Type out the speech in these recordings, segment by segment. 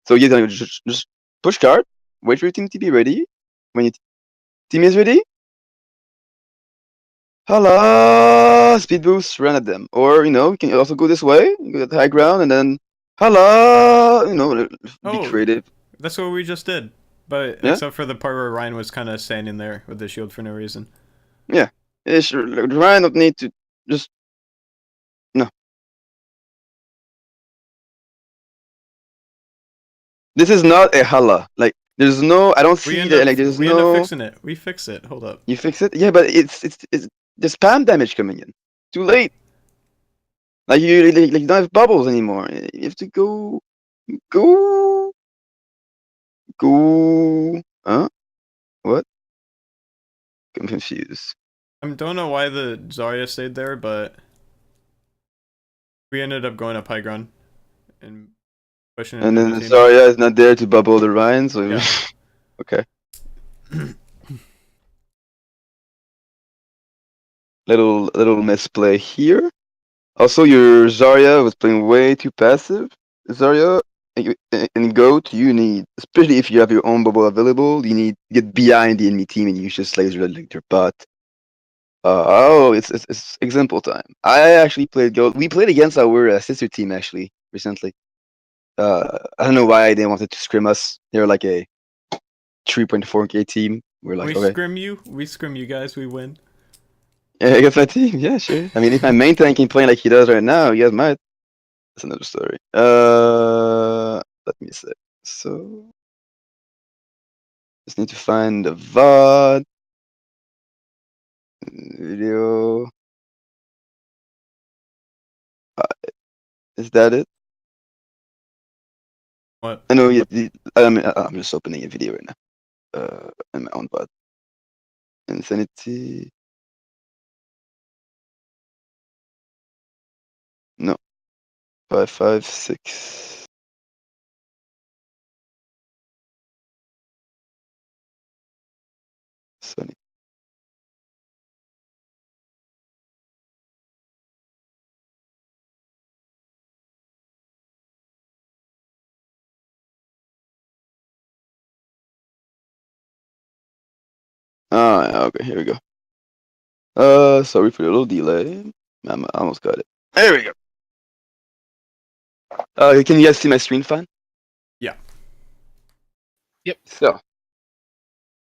So yeah, just push card. Wait for your team to be ready. When your team is ready, hala, speed boost, run at them. Or you can also go this way, go at the high ground, and then hala, be creative. That's what we just did. But Yeah, except for the part where Ryan was kind of standing there with the shield for no reason. yeah. Ryan don't need to just no. This is not a hala. Like there's no. I don't see that. Like there's We end up no. fixing it. We fix it. Hold up. You fix it. Yeah, but it's the spam damage coming in. Too late. Like you don't have bubbles anymore. You have to go. Huh? What? I'm confused. I don't know why the Zarya stayed there, but we ended up going up high ground and pushing And into then the team. Zarya is not there to bubble the Ryan, so Yeah. okay. Little misplay here. Also, your Zarya was playing way too passive. Zarya, in GOAT, you need, especially if you have your own bubble available, you need to get behind the enemy team and use just laser like their butt. It's example time. I actually played GOAT. We played against our sister team actually recently. I don't know why they wanted to scrim us. They're like a 3.4k team. We're like, okay, We scrim you guys, we win. yeah, against my team. Yeah, sure. I mean, if my main tank can play like he does right now, you guys might. That's another story. Let me see. So, just need to find the VOD video. Is that it? What? I know. I'm just opening a video right now. In my own VOD. Insanity. No. 556. Sunny. Yeah, okay, here we go. Sorry for the little delay. I almost got it. There we go. Can you guys see my screen fine? Yeah. Yep. So,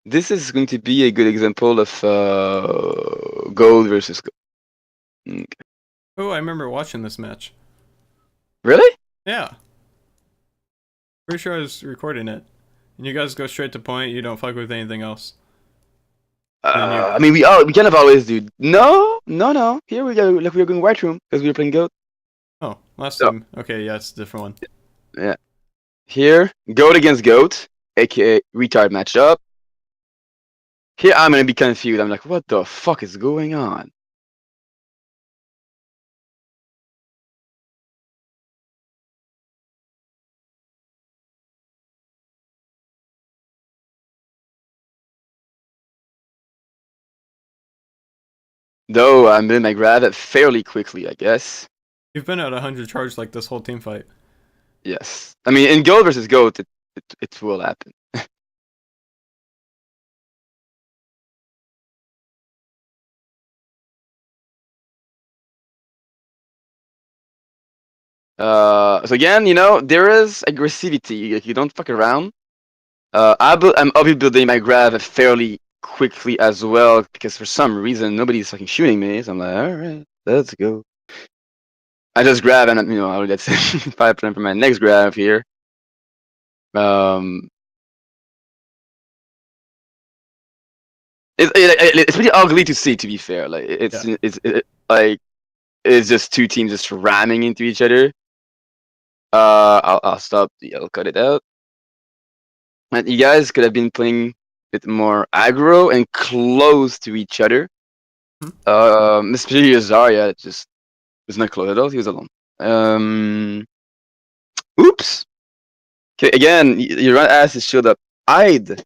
this is going to be a good example of gold versus gold. Okay. Oh, I remember watching this match. Really? Yeah. Pretty sure I was recording it. And you guys go straight to point, you don't fuck with anything else. I mean, we kind of always do. No. Here we go. Like we were going white room because we were playing goat. Oh, last So, time. Okay, yeah, it's a different one. yeah. Here, goat against goat, aka retard matched up. Here, I'm gonna be confused. I'm like, what the fuck is going on? Though I'm in my grab fairly quickly, I guess. You've been at 100 charge like this whole team fight. Yes. I mean, in goat versus goat, it will happen. So again, there is aggressivity. Like, you don't fuck around. I'm obviously building my grab fairly quickly as well because for some reason nobody's fucking shooting me. So I'm like, all right, let's go. I just grab and I'll get 5% for my next grab here. It's pretty ugly to see. To be fair, like it's just two teams just ramming into each other. I'll stop. I'll cut it out. And you guys could have been playing a bit more aggro and close to each other. Especially Zarya just was not close at all. He was alone. Oops. Okay, again, your ass is shield up. Just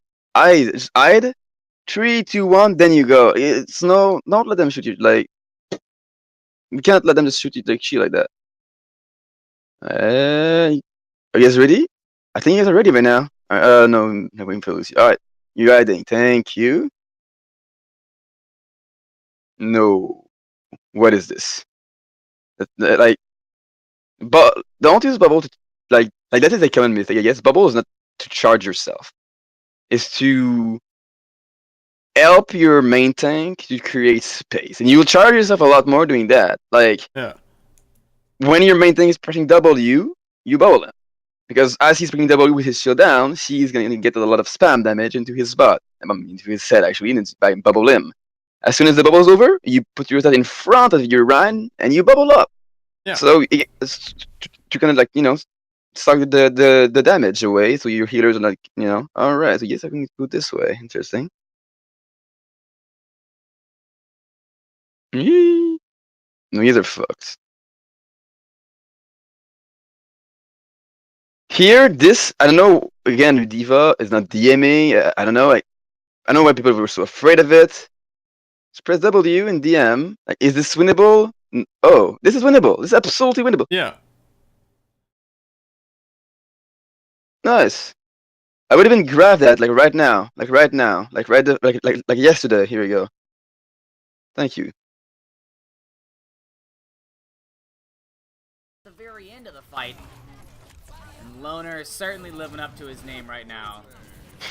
I'd. 3, 2, 1, then you go. It's no, don't let them shoot you. Like, you can't let them just shoot you like shit like that. Are you guys ready? I think he's already right now. No, waiting for Lucy. All right, you're hiding. Thank you. No. What is this? Like, but don't use bubble to like that is a common mistake. I guess bubble is not to charge yourself. It's to help your main tank to create space, and you will charge yourself a lot more doing that. Like Yeah. when your main tank is pressing W, you bubble him. Because as he's bringing W with his shield down, he's going to get a lot of spam damage into his butt. Into his head, actually, and by bubble him. As soon as the bubble's over, you put your head in front of your Rhine, and you bubble up. Yeah. So it's to kind of like, suck the damage away, so your healers are like, alright, so yes, I can do it this way. Interesting. Yee. No, these are fucked. Here, this, I don't know, again, Diva is not DMing, I don't know, I know why people were so afraid of it. Just press W and DM. Like, is this winnable? Oh, this is winnable. This is absolutely winnable. Yeah. Nice. I would even grab that like right now, like yesterday. Here we go. Thank you. The very end of the fight. And Loner is certainly living up to his name right now.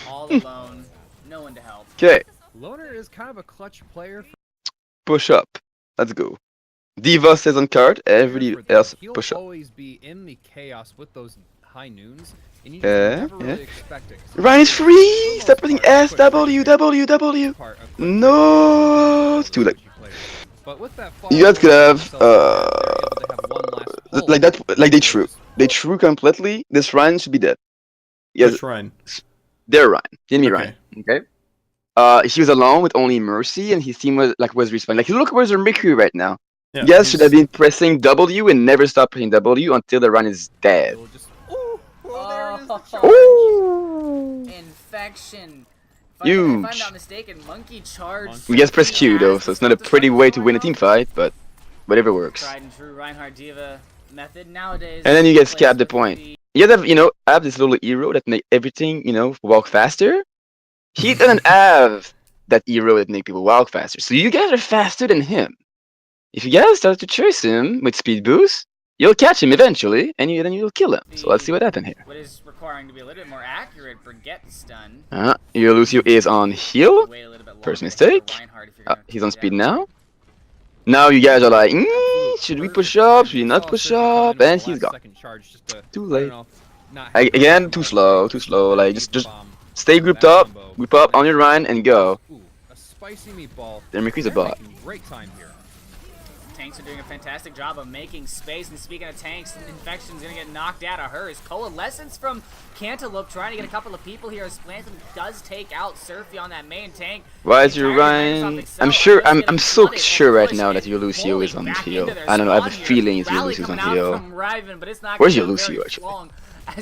All alone, no one to help. Okay, Loner is kind of a clutch player. push up. Let's go. Diva says on card. Everybody else push up. He'll always be in the chaos with those high noons, and you never really expect it. Ryan is free. Stop pressing S W. No, it's too late. But with that You guys could have like that. Like they true completely. This Ryan should be dead. Yes, Which Ryan? they're Ryan. Enemy Okay. Ryan. Okay. He was alone with only Mercy, and his team was respawning. Like, look where's their Mercury right now. Yeah, You guys should have been pressing W and never stop pressing W until the run is dead. Ooh. Infection. Huge. If I'm not mistaken, Monkey charged. We guys press Q though, so it's not a pretty way to win a team fight, but whatever works. Tried and true Reinhardt Diva method nowadays. And then you guys cap the point. You guys have, have this little hero that make everything, walk faster. He doesn't have that hero that make people walk faster. So you guys are faster than him. If you guys start to chase him with speed boost, you'll catch him eventually, and then you'll kill him. So let's see what happens here. What is requiring to be a little bit more accurate for get stun. Your Lucio is on heal. Wait a little bit First longer mistake. for Reinhardt if you're gonna He's on do speed that. now. Now you guys are like, should we push up? Should we not push up? And he's gone. Too late. Again, too slow. Like just stay grouped up, group up on your Rhine, and go. Then increase the bot. Great time here. Tanks are doing a fantastic job of making space, and speaking of tanks, Infection's gonna get knocked out of hers. Coalescence from Cantaloupe trying to get a couple of people here as Splanton does take out Surfy on that main tank. Why is your Rhine? I'm sure. I'm so sure right now that your Lucio is on heal. I don't know. I have a feeling it's your Lucio's on heal. Where's your Lucio actually?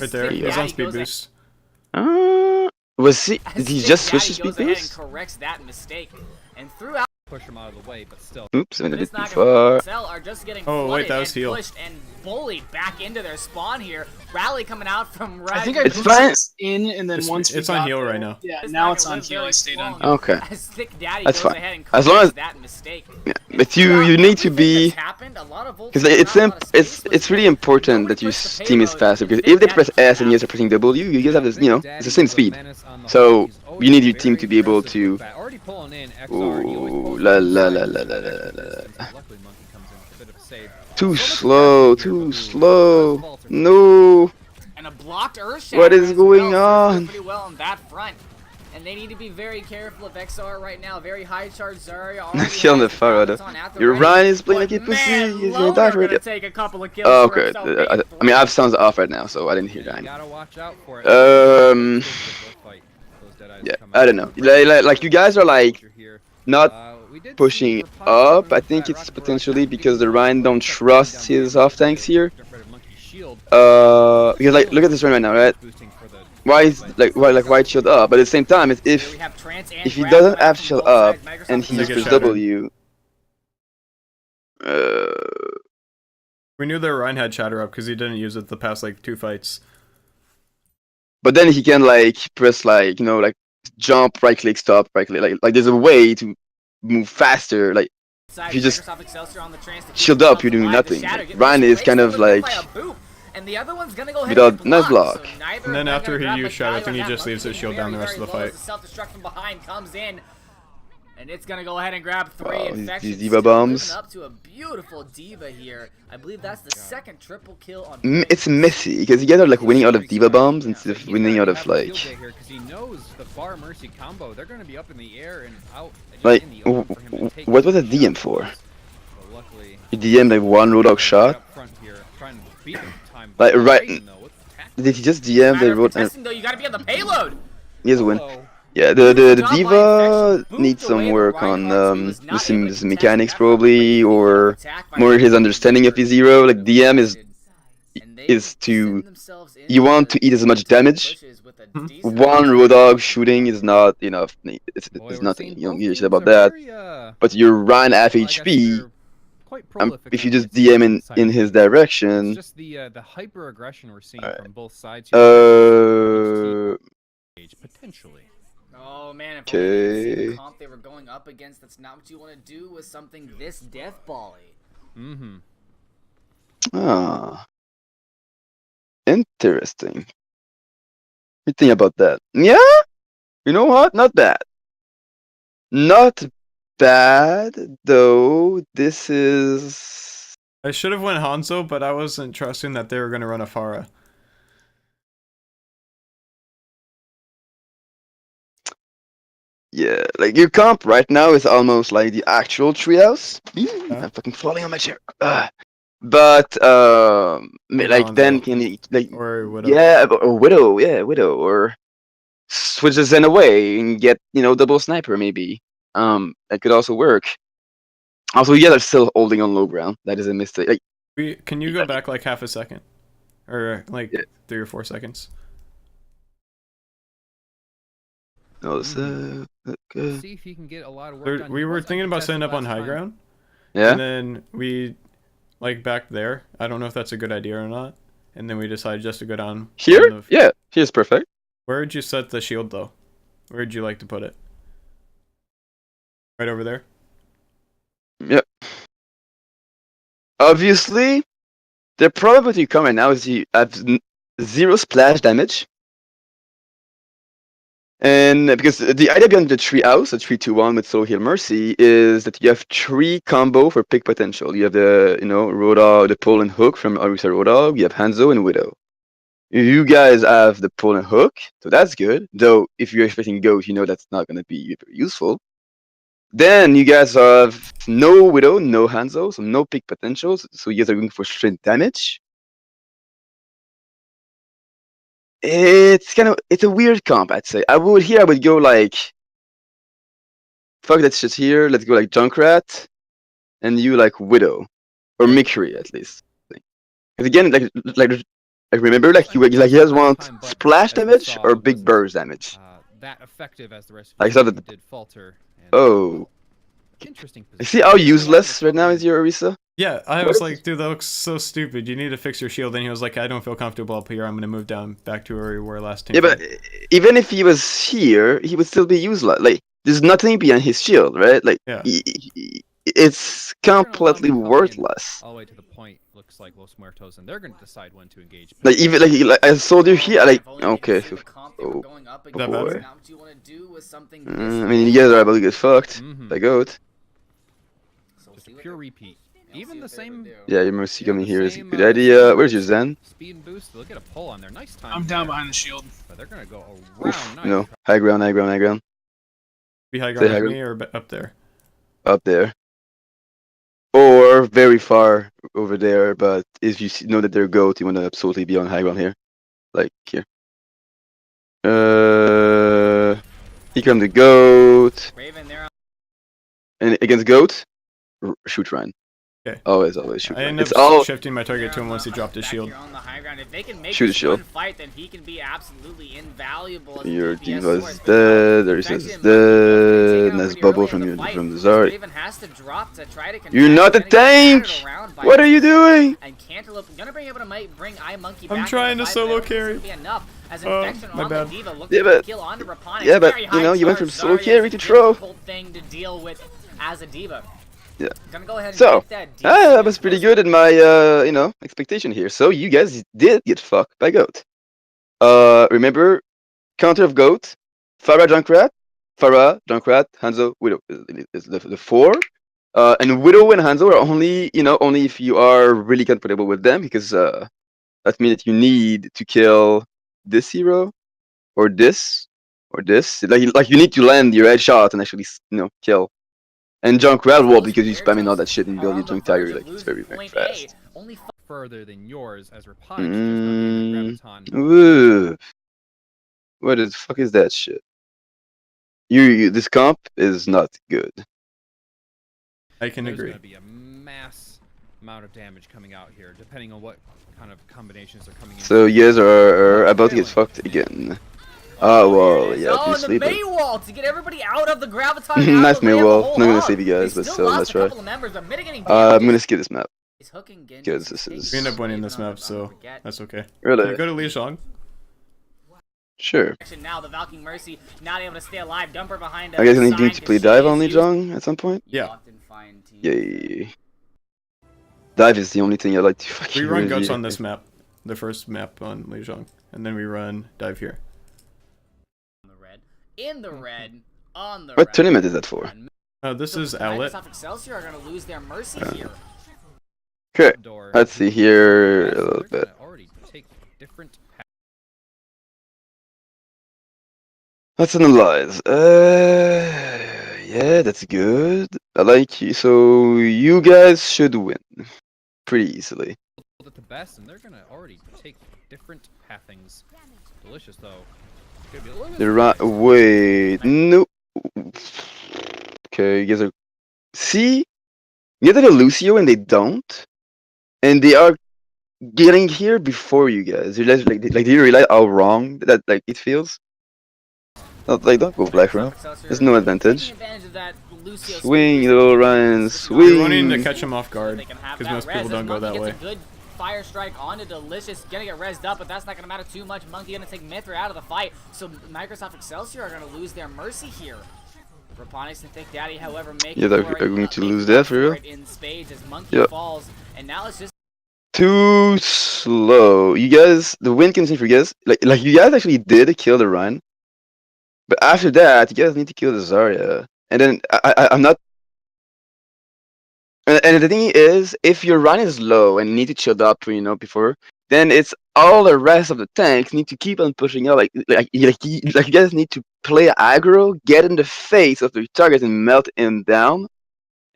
Right there. He's on speed boost. Was he? Did he just switch to speed boost? Corrects that mistake, and throughout. Push him out of the way, but still. Oops, I'm a bit It's too not far. are just getting Oh, wait, that was and heal. pushed and bullied back into their spawn here. Rally coming out from right. I think I It's boosted fine. this in, and then once we It's on got heal there- right now. Yeah, now it's on heal. I stayed on heal. Okay. As Thick Daddy That's goes fine. ahead and As long as- corrects that mistake. Yeah, but you need to be. Because It's really important that your team is faster, because if they press S and you guys are pressing W, you guys have this, it's the same speed. So you need your team to be able to. Ooh, la la la la la la la. Too slow. No. And a blocked Earth What is Shatter as going well, on? Pretty well on that front. And they need to be very careful of XR right now. Very high charge Zarya already Killing the has fuck out of. on at the Your ready. Ryan is playing like a But pussy. man, He's gonna Loner die for gonna it. take a couple of kills Oh, for okay. himself. I mean, I have sounds off right now, so I didn't hear that. Gotta watch out for it. Yeah, I don't know. Like you guys are like not pushing up. I think it's potentially because the Ryan don't trust his off tanks here. Because like look at this one right now, right? Why is why shield up? But at the same time, if he doesn't have shield up and he just presses W, We knew their Ryan had shatter up because he didn't use it the past like 2 fights. but then he can like press like like jump, right click, stop, right click. Like there's a way to move faster. Like if you just Microsoft Excelsior on the trans to keep shield up, themselves you're doing alive. The nothing. Shatter Like, gets Ryan is kind of wasted like by a boop, and the other one's gonna go ahead without and nice block. block. So neither And then of them after gonna he grab used Shatter, I think he Miguel. just That leaves his monkey shield down the rest of the very low as fight. the self-destruct from behind comes in. And it's gonna go ahead and grab 3 Wow, infections. these Diva Still bombs. living up to a beautiful Diva here. I believe that's the second triple kill on. It's messy because you guys are like winning out of Diva bombs instead of He's winning gonna out be of having a like field day here 'cause he knows the Bar Mercy combo. They're gonna be up in the air and out. Just like in the open for him to take what was a these DM shots. for? But luckily, You DM like one Roadhog shot. up front here, trying to beat him time. Like right. Raiden, though, with the tackle. Did he just DM Matter the of road? contesting though, you gotta be on the payload. He has a win. Uh-oh. Yeah, the Diva needs some work on the mechanics probably, or more his understanding of his hero. Like DM is to you want to eat as much damage. One Roadhog shooting is not enough. It's We're nothing. seeing You don't both give a shit teams about are that. very, But you're Ryan half well, I guess HP. they're quite prolific If you on just the DM anti-tank side in of his things. It's direction, just the hyper aggression we're seeing Alright. from both sides here. Potentially. Oh man, if only they could see the okay. comp they were going up against. That's not what you want to do with something this deathbally. Mm-hmm. Ah, interesting. What do you think about that? Yeah, you know what? Not bad. Not bad though. This is I should have went Hanzo, but I wasn't trusting that they were gonna run a Pharah. yeah. Like your comp right now is almost like the actual treehouse. Huh? I'm fucking falling on my chair. But like then Hanzo. can you like Or Widow. yeah, or Widow, yeah, Widow, or switch the Zen away and get double sniper maybe. That could also work. Also, you guys are still holding on low ground. That is a mistake. Like, Can you go back like half a second? Or like Yeah. 3 or 4 seconds? no, okay. See if he can get a lot of work done. We He were was thinking about setting up uncontested on high last time. ground. Yeah. And then we, like back there, I don't know if that's a good idea or not. And then we decided just to go down. Here? on the- Yeah, here's perfect. Where would you set the shield though? Where would you like to put it? Right over there? Yep. Obviously, the problem with you coming now is you have 0 splash damage. And because the idea behind the tree house, the 3-2-1 with Soul Heal Mercy, is that you have 3 combo for pick potential. You have the Roadhog, the pull and hook from Arisa Roadhog, you have Hanzo and Widow. You guys have the pull and hook, so that's good. Though if you're expecting Ghost, that's not gonna be very useful. Then you guys have no Widow, no Hanzo, so no pick potentials, so you guys are going for straight damage. It's a weird comp, I'd say. I would go like fuck that shit here, let's go like Junkrat, and you like Widow. Or Mikri at least. Because again, like remember, like you guys want splash damage or big burst damage. That effective as the rest of I his saw team that. did falter. And, Oh, interesting you position. see how useless right now is your Orisa? Yeah, I What was is- like, dude, that looks so stupid. You need to fix your shield. And he was like, I don't feel comfortable up here. I'm gonna move down back to where we were last time. Yeah, but even if he was here, he would still be useless. Like there's nothing behind his shield, right? Like Yeah. it's completely worthless. All the way to the point, looks like Los Muertos, and they're going to decide when to engage. Like even like I told you here, like okay. Oh, That better? I mean, you guys are about to get fucked by goat. Just a pure repeat. Even the same. Yeah, your Mercy coming here is a same, good idea. Where's your speed Zen? Speed and boost. Look at a pull on there. Nice time. I'm down there. behind the shield. But they're going to go around. Oof, Nice. high ground, high ground, high ground. Be high Say ground high with me or up there? Up there. Or very far over there, but if you know that they're goat, you want to absolutely be on high ground here. Like here. Here comes the goat. And against goat, shoot Ryan. Okay. Always shoot I Ryan. ended It's up all shifting my target to him once he dropped his shield. and if they can make Shoot this shield. one fight, then he can be absolutely invaluable. As Your DPS Diva's source, but no, dead. There's Infection is and Monkey both getting dead. taken out Nice pretty bubble early from in your the fight. from the Zarya. Draven has to drop to try to You're contest, not a gonna get battered tank. around by What are you doing? and Cantaloupe gonna bring able to bring iMonkey back. I'm into trying the to fight, but I solo don't think it's carry. gonna be enough. As Oh, Infection my on bad. the Diva looking Yeah, for but- the kill onto Raponic. Yeah, but, Very you high know, you went charge from solo Zarya. carry to It's a throw. difficult thing to deal with as a Diva. Yeah. Gonna go ahead and So, take that that was pretty good in my, you know, expectation here. So you guys did get fucked by Goat. Remember, counter of Goat, Farah, Junkrat, Hanzo, Widow is the 4. And Widow and Hanzo are only, you know, only if you are really comfortable with them, because that means that you need to kill this hero or this or this. Like you need to land your headshot and actually, you know, kill. And Junkrat will, because you're spamming all that shit and build your Junk Tiger, like it's very, very fast. Only Further than yours, as Raponic just not getting that graviton. Ooh. What the fuck is that shit? This comp is not good. I can There's agree. going to be a mass amount of damage coming out here, depending on what kind of combinations are coming in. So you guys are about to get fucked again. Oh well, yeah, oh, and the obviously, but Maywall to get everybody out of the graviton. nice out of the way of the Maywall. whole Not gonna hub. save you guys, They but still still, lost let's a try. couple of members, but mitigating I'm damages gonna skip this map. is hooking Genji. Because this is- We end up winning this map, so that's okay. Can Really? you go to Lijiang? Sure. Now the Valkyrie Mercy not able to stay alive. Dumper behind. I guess I need side to play 'cause dive she on is Lijiang at some point. Yeah. often find teams Yay. Dive is the only thing I like to fucking We run really- guts on this map, the first map on Lijiang, and then we run dive here. on the red. In the red. On the What red. tournament is that for? This is Outlet. Microsoft Excelsior are going to lose their Mercy here. Okay, Door. let's see here a They're little bit. gonna already take different Let's analyze. Yeah, that's good. I like you. So you guys should win pretty easily. at the best, and they're gonna already take different pathings. Delicious though. Could be a little bit The right. surprised. Wait, no. Okay, you guys are. See, you guys have a Lucio and they don't, and they are getting here before you guys. You realize, like, do you realize how wrong that like it feels? Not like don't go black room. There's no advantage. Taking advantage of that Lucio Swing, speed little boost. Ryan, We're swing. running to catch him off So guard, they can have because that most res. people As don't go Monkey that way. gets a good fire strike onto Delicious. Gonna get rezzed up, but that's not gonna matter too much. Monkey gonna take Mithra out of the fight. So Microsoft Excelsior are gonna lose their Mercy here. Raponics and Thick Daddy, however, making Yeah, they're for it, going to making lose that up for real. it in spades as Monkey Yep. falls. And now it's just Too slow. You guys, the win comes in for you guys. Like you guys actually did kill the Ryan, but after that, you guys need to kill the Zarya. And then I'm not. And the thing is, if your run is low and you need to chill up, before, then it's all the rest of the tanks need to keep on pushing out. Like you guys need to play aggro, get in the face of the target and melt him down.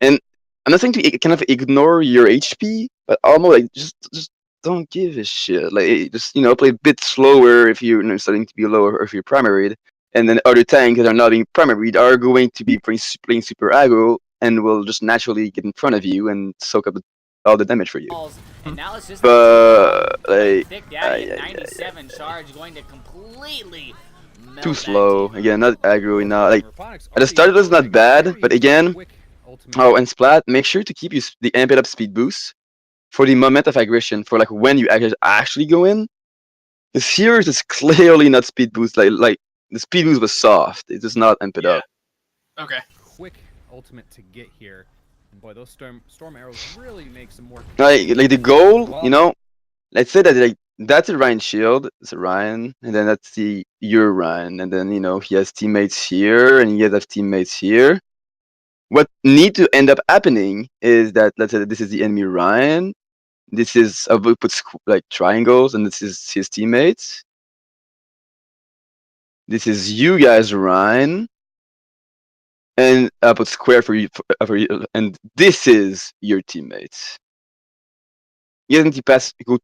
And I'm not saying to kind of ignore your HP, but almost like just don't give a shit. Like just play a bit slower if you're starting to be lower or if you're primaried. And then other tanks that are not being primaried are going to be playing super aggro and will just naturally get in front of you and soak up all the damage for you. falls. And now it's just But like, Thick Daddy at ay, ay, ay, 97 charge going to completely melt too that slow. team. Again, not aggro enough. Like Raponics at the start it was already not bad, very but again, quick ultimate. oh, and Splat, make sure to keep the amped up speed boost for the moment of aggression, for like when you actually go in. Because here it is clearly not speed boost. Like the speed boost was soft. It is not amped up. Okay. quick ultimate to get here. And boy, those storm arrows really make some more. Like the goal, let's say that like that's a Ryan shield, it's a Ryan, and then that's your Ryan, and then he has teammates here, and you guys have teammates here. What need to end up happening is that let's say that this is the enemy Ryan, this is we put like triangles, and this is his teammates. This is you guys Ryan, and I put square for you, and this is your teammates. You guys need to go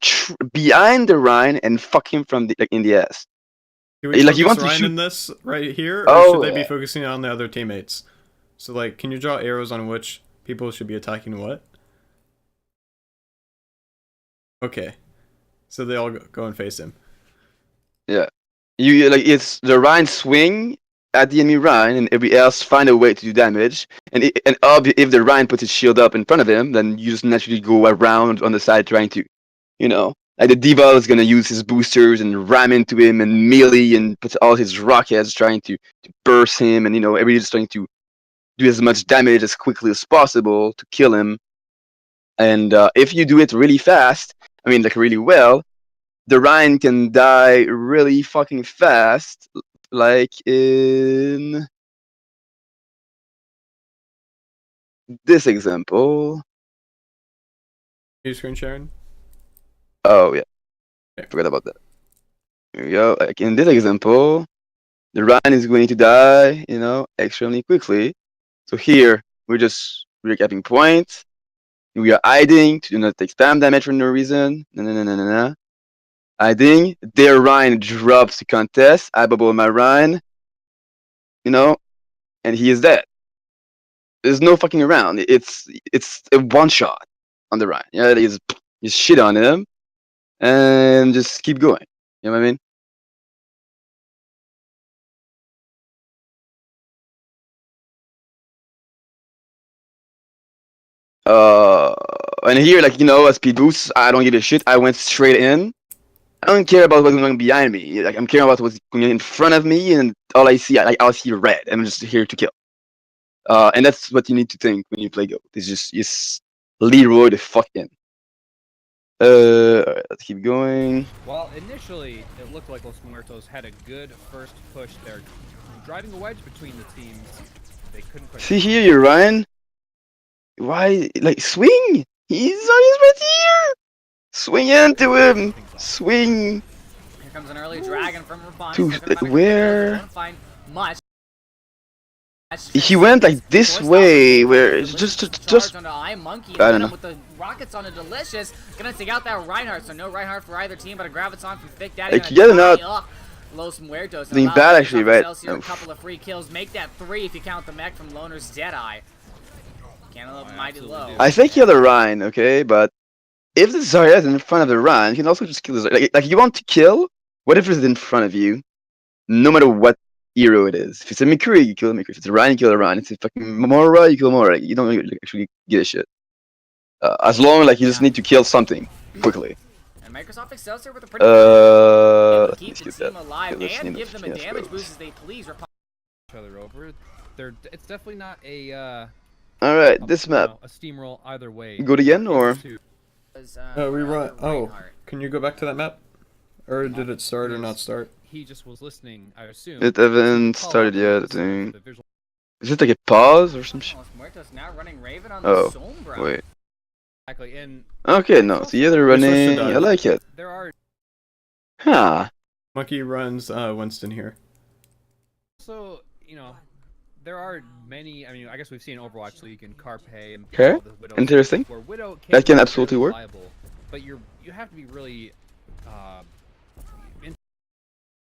behind the Ryan and fuck him from in the ass. Do we Like, focus you want to Ryan shoot- in this right here, or Oh, should they be yeah. focusing on the other teammates? So like, can you draw arrows on which people should be attacking what? Okay. So they all go and face him. Yeah. You like it's the Rhine swing at the enemy Rhine, and everybody else find a way to do damage. And if the Rhine puts his shield up in front of him, then you just naturally go around on the side trying to, like the Diva is gonna use his boosters and ram into him and melee and put all his rockets trying to burst him, and everybody's just trying to do as much damage as quickly as possible to kill him. And if you do it really fast, I mean like really well, the Rhine can die really fucking fast, like in this example. Are you screen sharing? Oh yeah, Okay. forgot about that. Here we go. Like in this example, the Rhine is going to die, extremely quickly. So here we're just recapping points. We are hiding to do not take spam damage for no reason. No. Hiding. Their Rhine drops to contest. I bubble my Rhine. And he is dead. There's no fucking around. It's a one shot on the Rhine. Yeah, you shit on him and just keep going. You know what I mean? And here, like, a speed boost, I don't give a shit. I went straight in. I don't care about what's going behind me. Like, I'm caring about what's going in front of me, and all I see, I'll see red. I'm just here to kill. And that's what you need to think when you play Go. It's just Leroy the fuck in. Let's keep going. Well, initially, it looked like Los Muertos had a good first push there, driving a wedge between the teams. They couldn't quite. See here, you're Ryan. Why, like, swing? He's right here. Swing into him. Swing. Here comes an early dragon from To where? Won't find much. He went like this way, where it's just. Onto Monkey, I don't know. With the rockets on a Delicious, gonna take out that Reinhardt. So no Reinhardt for either team, but a Graviton from Thick Daddy. Like, yeah, not Los Muertos. being bad actually, right? A couple of free kills, make that 3 if you count the mech from Loner's Deadeye. Cantaloupe mighty low. I think you're the Rhine, okay, but if the Zarya is in front of the Rhine, you can also just kill the Zarya. Like you want to kill whatever is in front of you, no matter what hero it is. If it's a McCree, you kill a McCree. If it's a Rhine, you kill a Rhine. If it's a fucking Mora, you kill Mora. You don't actually give a shit. As long as you just need to kill something quickly. And Microsoft excels here with a pretty keep the team alive and give them a damage boost as they please. Each other over. It's definitely not a. Alright, this map. A steamroll either way. Go again or? We run. Oh, can you go back to that map? Or did it start or not start? He just was listening, I assume. It hasn't started yet, I think. Is it like a pause or some shit? Oh, wait. Exactly, and okay, no, so yeah, they're running. I like it. there are Huh. Monkey runs Winston here. also, there are many. I mean, I guess we've seen Overwatch League and Carpe and Okay, all the Widows interesting. where Widow That can be absolutely very work. reliable, but you have to be really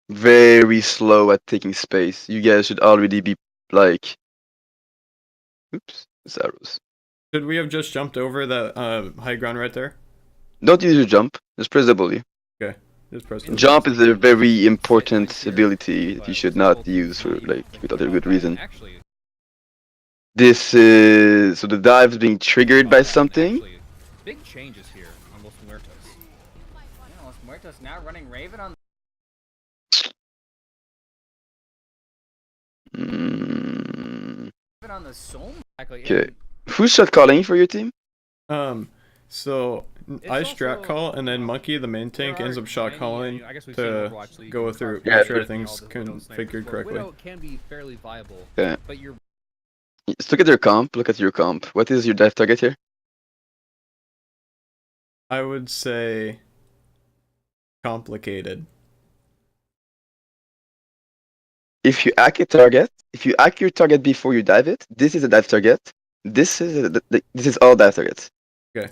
Very slow at taking space. You guys should already be like. Oops, it's arrows. Should we have just jumped over that high ground right there? Don't use your jump. Just press W. Okay, just press it. Jump is a very important ability that you should not use for without a good reason. Actually, This is so the dive is being triggered by something. actually, big changes here on Los Muertos. Yeah, Los Muertos now running Raven on. On the Soul. Exactly, Okay. and Who's shot calling for your team? So I strat also- call, and then Monkey, the main tank, there ends are up shot many, calling I guess we've seen to Overwatch League go and through, Carpe make sure and everything's all the Widow snipers, configured where correctly. Widow can be fairly viable, Okay. but you're Let's look at your comp. Look at your comp. What is your dive target here? I would say complicated. If you hack a target, if you hack your target before you dive it, this is a dive target. This is all dive targets. Okay.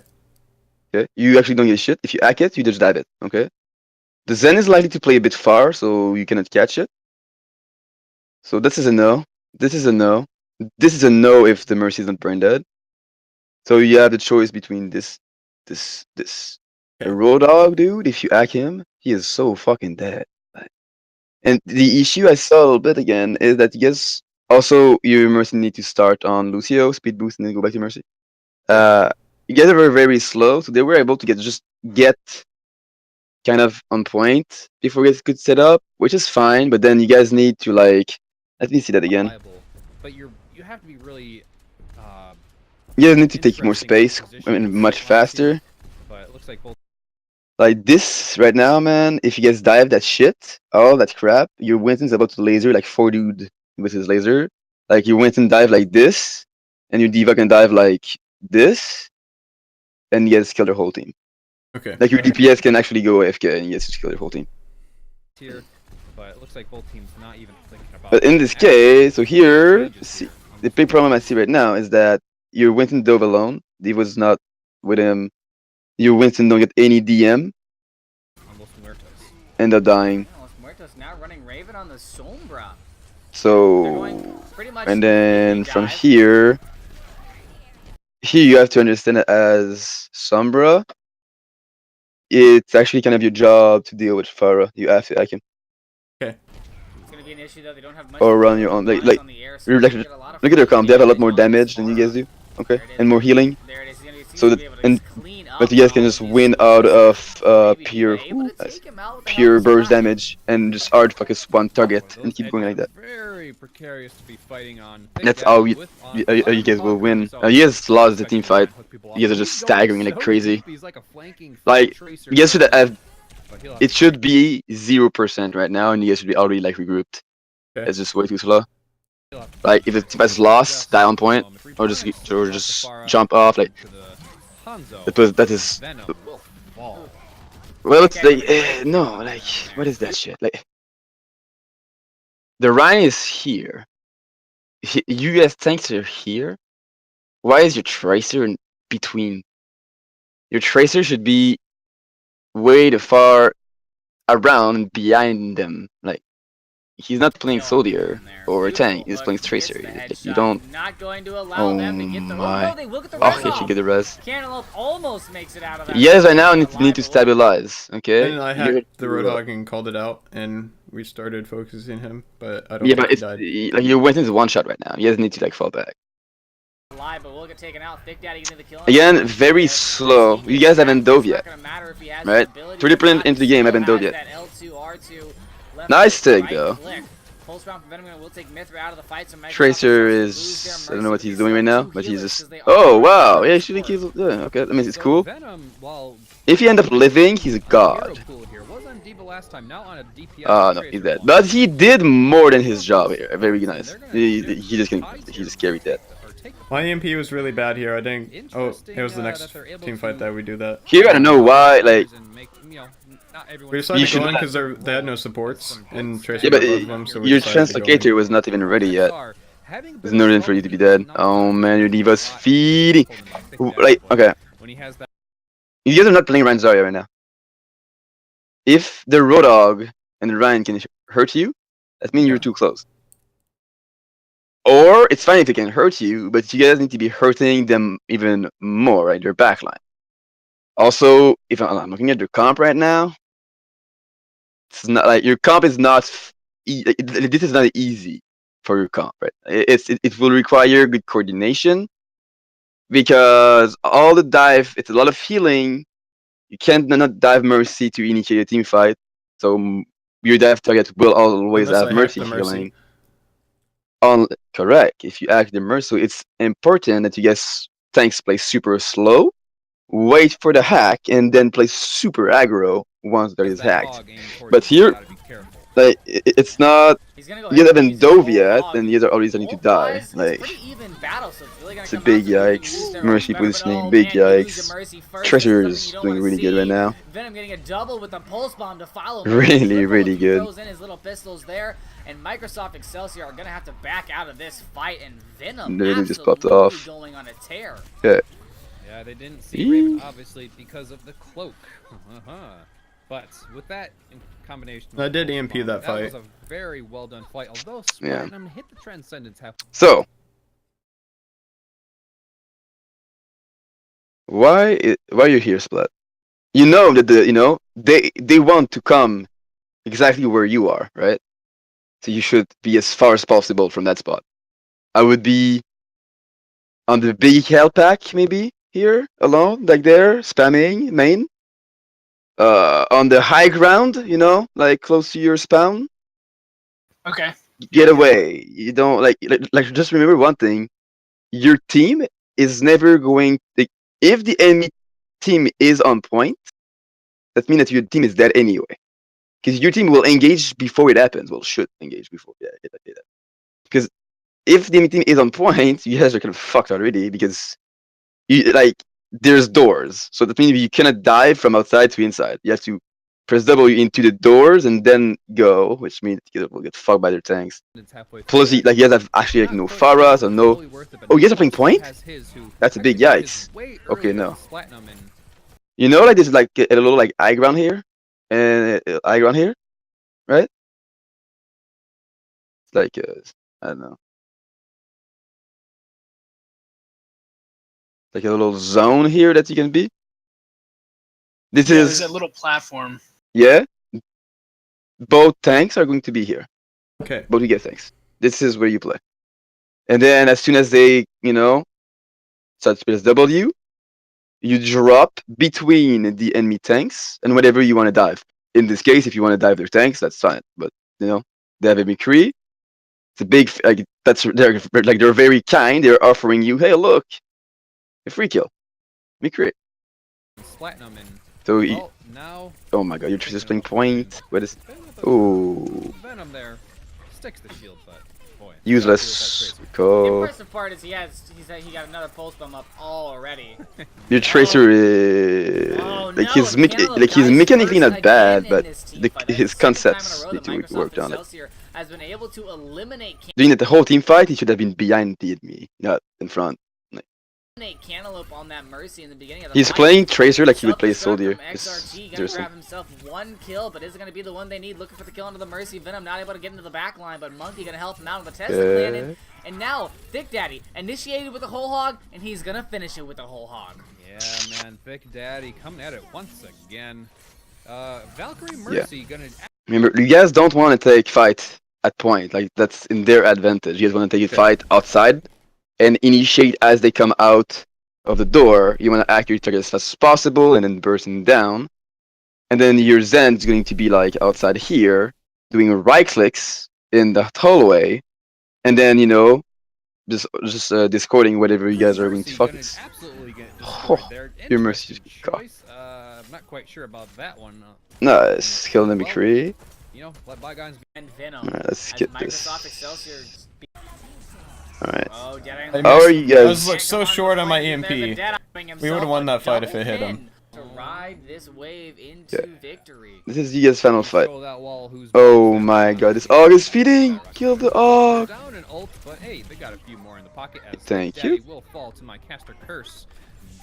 Okay. You actually don't get shit. If you hack it, you just dive it. Okay. The Zen is likely to play a bit far, so you cannot catch it. So this is a no. This is a no. This is a no if the Mercy is not brain dead. So you have the choice between this. The Road Dog, dude, if you hack him, he is so fucking dead. Like, and the issue I saw a little bit again is that you guys also your Mercy need to start on Lucio, speed boost, and then go back to Mercy. You guys were very slow, so they were able to get kind of on point before you guys could set up, which is fine. But then you guys need to like, let me see that again. Reliable, but you have to be really. You guys need to take more interesting in space, position I mean, to much sit on faster. team, But it looks like both. Like this right now, man. If you guys dive that shit, all that crap, your Winston's about to laser like 4 dude with his laser. Like your Winston dive like this, and your Diva can dive like this, and you guys kill their whole team. Okay. Like your DPS can actually go AFK and you guys just kill their whole team. Here, but it looks like both teams not even thinking about. But in this that. case, so here, see, the big problem I see right now is that your Winston dove alone. Diva's not with him. Your Winston don't get any DM, On Los Muertos. end up dying. Los Muertos now running Raven on the Sombra. They're So, going pretty much and then immediately from dive. here you have to understand it as Sombra. It's actually kind of your job to deal with Farah. You have to hack him. It's gonna be an issue though. They don't have much Or run your own. Like on the air, so you're they like, get a lot of look at their free comp. They have a lot more damage damage on than this you guys do. Farah. Okay, There it is. and more healing. There it is. He's gonna So be that able to and clean up but you guys can all just of these win solutions. out of Maybe pure able to nice. take him out with the Pure help of burst Splat. damage and just hard focus one target and keep going like that. Very precarious to be fighting on. That's how you guys will win. You guys lost the team fight. You guys are just staggering like crazy. Like you guys should have. It should be 0% right now, and you guys should be already like regrouped. Okay. It's just way too slow. Like if the team has lost, die on point, or just jump off. Like that is. Well, it's like no, like what is that shit? Like the Rhine is here. You guys tanks are here. Why is your tracer in between? Your tracer should be way too far around and behind them. Like he's not playing soldier or tank. He's playing tracer. Like, you don't. Not going to allow them to get the. my. Oh, no, they will get the Oh, res you off. should get the res. Cantaloupe almost makes it out of that. Yes, right now need to stabilize. Okay. And I hacked the Roadhog and called it out, and we started focusing him, but I don't Yeah, think but he it's died. like you went into one shot right now. You guys need to like fall back. Live, but we'll get taken out. Thick Daddy getting the kill. Again, very slow. You guys haven't dove yet, right? 30% into the game, haven't dove yet. Nice take though. Pulse round from Venom will take Mithra out of the fight. So Tracer is I don't know what he's doing right now, but he's just. Oh wow, yeah, shooting kills. Yeah, okay, that means it's cool. If he end up living, he's a god. No, he's dead. But he did more than his job here. Very nice. He just carried that. My EMP was really bad here. I didn't. Oh, it was the next team fight that we do that. Here I don't know why. Like We decided You to go should in because they had no supports, and Tracer yeah, got but both of them, so we your decided to go in. translocator was not even ready yet. There's no reason for you to be dead. Oh man, your Diva's feeding. Like okay, you guys are not playing Ryan Zarya right now. If the Roadhog and the Ryan can hurt you, that means you're too close. Or it's fine if they can hurt you, but you guys need to be hurting them even more, right? Their backline. Also, if I'm looking at their comp right now, it's not like your comp is not. This is not easy for your comp, right? It will require good coordination because all the dive, it's a lot of healing. You can't not dive mercy to initiate a team fight, so your dive target will always Unless have I mercy hack the Mercy. healing. Correct. If you act the mercy, it's important that you guys tanks play super slow, wait for the hack, and then play super aggro once that is hacked. But here, like, it's not. You haven't dove yet, and you guys are already starting to die. Like, it's a big yikes. Mercy positioning, big yikes. Treasure is doing really good right now. Venom getting a double with the pulse bomb to follow. Really, really good. Throws in his little pistols there, and Microsoft Excelsior are gonna have to back out of this fight, and Venom Literally just popped absolutely off. going on a tear. Yeah. Yeah, they didn't see Raven obviously because of the cloak. But with that in combination, I did EMP that fight. was a very well done fight. Although Yeah. Splatinum hit the Transcendence half. So, why are you here, Splat? you know that they want to come exactly where you are, right? So you should be as far as possible from that spot. I would be on the big hell pack maybe here alone, like there, spamming main. On the high ground, like close to your spawn. Okay. Get away. You don't like. Just remember one thing: your team is never going. If the enemy team is on point, that means that your team is dead anyway. Because your team will engage before it happens. Well, should engage before. Yeah. Because if the enemy team is on point, you guys are kind of fucked already. Because there's doors, so that means you cannot dive from outside to inside. You have to press W into the doors and then go, which means you will get fucked by their tanks. It's halfway Plus, through. you guys have actually no Not quite Pharas sure or no. totally worth it, but Oh, you guys are playing Monty point? has his, who That's a big actually got his yikes. way Okay, earlier no. than Platinum, and Like there's like a little like high ground here and high ground here, right? It's like I don't know, like a little zone here that you can be. This Yeah, there's is that little platform. yeah. Both tanks are going to be here. Okay. Both you get tanks. This is where you play. And then as soon as they, start to press W, you drop between the enemy tanks and whatever you want to dive. In this case, if you want to dive their tanks, that's fine. But they have a McCree. It's a big they're very kind. They're offering you, hey, look, a free kill, McCree. Platinum, and So well, now oh my god, you're just playing point. What is? Venom Oh, Venom there sticks the shield, but boy, useless. The Recall. impressive part is he got another pulse bomb up already. Your tracer is Oh, like no, he's and Cantaloupe he's dies mechanically first not bad, again but in this teamfight. That is his the second time in a concepts row need that to Microsoft work on it. Excelsior has been able to eliminate Doing it the whole team fight, he should have been behind the enemy, not in front. Cantaloupe on that Mercy in the beginning of the He's fight. playing Tracer like he would play Self-destruct Soldier. from XRT, gonna grab himself one kill, but is it gonna be the one they need? Looking for the kill into the Mercy. Venom not able to get into the back line, but Monkey gonna help him out on the Tesla cannon. And now, Thick Daddy initiated with a whole hog, and he's gonna finish it with a whole hog. yeah, man, Thick Daddy coming at it once again. Valkyrie Mercy gonna. Remember, you guys don't want to take fight at point. Like that's in their advantage. You guys want to take a fight outside and initiate as they come out of the door. You want to activate target as fast as possible and then bursting down. And then your Zen is going to be like outside here, doing right clicks in the hallway, and then just discording whatever you guys are going to focus. Absolutely get Oh, destroyed there. your Mercy Interesting God. choice. I'm not quite sure about that one. Nice, kill the McCree. Let bygones be. And Venom. Alright, let's as get Microsoft this. Excelsior. Alright. Oh, Dead I How are you I guys? was like so short on my EMP. We would've won that fight if it hit him. To ride this wave into victory. This is you guys' final fight. Show that wall who's Oh better. my god, this Og is feeding! Kill the Og! Down an ult, but hey, they got a few more in the pocket as Thank Daddy you. will fall to my caster curse.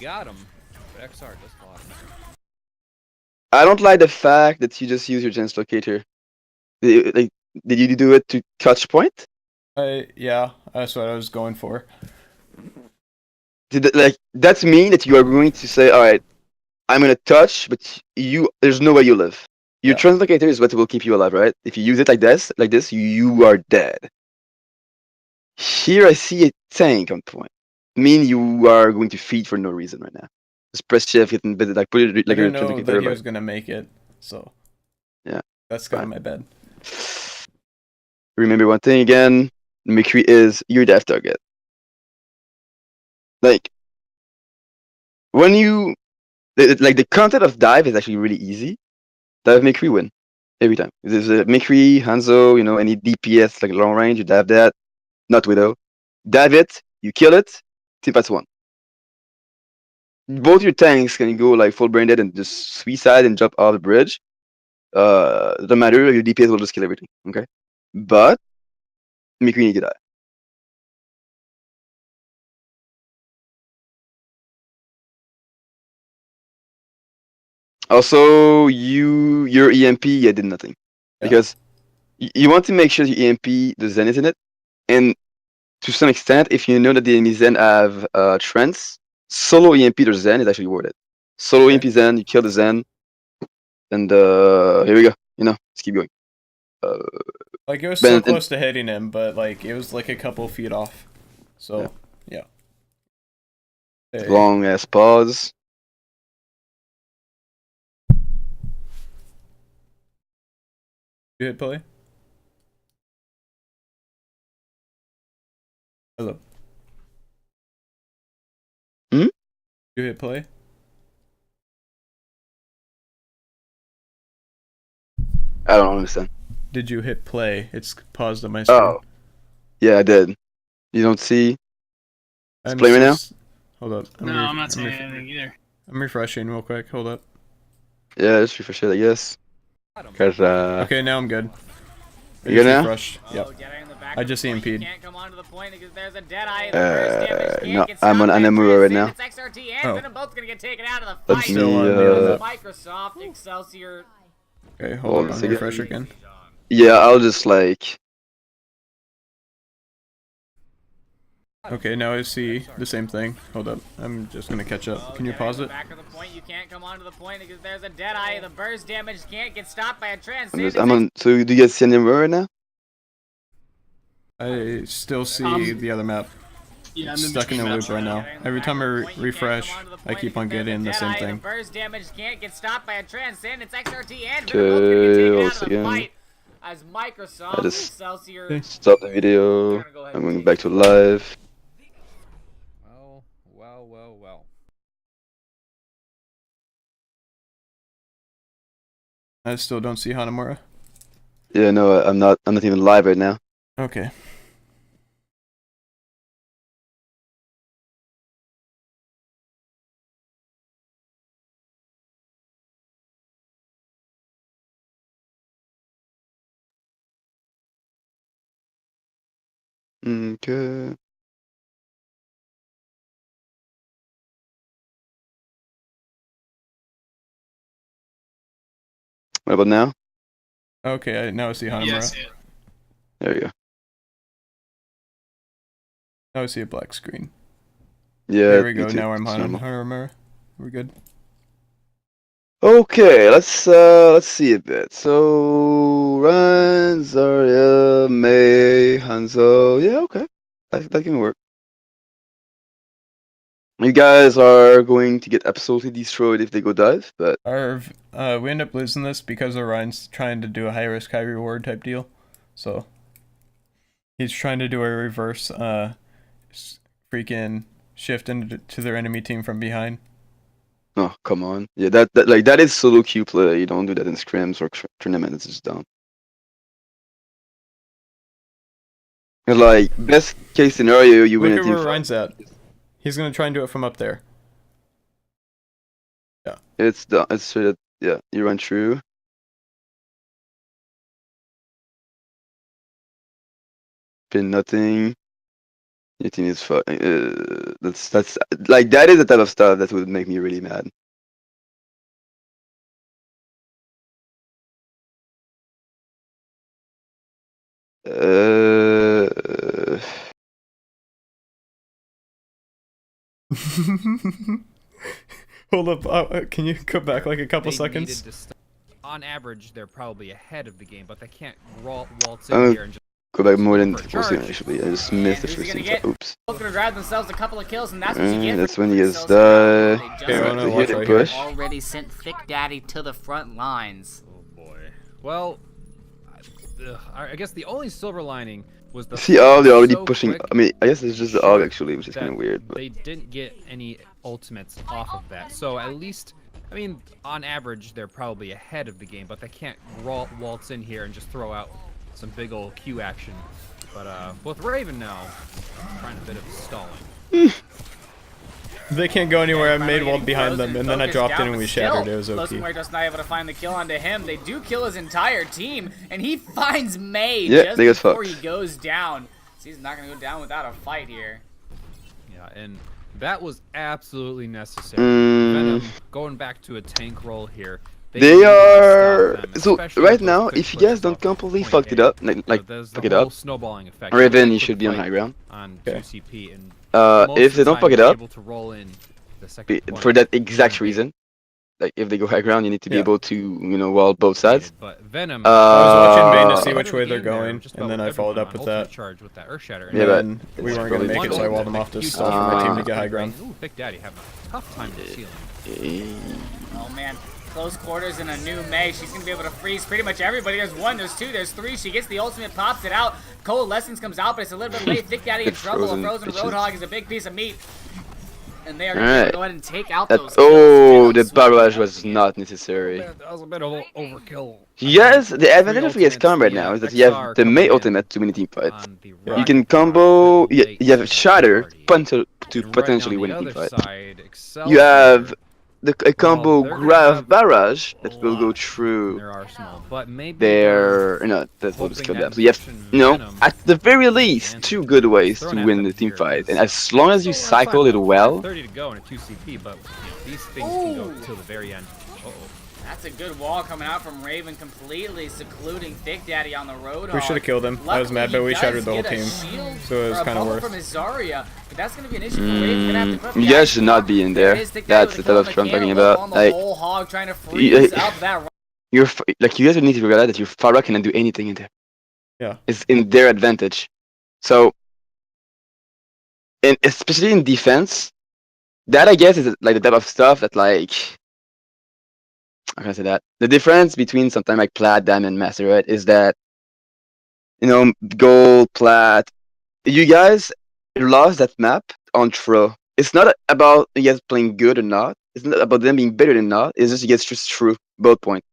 Got him. But XR does fall out. I don't like the fact that you just use your Gens Locator. Did you do it to catch point? Yeah, that's what I was going for. That's mean that you are going to say, alright, I'm gonna touch, but there's no way you live. Your Yeah. translocator is what will keep you alive, right? If you use it like this, you are dead. Here I see a tank on point. Mean you are going to feed for no reason right now. Just press shift, put it I like didn't a know that he translocator. was gonna make it, so Yeah. that's kind of my bad. Remember one thing again, McCree is your death target. Like, when the content of dive is actually really easy. Dive McCree win. Every time. There's a McCree, Hanzo, any DPS, like long range, you dive that. Not Widow. Dive it, you kill it, team fights one. Both your tanks can go like full brain dead and just suicide and jump off the bridge. Doesn't matter, your DPS will just kill everything, okay? But McCree need to die. Also, your EMP, did nothing. Yeah. Because you want to make sure your EMP, the Zen is in it. And to some extent, if you know that the enemy Zen have trance, solo EMP or Zen is actually worth it. Solo imp Zen, you kill the Zen, and here we go. You know, let's keep going. Like, it was Ben- so close to hitting him, but, like, it was, like, a couple feet off. So, yeah. Hey. Long ass pause. You hit play? Hello. Hmm? You hit play? I don't understand. Did you hit play? It's paused on my screen. Oh, yeah, I did. You don't see? It's I'm playing right now? just- Hold up. No, I'm not saying anything either. I'm refreshing real quick. Hold up. Yeah, just refresh it, I guess. Cause Okay, now I'm good. I You just good now? refreshed. Yep. Oh, Deadeye in the back I of just the point. EMP'd. You can't come onto the point because there's a Deadeye. The burst damage can't no, get I'm on stopped by Anamura right Transcend. now. It's XRT and Oh. Venom both gonna get taken out of the Let fight. Still me, on the other map. Microsoft, Excelsior. Okay, Hold hold on up. a I'm second. refresh again. yeah, I'll just like. Okay, now I see the same thing. Hold up. I'm just gonna catch up. Can you pause it? Back of the point, you can't come onto the point because there's a Deadeye. The burst damage can't get stopped by a Transcend. I'm on. So do you guys see Anamura right now? I still see the other map. Yeah, I'm Stuck in a loop right now. Every time I refresh, I keep on getting the same The thing. burst damage can't get stopped by a Transcend. It's XRT and Okay, Venom both gonna get taken out once of the again. fight. As Microsoft, I just- Excelsior. Stop the video. I'm going back to live. Well. I still don't see Hanamura. Yeah, no, I'm not. I'm not even live right now. Okay. Okay. What about now? Okay, now I see Hanamura. Yeah, I see it. There you go. Now I see a black screen. Yeah. There we me go. too. Now I'm It's normal. Hanamura. We're good. Okay, let's see a bit. So Ryan, Zarya, May, Hanzo. Yeah, okay. That can work. You guys are going to get absolutely destroyed if they go dive, but We end up losing this because Orion's trying to do a high risk, high reward type deal. So he's trying to do a reverse freaking shift into their enemy team from behind. oh, come on. Yeah, that is solo queue play. You don't do that in scrims or tournaments. It's just dumb. And, like, best case scenario, you win Look a at team where fight. Orion's at. He's gonna try and do it from up there. Yeah. It's done. It's straight up, yeah. You run through. Pin nothing. Your team is fucking. That's like that is the type of stuff that would make me really mad. Uh, Hold up. Can you go back like a couple They seconds? needed to on average, they're probably ahead of the game, but they can't waltz Uh, in here and just go back more than For a 4 seconds charge. actually. I just missed the who's first gonna thing. get- Oops. Both gonna grab themselves a couple of kills, and that's what you get. That's for when you guys Excelsior. die. They just Okay, I wanna Here watch they right here. push. already sent Thick Daddy to the front lines. oh boy. Well, I guess the only silver lining was the See, fight they're was already so pushing. quick I mean, I guess it's just the AUG actually, which is kind of that weird. But they didn't get any ultimates off of that. So at least, I mean, on average, they're probably ahead of the game, but they can't waltz in here and just throw out some big old Q action. But with Raven now, trying a bit of stalling. They can't go anywhere. I made Finally wall getting behind frozen them, and then I focused dropped down, in and but we still, shattered. It was Los OP. Muertos not able to find the kill onto him. They do kill his entire team, and he finds May Yeah, just they get before fucked. he goes down. So he's not gonna go down without a fight here. Yeah, and that was absolutely necessary. Mm. Venom going back to a tank role here. they needed to are. stop them, So especially right with those now, quick if you guys pushes don't off of completely point fuck it A. up, like There's fuck the it whole up, snowballing effect. Raven, Really you quick should be on fight high ground. on Okay. 2CP, and most If of they the don't time fuck it you're up, able to roll in the second for point that exact point A reason, like if they go high ground, you need to be Yeah. able to wall both sides. But Venom. I was watching Bane to Uh, see Part which of the way they're game there, going, just and about then I followed everyone up with on Ultimate that. Charge with that Earth Shatter. And Yeah, but then we it's weren't gonna probably make it, so I walled them off to stall for my team to get high ground. Ooh, Thick Daddy having a tough time concealing. Oh man, close quarters in a new May. She's gonna be able to freeze pretty much everybody. There's one, there's two, there's three. She gets the ultimate, pops it out. Coalescence comes out, but it's a little bit late. Thick Daddy in trouble. A frozen bitches. Roadhog is a big piece of meat. And they are gonna Alright. go ahead and take out That those kills. oh, Venom the sweeping barrage everything was in. not necessary. That was a bit of overkill. Yes, the advantage of Three ES Calm right ultimates, now the is that you have XR the coming May in ultimate to win a team fight. on the You rocket can pod, combo. a bit late You have to the Shatter party. to And potentially right win on a the team other fight. side, Excel You have here. a combo they're gonna Grav have Barrage a that will go lot in through their arsenal, but maybe their that will just hoping kill that them. So you have infection venom at the very is the least answer 2 to good that. ways Throwing to at win them the team here, fight, and 'cause as long as you still a lot of cycle time it left. well. 30 to go in a 2 CP, but these things can go Ooh. till the very end. Uh-oh. That's a good wall coming out from Raven, completely secluding Thick Daddy on the Roadhog. We should have killed him. I was mad, but we shattered the whole team, so it was kind of worth. From his Zarya, but that's going to be an issue for Raven. Gonna have to put up You the guys ice should not block. be in There there. it is, Thick Daddy That's with the a type kill of on trump I'm the talking cantaloupe about. on the Like whole hog, trying to freeze up that. you guys need to realize that your Pharah cannot do anything in there. Yeah. It's in their advantage. So, and especially in defense, that I guess is like the type of stuff that like how can I say that? The difference between something like plat, diamond, master, right, is that gold, plat. You guys lost that map on throw. It's not about you guys playing good or not. It's not about them being better than not. It's just you guys just true both points.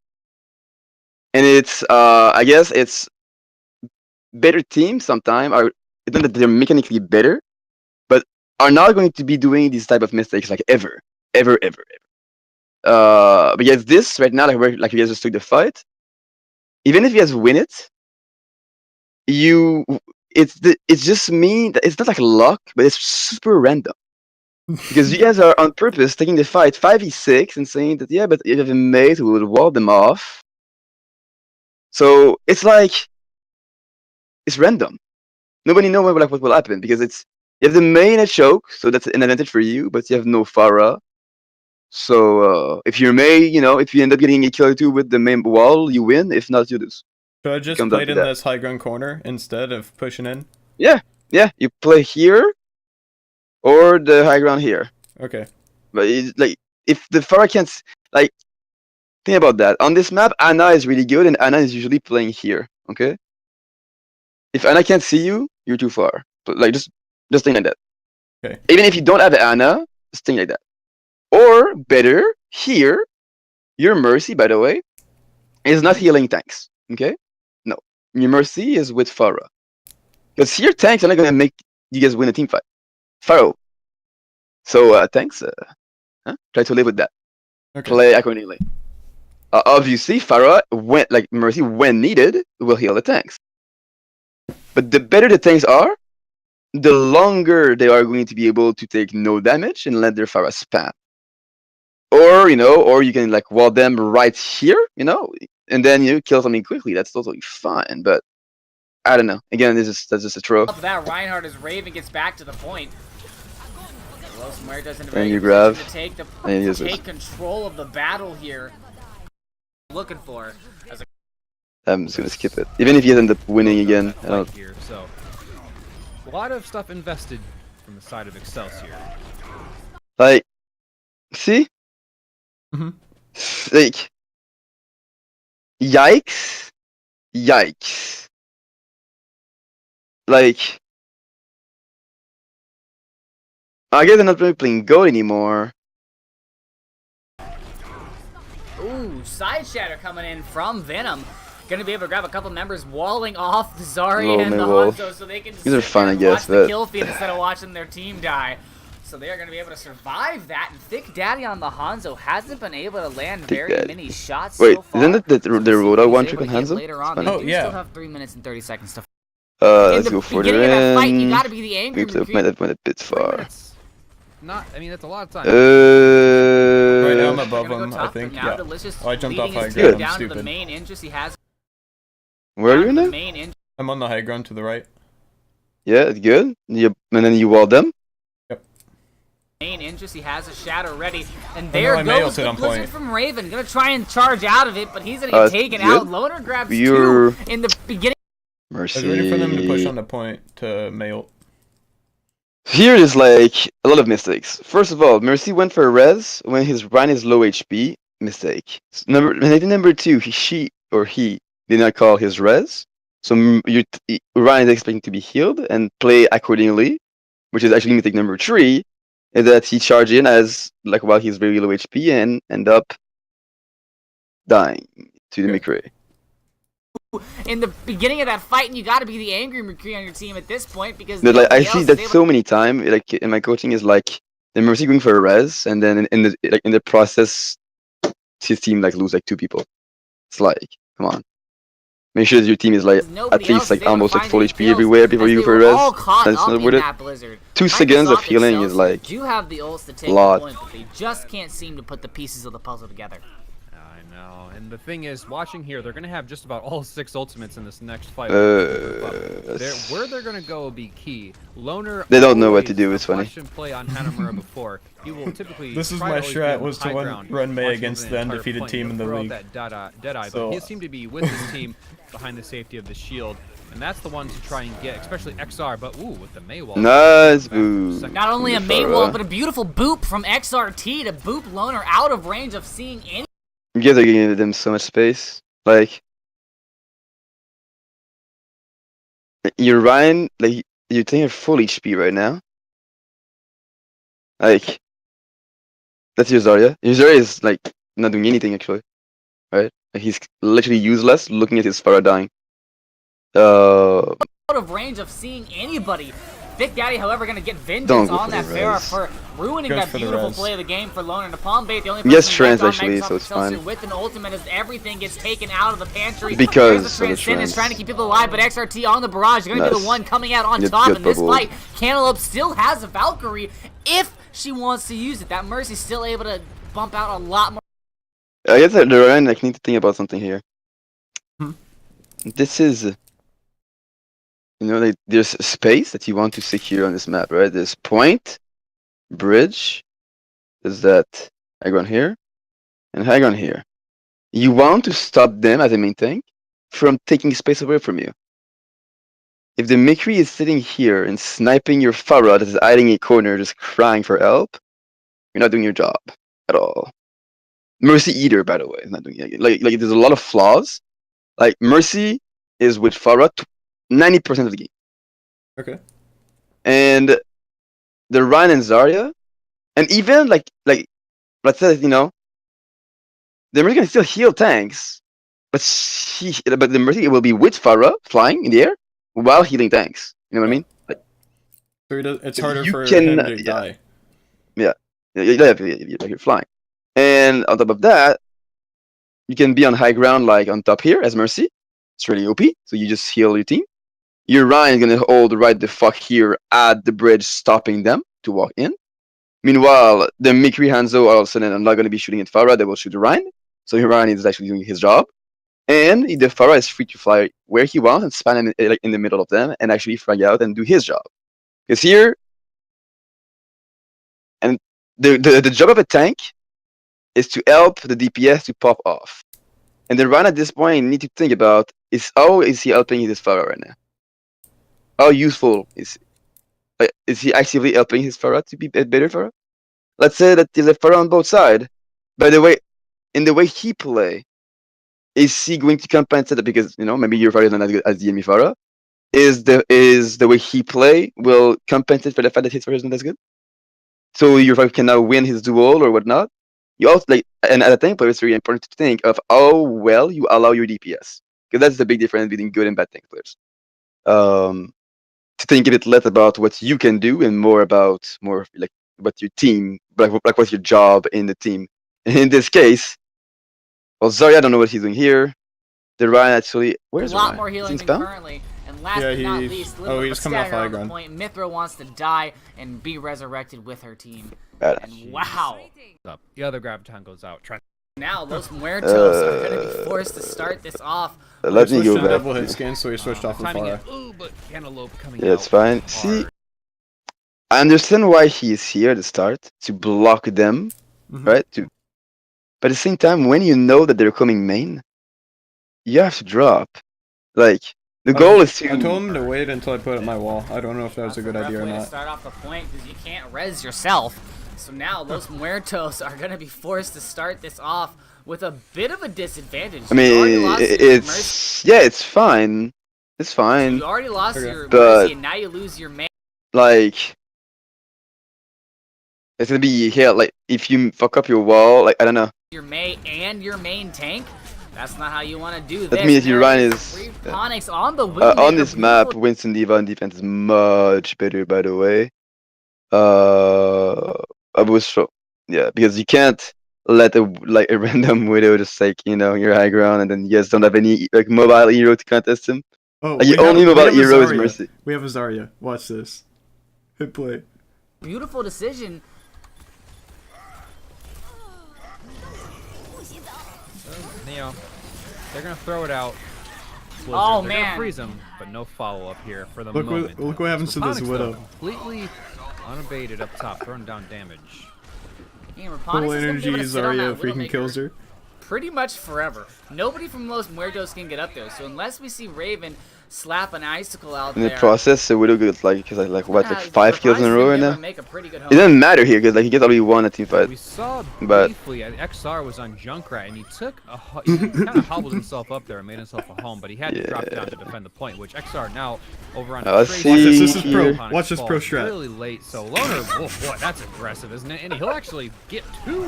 And it's I guess it's better teams sometimes are it's not that they're mechanically better, but are not going to be doing these type of mistakes like ever, ever, ever, ever. But yes, this right now, like you guys just took the fight. Even if you guys win it, it's just me. It's not like luck, but it's super random because you guys are on purpose taking the fight 5v6 and saying that yeah, but you have a mate who will wall them off. So it's like it's random. Nobody knows what will happen because you have the main at choke, so that's an advantage for you, but you have no Pharah. So if you're May, if you end up getting a kill or two with the main wall, you win. If not, you lose. Should I just comes down played to in that. this high ground corner instead of pushing in? Yeah. You play here or the high ground here. Okay. But like if the Pharah can't like think about that. On this map, Anna is really good, and Anna is usually playing here. Okay. If Anna can't see you, you're too far. But like just think like that. Okay. Even if you don't have Anna, just think like that. Or better, here, your Mercy, by the way, is not healing tanks. Okay? No. Your Mercy is with Pharah. Because here tanks are not gonna make you guys win a team fight. Pharaoh. So tanks, try to live with that. Okay. Play accordingly. Obviously, Pharah, Mercy, when needed, will heal the tanks. But the better the tanks are, the longer they are going to be able to take no damage and let their Pharah spam. Or you can like wall them right here, and then kill something quickly. That's totally fine. But I don't know. Again, that's just a troll. Up that Reinhardt as Raven gets back to the point. Los Muertos in a And very you good grab, position to and you use take control of the battle here. Looking for as a I'm just gonna skip it. Even if you end up winning again, I don't. Here, so a lot of stuff invested from the side of Excelsior. Like, see? Mhm. Like, yikes. Yikes. Like, I guess they're not really playing Go anymore. ooh, side shatter coming in from Venom. Gonna be able to grab a couple members walling off the Zarya Little and the May Wolf. Hanzo so they can just These are sit fun, there I and guess, watch the but- kill feed instead of watching their team die. So they are going to be able to survive that. And Thick Daddy on the Hanzo hasn't been able to land very Daddy. many shots Wait, so far. isn't it the So we'll see Roda what he's one able trick to on get Hanzo? later on. It's They fine. do yeah. still have 3 minutes and 30 seconds to Let's in go the for the beginning of that fight, you win. gotta be the angry Might have recruit. went a bit 3 far. minutes. Not, I mean, that's a lot of time. Right now I'm Uh, above They're gonna him, go I top, think. but now Yeah. Delicious Oh, I jumped off leading high his ground, team I'm down to the stupid. main interest he has. where are you down to the now? main interest. I'm on the high ground to the right. Yeah, it's good. And then you wall them. Yep. main interest. He has a shadow ready, and no, there I nailed goes it the on blizzard point. from Raven. Gonna try and charge out of it, but he's gonna get taken good. out. Loner grabs You're- 2 in the beginning. I was waiting for them to push Mercy. on the point to mail. Here is like a lot of mistakes. First of all, Mercy went for a res when his Ryan is low HP. Mistake. Number 2, she did not call his res. So Ryan is expecting to be healed and play accordingly, which is actually mistake number 3, is that he charged in as like while he's very low HP and end up dying to the McRae. In the beginning of that fight, and you got to be the angry McCree on your team at this point because Like, I nobody see else that is able so many times. Like in my coaching is like the Mercy going for a res, and then in the process, his team like lose like 2 people. It's like, come on, make sure that your team is like nobody at least else like is able to almost at find full any HP kills everywhere before as you they go for a were res. all caught That's up not in worth it. that blizzard. 2 seconds of healing is like do have the ults to take lot. the point, but they just can't seem to put the pieces of the puzzle together. I know. And the thing is, watching here, they're going to have just about all 6 ultimates in this next fight. Where they're going to go will be key. Loner. They don't know what to always- do, it's I've funny. watched him play on Hanamura before. He will typically. This is try my always be strat on was to high run ground, May watch against over the entire undefeated point. team in the Throw out league. that Deadeye, So- but he seemed to be with his team behind the safety of the shield, and that's the one to try and get, especially XR. But ooh, with the May wall. Nice boo. Not only a Good May for, wall, but a beautiful boop from XRT to boop Loner out of range of seeing any. You guys are giving them so much space. Like you're Ryan, like you're taking a full HP right now. Like that's your Zarya. Your Zarya is like not doing anything actually, right? Like, he's literally useless, looking at his Pharah dying. Out of range of seeing anybody. Vic Daddy, however, going to get vengeance Don't go on for that the Pharah res. for ruining Goes that for the beautiful res. play of the game for Loner. And Palm Bait, the only Yes, person trans, left on actually, Microsoft so it's Excelsior fine. with an ultimate as everything gets taken out of the pantry. Because There's the of the Transcendence trans. trying to keep people alive, but XRT on the barrage. Going to be the Nice. one coming out on Good- top good in this bubble. fight. Cantaloupe still has a Valkyrie if she wants to use it. That Mercy's still able to bump out a lot more. I guess that the Ryan like need to think about something here. This is, like there's space that you want to secure on this map, right? There's point, bridge, there's that high ground here, and high ground here. You want to stop them as a main tank from taking space away from you. If the McCree is sitting here and sniping your Pharah that is hiding in a corner just crying for help, you're not doing your job at all. Mercy either, by the way, is not doing it. Like there's a lot of flaws. Like Mercy is with Pharah 90% of the game. Okay. And the Ryan and Zarya, and even like let's say the Mercy can still heal tanks, but the Mercy will be with Pharah flying in the air while healing tanks. You know what I mean? Like, So it's harder You for can- him to yeah. die. you're flying. And on top of that, you can be on high ground like on top here as Mercy. It's really OP, so you just heal your team. Your Ryan is gonna hold right the fuck here at the bridge, stopping them to walk in. Meanwhile, the McCree Hanzo all of a sudden are not gonna be shooting at Pharah, they will shoot the Ryan. So your Ryan is actually doing his job. And the Pharah is free to fly where he wants and span in the middle of them and actually frag out and do his job. Because here, and the job of a tank is to help the DPS to pop off. And the Ryan at this point need to think about is how is he helping his Pharah right now? How useful is he? Is he actively helping his Pharah to be a better Pharah? Let's say that there's a Pharah on both sides. By the way, in the way he play, is he going to compensate that because maybe your Pharah is not as good as the enemy Pharah? Is the way he play will compensate for the fact that his Pharah is not as good? So your Pharah can now win his duel or whatnot? You also and at a tank player, it's really important to think of how well you allow your DPS, because that's the big difference between good and bad tank players. To think a bit less about what you can do and more like what your team, like what's your job in the team. And in this case, well, Zarya, I don't know what he's doing here. The Ryan actually, where's a lot Ryan? more Is he healing in than spell? currently. And last Yeah, but not he's- least, oh, little he's coming off stagger high on the ground. point. Mithra wants to die and be resurrected with her team. Badass. And wow. Up. The other Graviton goes out. Now Los Muertos are going to be forced to start this off. Let me Switched go to back. double hit skin, so he switched off with Timing Pharah. it. Ooh, but Cantaloupe coming Yeah, out it's fine. hard. See, I understand why he is here at the start to block them, Mhm. right? But at the same time, when you know that they're coming main, you have to drop. Like the goal is I told to. him to wait until I put up my wall. I don't know if that was That's a good rough idea or way to not. start off the point because you can't res yourself. So now Los Muertos are gonna be forced to start this off with a bit of a disadvantage. I You already mean, lost your Mercy. it's fine. It's So fine. you already lost Okay. your But- Mercy, and now you lose your main. Like, it's gonna be here. Like, if you fuck up your wall, like I don't know. Your May and your main tank. That's not how you want to do this. That means There your Ryan is is free Ponics on the on Widowmaker, this beautiful map. Winston Diva on defense is much better, by the way. I was so yeah, because you can't let a random widow just like your high ground, and then you guys don't have any like mobile hero to contest him. Oh, Like, we the only have mobile a hero is Zarya. Mercy. We have a Zarya. Watch this. Hit play. Beautiful decision. They're gonna throw it out. Blizzard. Oh, They're man. gonna freeze him, but no follow up here for the Look moment. what happens to this Raponics, Widow. though, completely unabated up top, throwing down damage. Raponics Full is gonna be energy able to sit on Zarya that freaking Widowmaker kills her. pretty much forever. Nobody from Los Muertos can get up there, so unless we see Raven slap an icicle out In the there, process, so Widow gets like what, like 5 kills in a Raponics row can right never now. make a pretty good It home. doesn't matter here because like he gets only one at team fight. We saw But- briefly, XR was on Junkrat, and he took he kind of hobbled himself up there and made himself a home, but he had to drop down to defend the point, which XR now over on Let's Tracer, see Watch this. This is pro. here. Raponics Watch this pro falls strat. really late, so Loner, whoa, boy, that's aggressive, isn't it? And he'll actually get 2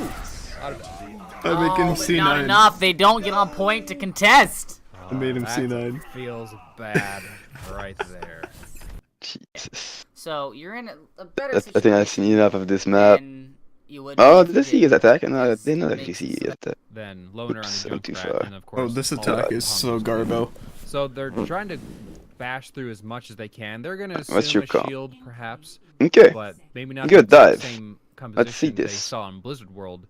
out of it. I make him Oh, but not C9. enough. They don't get on point to contest. I made him That C9. Feels bad right there. Jesus. So you're in a better I situation. think I've seen enough of this map. than you would Oh, be did I if see you his did. attack? No, I Yes, didn't know it that you makes see his attack. Then Loner Oops, on I the went too Junkrat, far. and of course. Oh, this all attack the is so Hunters. garbo. So they're trying to bash through as much as they can. They're gonna What's assume your a call? shield, perhaps, Okay. but maybe not Good the exact dive. same Let's see composition they this. saw in Blizzard World.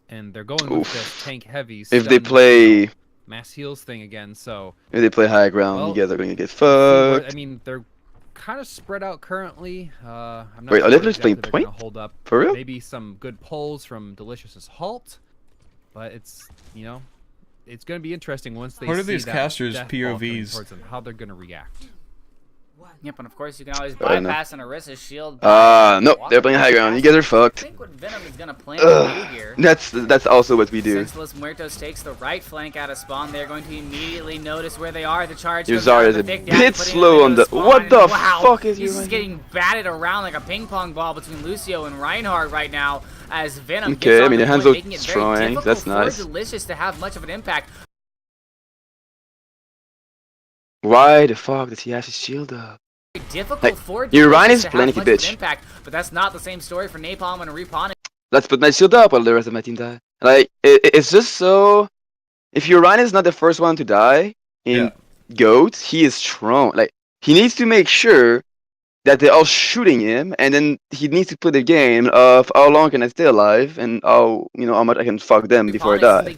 And they're going Oof. with this tank heavy. If they stun, play mass heals thing again, so high ground, Well, you guys are gonna get see where- fucked. I mean, they're kind of spread out currently. I'm not Wait, sure are they where just playing exactly they're gonna point? hold up. For real? Maybe some good pulls from Delicious's Halt, but it's it's gonna be interesting once they What are see these that casters' death ball coming POVs? towards them, how they're gonna react. Yep, and of course you can always I don't know. bypass an Orisa's shield. by No, walking they're playing high ground. You guys are I fucked. think what Venom is gonna plan to do Ugh. here. That's also what we do. Since Los Muertos takes the right flank out of spawn, they're going to immediately notice where they are. The charge Your comes out of Zarya's the a thick dash, bit putting it slow into on the. spawn, What and the wow, fuck is he's your? just getting batted around like a ping pong ball between Lucio and Reinhardt right now as Venom Okay, gets I on mean, the the hands point, look making it strong, very difficult that's for nice. Delicious to have much of an impact. Why the fuck does he have his shield up? Very difficult Like, for your Ryan Delicious is to have plenty much of an bitch. impact, but that's not the same story for Napalm and Repon. Let's put my shield up while the rest of my team die. Like it's just so. If your Ryan is not the first one to die in Goat, he is strong. Like he needs to make sure that they're all shooting him, and then he needs to put the game of how long can I stay alive and how much I can fuck them before I die.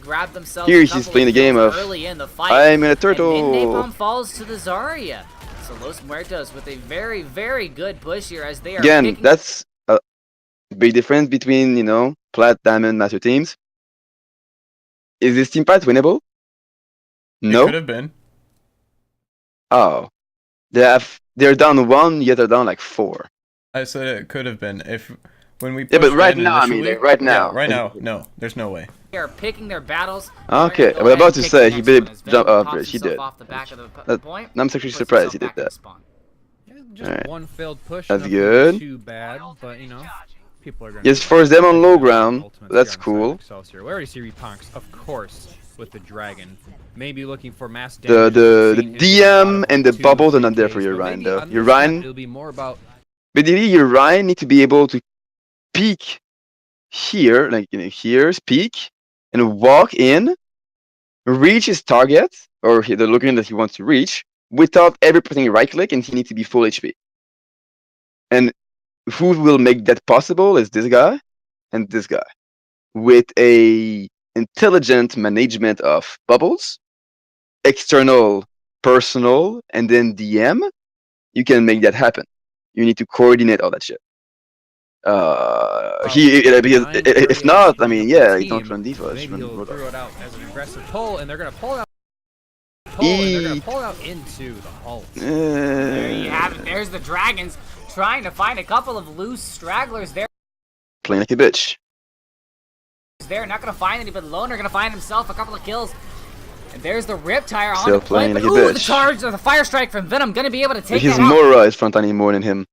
Here he's playing the game of early in the fight. I'm a And then turtle. Napalm falls to the Zarya. So Los Muertos with a very, very good push here as they are Again, picking that's a big difference between Plat, Diamond, Master teams. Is this team fight winnable? It No. could have been. Oh, they're down 1, yet they're down like 4. I said it could have been if when we. Yeah, but pushed right in now, I mean, initially- like, right yeah, now. right now, no, there's no way. They are picking their battles. Okay, They're I was gonna go about ahead to and pick say, the he next did one as jump Venom up, pops he himself did. off the back of the That- point. I'm actually puts surprised he himself did back in that. spawn. Just Alright. one failed push. That's nothing good. Too bad, but people are gonna. Yes, force them on low ground. Ultimates That's here on the side of cool. Excelsior. We already see Repunks, of course, with the dragon. Maybe looking for mass The damage. the We've seen his DM bottom and the 2, bubbles are 3 not there for Ks, your but Ryan maybe though. on Your this map, Ryan, it'll be more about but your Ryan need to be able to peek here, like here's peek, and walk in, reach his target or the location that he wants to reach without ever pressing right click, and he needs to be full HP. And who will make that possible is this guy and this guy with a intelligent management of bubbles, external, personal, and then DM. You can make that happen. You need to coordinate all that shit. Because if not, I mean, yeah, you don't run Diva. Just Maybe run he'll Roadhog. throw it out as an aggressive pull, and they're gonna pull it out. And they're gonna Eat. pull it out into the halt. There you have it. There's the Dragons trying to find a couple of loose stragglers there. Playing like a bitch. They're not gonna find any, but Loner gonna find himself a couple of kills. And there's the Riptire on Still the play, playing but like a ooh, the bitch. charge or the Fire Strike from Venom gonna be able to take His that out. Mora is fronting more than him.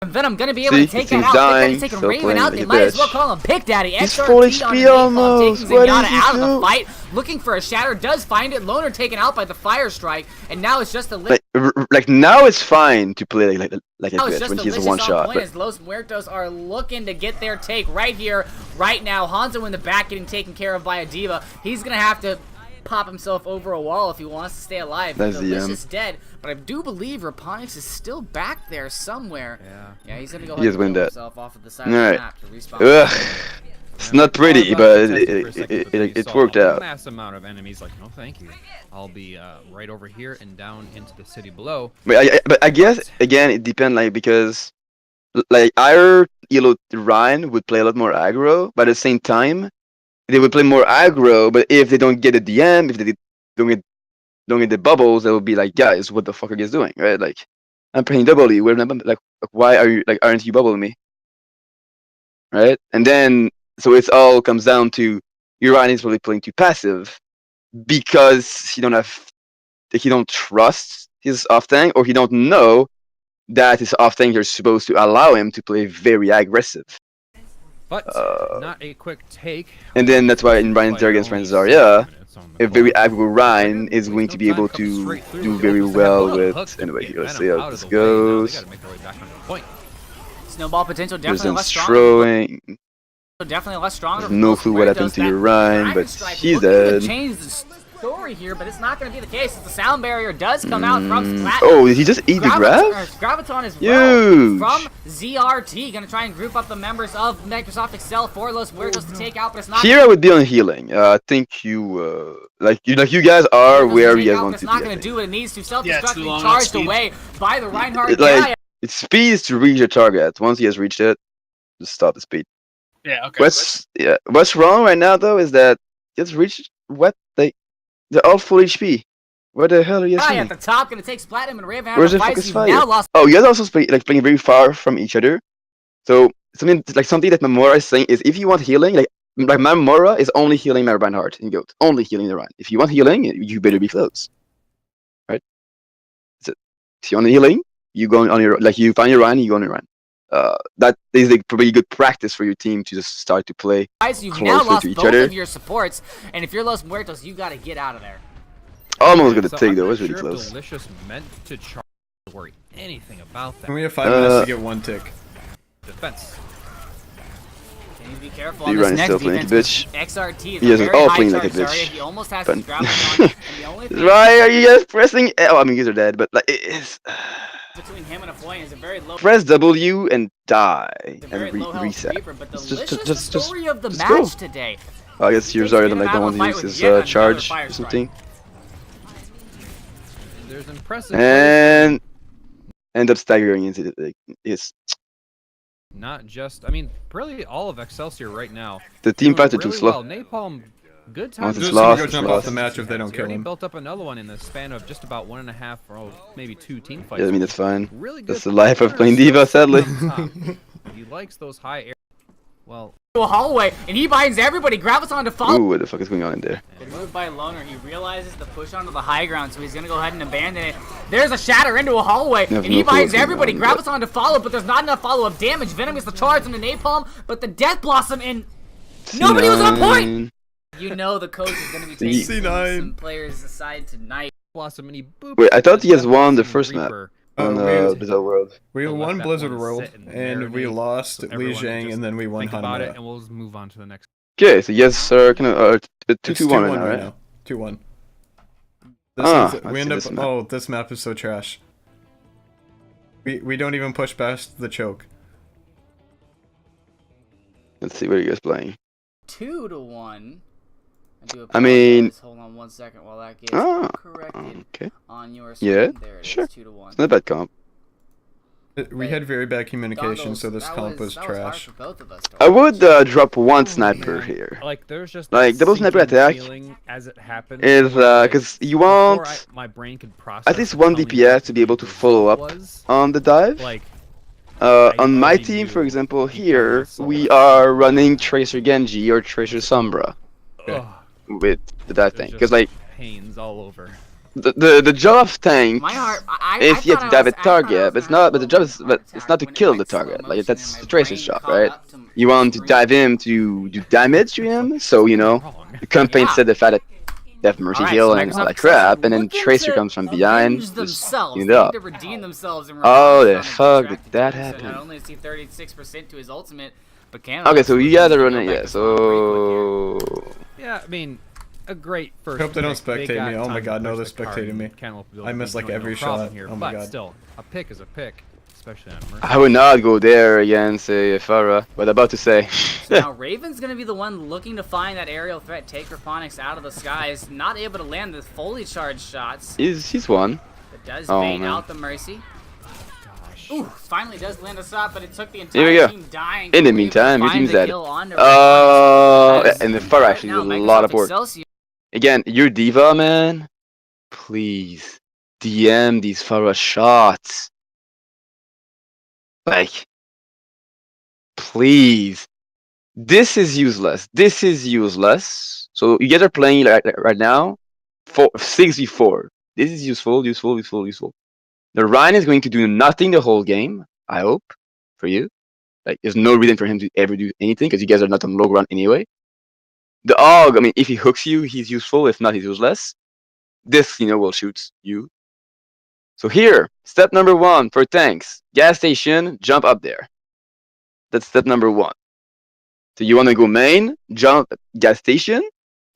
Venom gonna be able See, to take he's that out. dying, They're taking still Raven playing out. like They a might as well bitch. call him Pick Daddy. He's XRT full on HP the napalm, almost. taking What Zenyatta is he out of the doing? fight, looking for a shatter. Does find it. Loner taken out by the Fire Strike, and now it's just a Like now it's fine to play like a Now it's bitch just when he's a delicious one on shot. point But as Los Muertos are looking to get their take right here, right now. Hanzo in the back getting taken care of by a Diva. He's gonna have to pop himself over a wall if he wants to stay alive. That's the, Delicious dead, but I do believe Raponix is still back there somewhere. Yeah, he's gonna go He ahead is and win kill that. himself off of the side of the Alright. map to respawn. Ugh. It's not pretty, but it worked out. Mass amount of enemies, like, no, thank you. I'll be right over here and down into the city below. But I guess again it depends, like, because like our Ryan would play a lot more aggro, but at the same time they would play more aggro. But if they don't get a DM, if they don't get the bubbles, they will be like, guys, what the fuck are you guys doing, right? Like, I'm playing W. We're not, like, why are you like, aren't you bubbling me, right? And then so it all comes down to your Ryan is probably playing too passive because he don't trust his off tank, or he don't know that his off tank is supposed to allow him to play very aggressive. But not a quick take. And then that's why in Ryan against Ryan Zarya, a very aggro Ryan is going to be able to do very well with. Anyway, here, let's see how this goes. Snowball potential definitely Presents less strong. throwing. Definitely less stronger. There's no clue what happened to your Ryan, but he's dead. Change the story here, but it's not going to be the case. As the sound barrier does come out from Splat. Oh, did he just eat the grab? Graviton as well Huge. from ZRT. Going to try and group up the members of Microsoft Excel for Los Muertos to take out, but it's not. Here I would be on healing. I think you like you guys are where you guys want It's to not be. going to do what it needs to. Yeah, Self-destruct too being long, charged speed. away by the Reinhardt It, guy. like, it's speed to reach your target. Once he has reached it, just stop the speed. Yeah, okay. What's wrong right now though is that he has reached what they're all full HP. Where the hell are you Guy seeing? at the top going to take Splatinum and Raven out Where's of the the fight. focus So you've fire? now lost. Oh, you guys also playing very far from each other. So something that Mamora is saying is, if you want healing, like Mamora is only healing my Reinhardt in Goat, only healing the Ryan. If you want healing, you better be close, right? That's it. If you want healing, you go on your, like, you find your Ryan, you go on your Ryan. That is like probably good practice for your team to just start to play Guys, you've now closer lost to each both other. of your supports, and if you're Los Muertos, you got to get out of there. Almost got the take I'm though. It not was really sure if close. Delicious meant to charge to worry anything about that. And we have 5 minutes to get one tick. Defense. Can you be careful The on this Ryan is next still playing like a defense? bitch. XRT is Yes, a very all high playing like charge a bitch. area. He almost has But- his Graviton, and the only thing Why are you guys pressing? Oh, I mean, you guys are dead, but like, it's between him and a point is a very low. press W and die It's a very and low health reset. Reaper, but Just- delicious just- the story of the just go. match today. I guess yours are like the one who uses his charge or something, There's impressive. and end up staggering into his. Not just, I mean, really all of Excelsior right now. The team doing fights are too really slow. well. Napalm, good time. Once Just it's gonna lost, go it's jump lost. off the match if they don't He kill already him. built up another one in the span of just about 1.5 or maybe 2 team fights. Yeah, I mean, that's fine. Really good. That's the life of Runner playing still Diva, sadly. sitting on top. He likes those high air. Well, To a hallway, and he binds everybody. Graviton to follow. Ooh, what the fuck is going on in there? Good move by Loner. He realizes the push onto the high ground, so he's gonna go ahead and abandon it. There's a shatter into a hallway, have and he no clue binds what's going everybody. on, Graviton to follow, but there's not enough follow-up damage. Venom gets the charge on the Napalm, but the Death Blossom in. Nobody was on point! C9. You know the coach is gonna be taking C9. some players aside tonight. Blossom and he booped. Wait, I thought he has the won the Blossom first map. Reaper. On we- Blizzard World. We They'll let won that Blizzard one World, sit and and we marinate, lost so Li everyone can Zhang, just and then we won think about it, Hanamura. and we'll just move on to the next. Okay, so yes, kind of 2-2-1 right now, right? now. 2-1. Ah, We let's end see up. this map. Oh, this map is so trash. We don't even push past the choke. Let's see what are you guys playing. 2-1. I mean- Hold on 1 second while that gets Ah, corrected okay. on your Yeah, screen. There it is, sure. 2-1. It's not a bad comp. We had very bad communication, so this comp was that was hard trash. for both of us to I would watch. drop one Oh, sniper man. here. Like there's just Like, that double sniper sinking attack feeling as it happens. is where, like, because you before want my brain could process at least of one how many DPS to be able bullets to the follow result up was, on the dive. like On my already team, for knew example, the Eternal here Soul we was are coming. running Tracer Genji or Tracer Sombra Ugh, with the dive there's tank. just Because like pains all over. the job of tank My heart, is you have to dive at I thought I target, was but it's gonna have not. a But the little job bit is of a but heart it's not attack to when it kill the went slow target. Like motion and that's my the Tracer's brain job, caught right? up to You the want to screen. dive him to do damage to him, so you know Wrong. the campaign Yeah. said the fact that they have mercy Alright, heal so and all Microsoft that crap, and then looking Tracer to comes from behind, avenge just themselves. clean it They need up. to redeem themselves in Oh, revenge the on the fuck did distracted that team. So happen? not only is he 36% to his ultimate, but Okay, so you Canada gotta go run it, back yeah. to spawn pretty quick here. So Yeah, I mean, a great first. I hope they don't pick. They spectate got me. Oh my time to god, no, push they're the card spectating and me. Cantaloupe will I be missed like doing every no problem shot. here, Oh my but god. still, a pick is a pick, especially on Mercy. I would not go there against a Farah. What I'm about to say. So now Raven's going to be the one looking to find that aerial threat, take Raphonics out of the skies, not able to land the fully charged shots, He's one. but does Oh, bait man. out the Mercy. Gosh. Ooh, finally does land a shot, but it took the Here we entire go. team dying. In the to leave to meantime, your find team's the dead. kill on Raphonics. And the Farah Right actually now, did a lot of Microsoft work. Excelsior Again, your diva, man. Please DM these Farah shots. Like, please. This is useless. This is useless. So you guys are playing like right now, 6v4. This is useful, useful, useful, useful. The Ryan is going to do nothing the whole game. I hope for you. Like, there's no reason for him to ever do anything because you guys are not on low ground anyway. The AUG, I mean, if he hooks you, he's useful. If not, he's useless. This, will shoot you. So here, step number 1 for tanks. Gas station, jump up there. That's step number 1. So you want to go main, jump gas station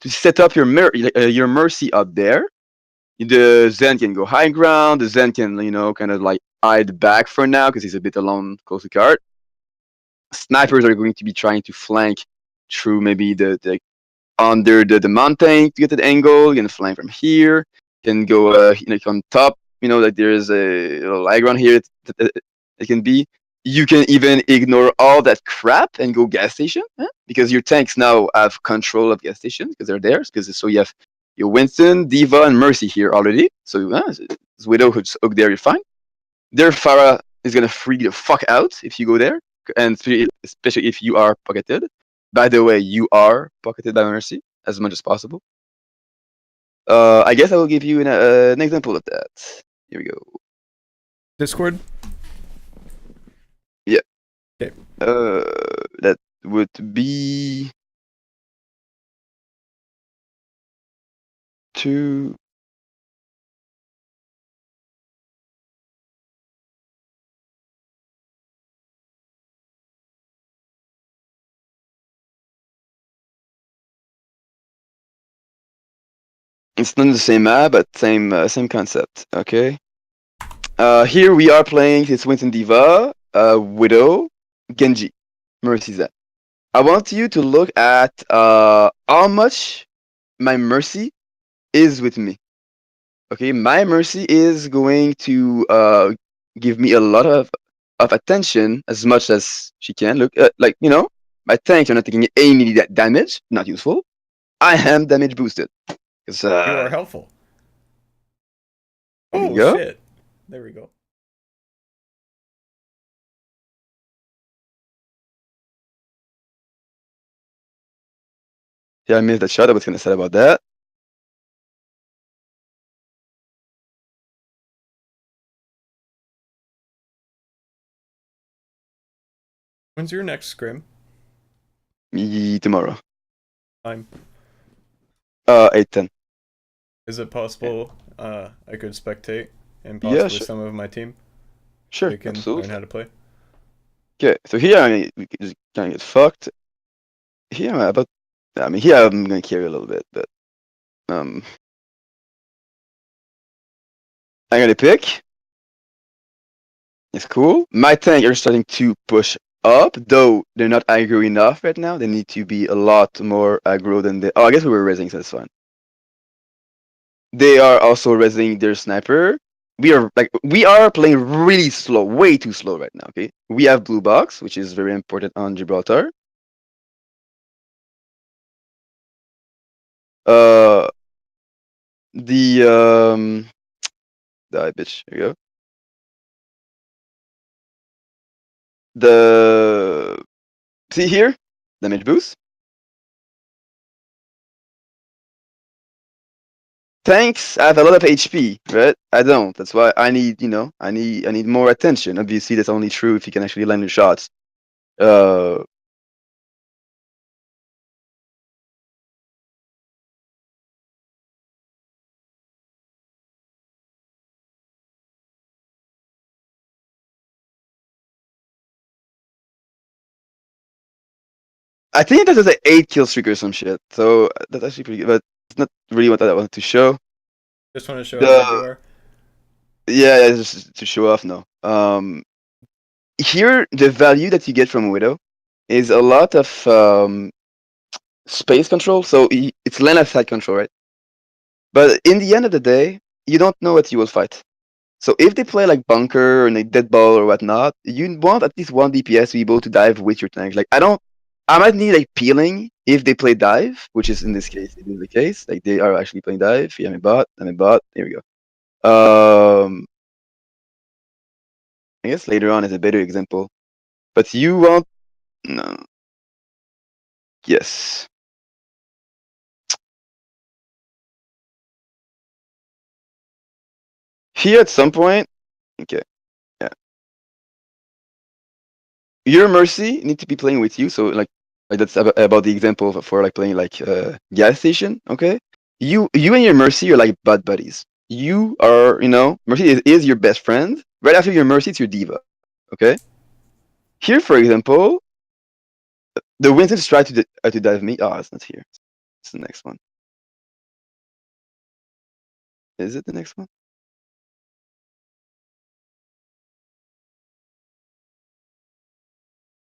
to set up your mercy up there. The Zen can go high ground. The Zen can, kind of like hide back for now because he's a bit alone close to cart. Snipers are going to be trying to flank through maybe the under the mountain to get the angle. You can flank from here. You can go on top. Like there is a little high ground here. It can be. You can even ignore all that crap and go gas station because your tanks now have control of gas stations because they're there. Because so you have your Winston, Diva, and Mercy here already. So Widow who's hooked there, you're fine. Their Farah is gonna freak the fuck out if you go there, and especially if you are pocketed. By the way, you are pocketed by Mercy as much as possible. I guess I will give you an example of that. Here we go. Discord? Yeah. Okay. That would be 2. It's not the same map, but same concept. Okay. Here we are playing. It's Winston Diva, Widow, Genji, Mercy Zen. I want you to look at how much my Mercy is with me. Okay, my Mercy is going to give me a lot of attention as much as she can. Look, my tanks are not taking any damage. Not useful. I am damage boosted. You are helpful. There Oh we go. shit. There we go. Yeah, I missed that shot. I was gonna say about that. When's your next scrim? Tomorrow. Time. 8:10. Is it possible I could spectate and Yeah, possibly sure. some of my team? Sure, They can absolutely. learn how to play. Okay, so here we just kind of get fucked. Here here I'm gonna carry a little bit, but I'm gonna pick. It's cool. My tank are starting to push up, though they're not aggro enough right now. They need to be a lot more aggro than they. Oh, I guess we were raising, so that's fine. They are also raising their sniper. we are playing really slow, way too slow right now. Okay, we have blue box, which is very important on Gibraltar. The die bitch. Here you go. The see here, damage boost. Tanks have a lot of HP, right? I don't. That's why I need, I need more attention. Obviously, that's only true if you can actually land your shots. I think that was an 8-kill streak or some shit. So that's actually pretty good, but it's not really what I wanted to show. Just want to show how good you are. Yeah, just to show off. No. Here the value that you get from Widow is a lot of space control. So it's land aside control, right? But in the end of the day, you don't know what you will fight. So if they play like bunker and like dead ball or whatnot, you want at least one DPS to be able to dive with your tank. Like I might need like peeling if they play dive, which is in this case it is the case. Like they are actually playing dive. Yeah, I'm a bot. Here we go. I guess later on is a better example. But you want no. Yes. Here at some point, okay, yeah. Your Mercy need to be playing with you, so like that's about the example for like playing like gas station, okay? You and your Mercy are like bud buddies. You are, Mercy is your best friend. Right after your Mercy, it's your diva, okay? Here, for example, the Winston's try to dive me. Oh, it's not here. It's the next one. Is it the next one?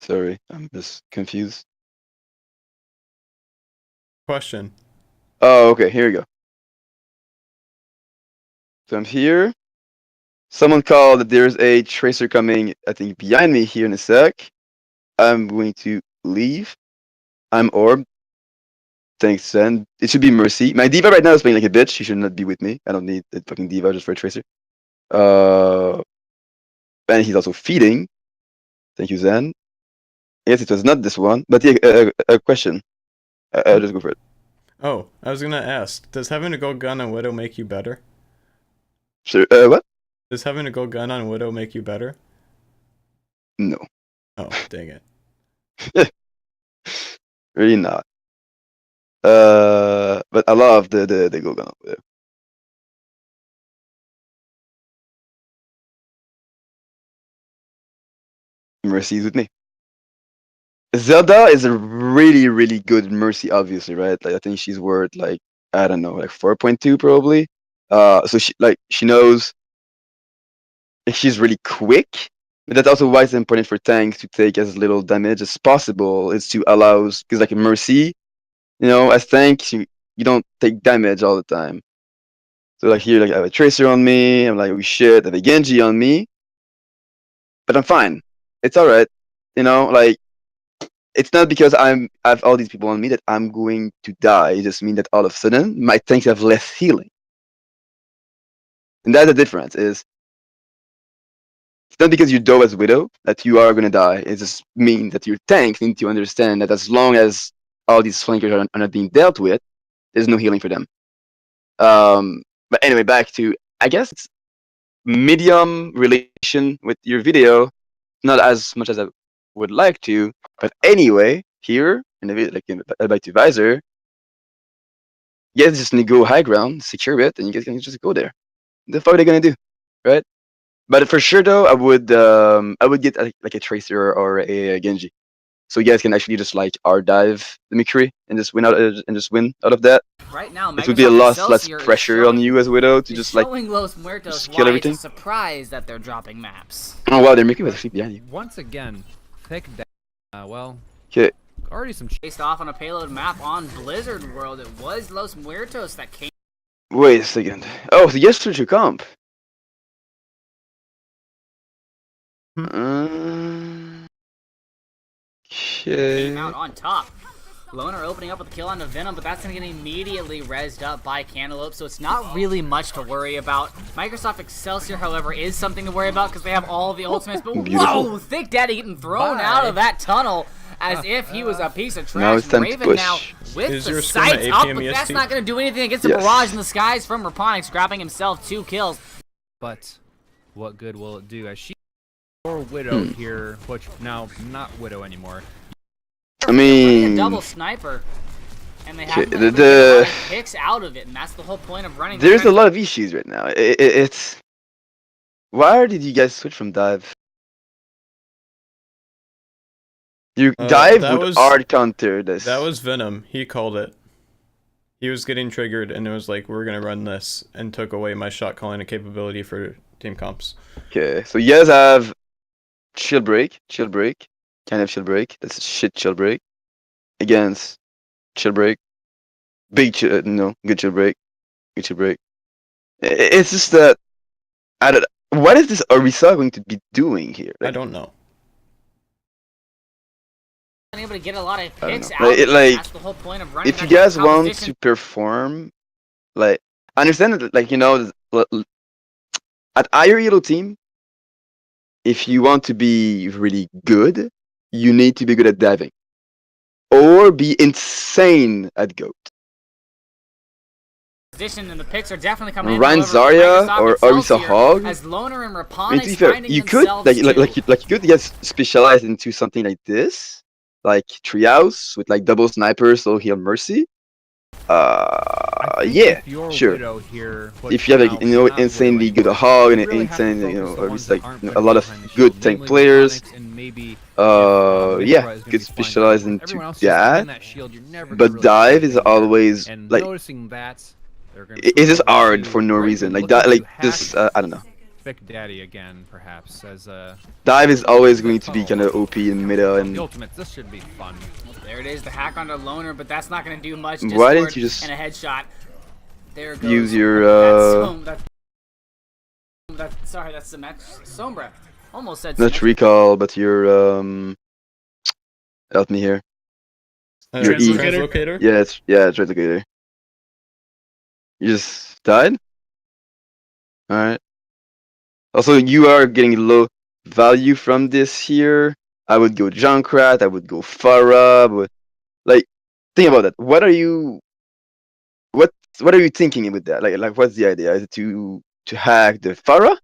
Sorry, I'm just confused. Question. Oh, okay, here we go. So I'm here. Someone called that there's a tracer coming, I think, behind me here in a sec. I'm going to leave. I'm orbed. Thanks, Zen. It should be Mercy. My diva right now is playing like a bitch. She should not be with me. I don't need a fucking diva just for a tracer. And he's also feeding. Thank you, Zen. Yes, it was not this one. But yeah, a question. I'll just go for it. Oh, I was gonna ask, does having a gold gun on Widow make you better? Sure. What? Does having a gold gun on Widow make you better? No. Oh, dang it. Really not. But I love the go gun. Mercy's with me. Zelda is a really, really good Mercy, obviously, right? Like I think she's worth like I don't know, like 4.2 probably. So she knows she's really quick. But that's also why it's important for tanks to take as little damage as possible. Is to allows because like a Mercy, as tanks you don't take damage all the time. So like here, like I have a Tracer on me. I'm like, oh shit, I have a Genji on me, but I'm fine. It's all right. Like it's not because I have all these people on me that I'm going to die. It just means that all of a sudden my tanks have less healing, and that's the difference. Is it's not because you do as Widow that you are gonna die. It just means that your tanks need to understand that as long as all these flankers are not being dealt with, there's no healing for them. But anyway, back to I guess it's medium relation with your video, not as much as I would like to. But anyway, here in the video, like in back to Visor, you guys just need to go high ground, secure it, and you guys can just go there. The fuck are they gonna do, right? But for sure though, I would get like a Tracer or a Genji, so you guys can actually just like R dive the McCree and just win out of that. Right now, It would be a lot less Excelsior is pressure on you as Widow to just like showing Los Muertos just kill why everything. it's a surprise that they're dropping maps. Oh wow, their McCree was actually behind you. Once again, pick that. Well, Okay. already some Based off on a payload map on Blizzard World, it was Los Muertos that came. Wait a second. Oh, so yes, switch your comp. Okay. Came out on top. Loner opening up with a kill on the Venom, but that's going to get immediately rezzed up by Cantaloupe, so it's not really much to worry about. Microsoft Excelsior, however, is something to worry about because they have all the ultimates, but Beautiful. whoa! Thick Daddy getting thrown out of that tunnel as if he was a piece of trash. Now it's time to Raven push. now with Is the your swim at sights up, APM but that's EST? not going to do anything against the Yes. barrage in the skies from Raponics, grabbing himself 2 kills. But what good will it do as she or Widow here, which now not Widow anymore. I Running mean, a double sniper, and they Okay, haven't been able to get a lot of picks out of it, and that's the whole point of running. there's a lot of issues right now. It's why did you guys switch from dive? You dive that would was- hard counter this. That was Venom. He called it. He was getting triggered, and it was like, we're gonna run this, and took away my shot calling capability for team comps. Okay. So you guys have shield break, kind of shield break. That's a shit shield break against shield break, big no good shield break, good shield break. It's just that I don't. What is this Orisa going to be doing here? I don't know. Been able to get a lot of I don't picks know. out Like, of it. like, That's the whole point of running. if you that kind of guys want composition. to perform, like, I understand that, like, you know, at higher elo team, if you want to be really good, you need to be good at diving, or be insane at goat. Position and the picks are definitely coming in. Ryan However, Zarya Microsoft or Excelsior Orisa Hog. as Loner and I mean, to Raponics be fair, finding you could themselves you could get specialized into something like this, like Treehouse with like double sniper, so heal mercy. I think Yeah, if you're sure. Widow here, If you have like, now you know, not Widow insanely good anymore, hog and you really have to insane, you focus know, the or ones just that like aren't you know, putting a lot of behind the good shield, tank namely players. Raponics and maybe Yeah, Nikolai is gonna could be fine specialize there. into Everyone else is behind that. that shield, you're never gonna But really dive do is anything there. always And like noticing that, they're gonna it's switch just over hard to for no Raven, reason. Like looking that, to like hack this. I don't know. Thick Daddy again, perhaps, as a Dive is little always bit going to be kind of OP in meta, the and ultimates. This should be fun. There it is, the hack onto Loner, but that's not going to do much. Why didn't Discord you just and a headshot. There goes. use your Sorry, that's Sombra. Almost said not Symmetra. recall, but your help me here. Your E. Translocator? Yeah, it's right together. You just died? Alright. Also, you are getting low value from this here. I would go Junkrat, I would go Farah, but like think about that. What are you thinking with that? Like what's the idea? Is it to hack the Farah?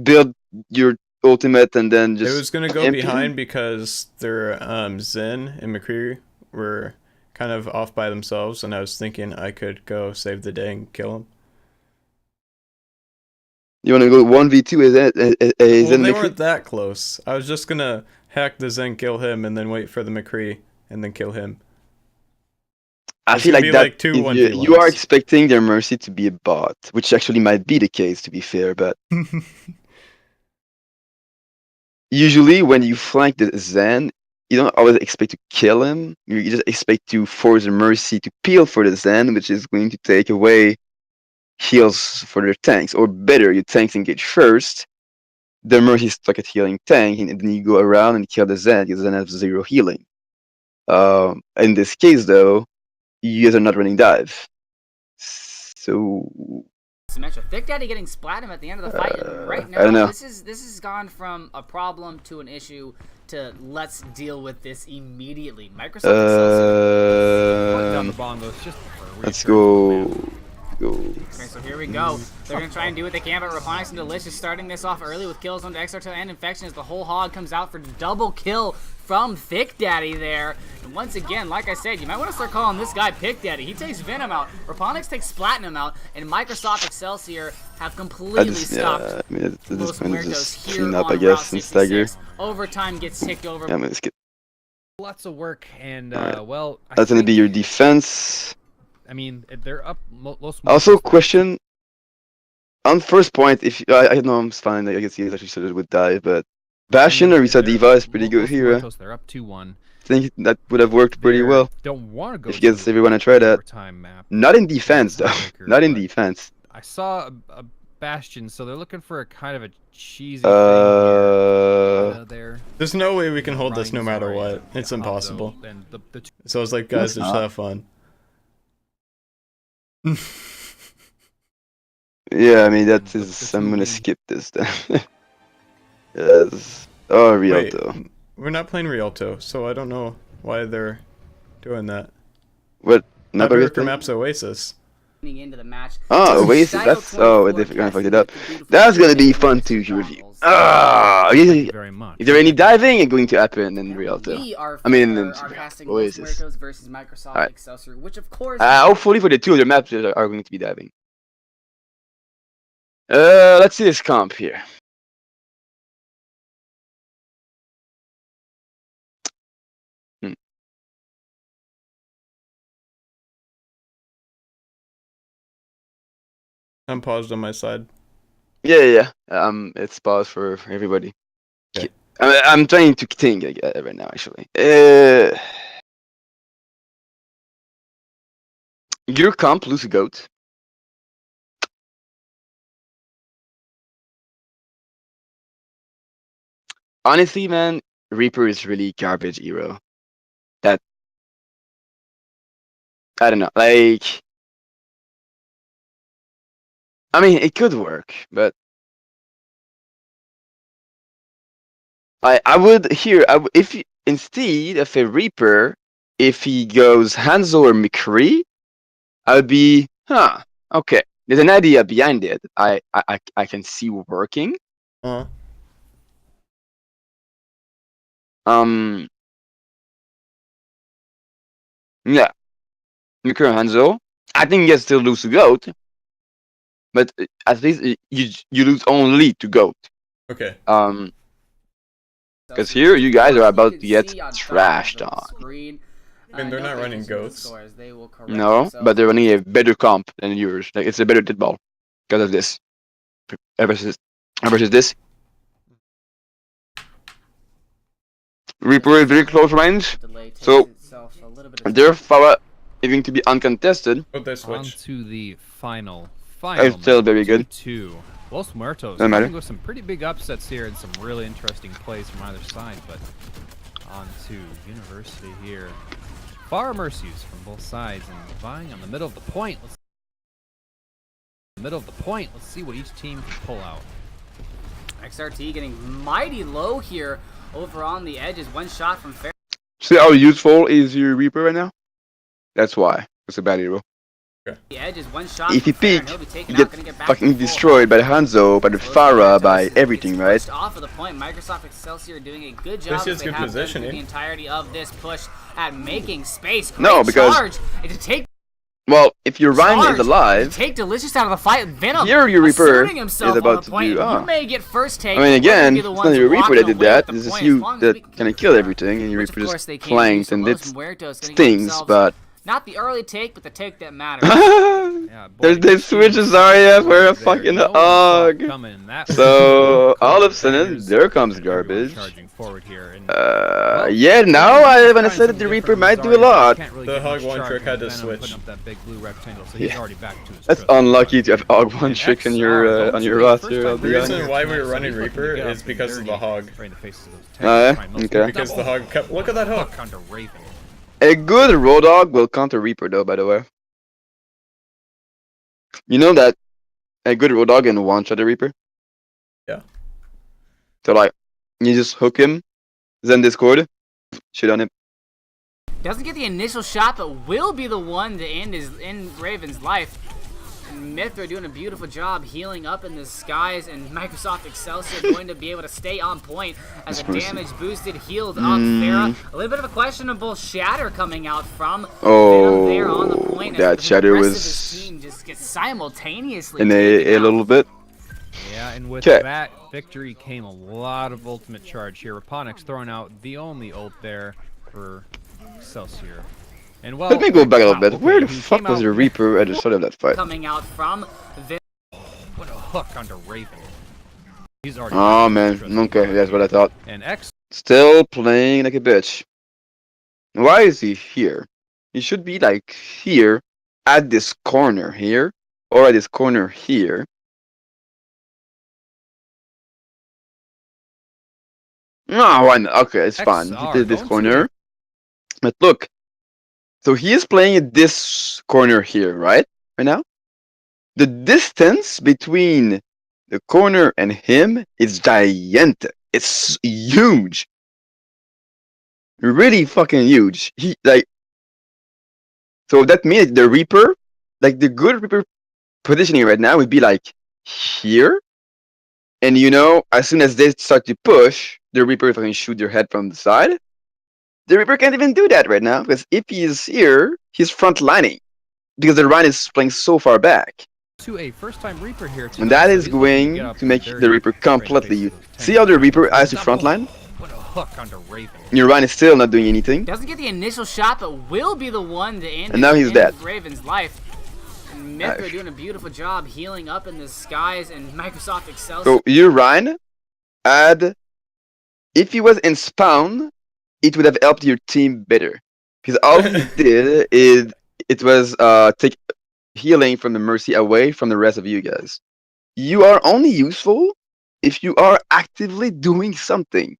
Build your ultimate and then just It was gonna go empty behind them? because their Zen and McCree were kind of off by themselves, and I was thinking I could go save the day and kill them. You wanna go 1v2 is Well, Zen they McCree? weren't that close. I was just gonna hack the Zen, kill him, and then wait for the McCree, and then kill him. I It's feel gonna like be that like two is- 1v1s. you are expecting their mercy to be a bot, which actually might be the case to be fair, but usually when you flank the Zen, you don't always expect to kill him. You just expect to force the mercy to peel for the Zen, which is going to take away heals for their tanks. Or better, your tanks engage first, the mercy is stuck at healing tank, and then you go around and kill the Zen, because the Zen has 0 healing. In this case though, you guys are not running dive. So Symmetra. Thick Daddy getting splat him at the end of the fight. And right I don't now, know. this has gone from a problem to an issue to let's deal with this immediately. Microsoft Excelsior. Down the bongos just for a let's reassurance, man. go. Okay, so here we go. They're going to try and do what they can, but Raponics and Delicious starting this off early with kills onto Exartel and Infection as the whole hog comes out for double kill from Thick Daddy there. And once again, like I said, you might want to start calling this guy Pick Daddy. He takes Venom out, Raponics takes Platinum out, and Microsoft Excelsior have completely stopped I mean, at this Los point, Muertos just here clean up, on I guess, and Route stagger. 66. Overtime gets ticked over. Yeah, I'm gonna skip. Lots of work, and Alright. well, I That's gonna be think- your defense. I mean, they're up. Los Also, Muertos, question on first point. If I know I'm fine, I guess he actually started with dive, but Bastion or Risa Diva is pretty good Los here. Muertos, they're up 2-1. I think that would have worked pretty They're- well. Don't want to go. If you guys to ever want to try that. overtime map. Not in defense though. Tiebreaker, Not in but defense. I saw a Bastion, so they're looking for a kind of a cheesy thing here. But, I mean, they're up. Los Muertos, they're up 2-1. Uh, Don't want to go to overtime map. Not in defense though. There's no way we can hold this no Ryan's matter already what. It's Hanzo, impossible. And the So I was like, guys, It's just not. have fun. Yeah, I mean that the is. two I'm gonna lead- skip this then. Yes. Oh, Wait, Rialto. we're not playing Rialto, so I don't know why they're doing that. What? Not a good Tiebreaker thing? map's Oasis. Into the match. Oh, Oasis. That's oh, they kind of fucked it up. That's gonna be fun to review. Ah, Thank you very much. is there any diving going to happen in Rialto? We are, I mean, are casting Los Oasis. Muertos versus Microsoft Alright. Excelsior, which of course. Hopefully for the two other maps that are going to be diving. Let's see this comp here. I'm paused on my side. Yeah. It's paused for everybody. Okay. I'm trying to think right now, actually. Your comp, lose a goat. Honestly, man, Reaper is really garbage hero. That I don't know. Like, I mean, it could work, but I would here. If instead of a Reaper, if he goes Hanzo or McCree, I would be, okay. There's an idea behind it. I can see working. Uh, Yeah, McCree and Hanzo. I think you still lose to Goat, but at least you lose only to Goat. okay. Because here you guys are about to get trashed on. And they're not running goats. No, but they're running a better comp than yours. Like it's a better dead ball because of this. Versus this. Reaper is very close range, so their power is going to be uncontested. Oh, they On switch. to the final It's still very good. 2-2. Los Muertos Doesn't matter. running with some pretty big upsets here and some really interesting plays from either side, but on to University here. Far mercies from both sides and vying on the middle of the point. Let's see what each team can pull out. XRT getting mighty low here over on the edges. One shot from Fair. See how useful is your Reaper right now? That's why it's a bad hero. The edge is one shot. If you from Fair, peek, and he'll be taken you out, get gonna get back fucking to full destroyed by the health. Hanzo, by the Los Pharah, by Muertos everything, gets right? pushed off of the point. Microsoft Excelsior doing a good job. This is as they good have done through positioning. the entirety of this push at making space. Great No, because- charge. And to take Well, if your Ryan charge, is to alive, take Delicious out of the fight. Venom here your Reaper asserting himself is about on the to point. do. You may get first take. I mean, but we're gonna again, be it's the not ones your Reaper walking that did away with that. the This is point. you As long as that we can kind of keep kill it, everything, and your which of Reaper course they just can do, planked, so and Los it Muertos gonna give stings, themselves but. not the early take, but the take that matters. Yeah, boy, They each switch team Zarya for a there. fucking No one saw it hog. coming. That So was all of a cool. sudden, Bangers there comes and everyone garbage. charging forward here. And, Yeah, now I want to say that the Reaper might do a lot. The hog one trick had to switch. Up that big blue rectangle, so Yeah. he's already back to his That's trusty unlucky run. to have Hog one And trick on XR your going to roster. first I'll time be The this reason honest. year why we were tonight, so running he's looking to Reaper get up is and because of dirty the hog. right in the face of those tanks. Oh, yeah? Trying most Okay. Because the hog kept. Look at that hook. hook onto Raven. A good Road Dog will counter Reaper, though. By the way, you know that a good Road Dog can one shot the Reaper. Yeah. So like, you just hook him, then Discord, shit on him. Doesn't get the initial shot, but will be the one to end Raven's life. And Mithra doing a beautiful job healing up in the skies, and Microsoft Excelsior going to be able to stay on point as a damage boosted, healed up Farah. A little bit of a questionable shatter coming out from Venom there on the point. That as shatter the rest was of his team just gets simultaneously in taken a out. little bit. Yeah, and with 'Kay. that victory came a lot of ultimate charge here. Raponix throwing out the only ult there for Excelsior. And well, Let me go back a little bit. okay, Where the he fuck came was out the Reaper at the start of that fight? Coming out from Venom. What a hook onto Raven. He's already Oh back to his man, trusty okay, run that's what I here. thought. And X Still playing like a bitch. Why is he here? He should be like here, at this corner here, or at this corner here. No, why not? Okay, it's fine. He XR, did this don't corner. But look, so he is playing at this corner here, right? Right now? The distance between the corner and him is gigantic. It's huge. Really fucking huge. He like so that means the Reaper, like the good Reaper positioning right now would be like here. And you know, as soon as they start to push, the Reaper fucking shoot their head from the side. The Reaper can't even do that right now because if he is here, he's front lining because the Rhine is playing so far back. To a first-time Reaper here, And that is going to make the Reaper completely. See how the Reaper has to frontline? What a hook onto Raven. Your Rhine is still not doing anything. Doesn't get the initial shot, but will be the one to end, And now he's dead. Raven's life. And Mythra Nice. doing a beautiful job healing up in the skies, and Microsoft excels. So your Rhine had, if he was in spawn, it would have helped your team better. Because all he did is it was take healing from the Mercy away from the rest of you guys. You are only useful if you are actively doing something.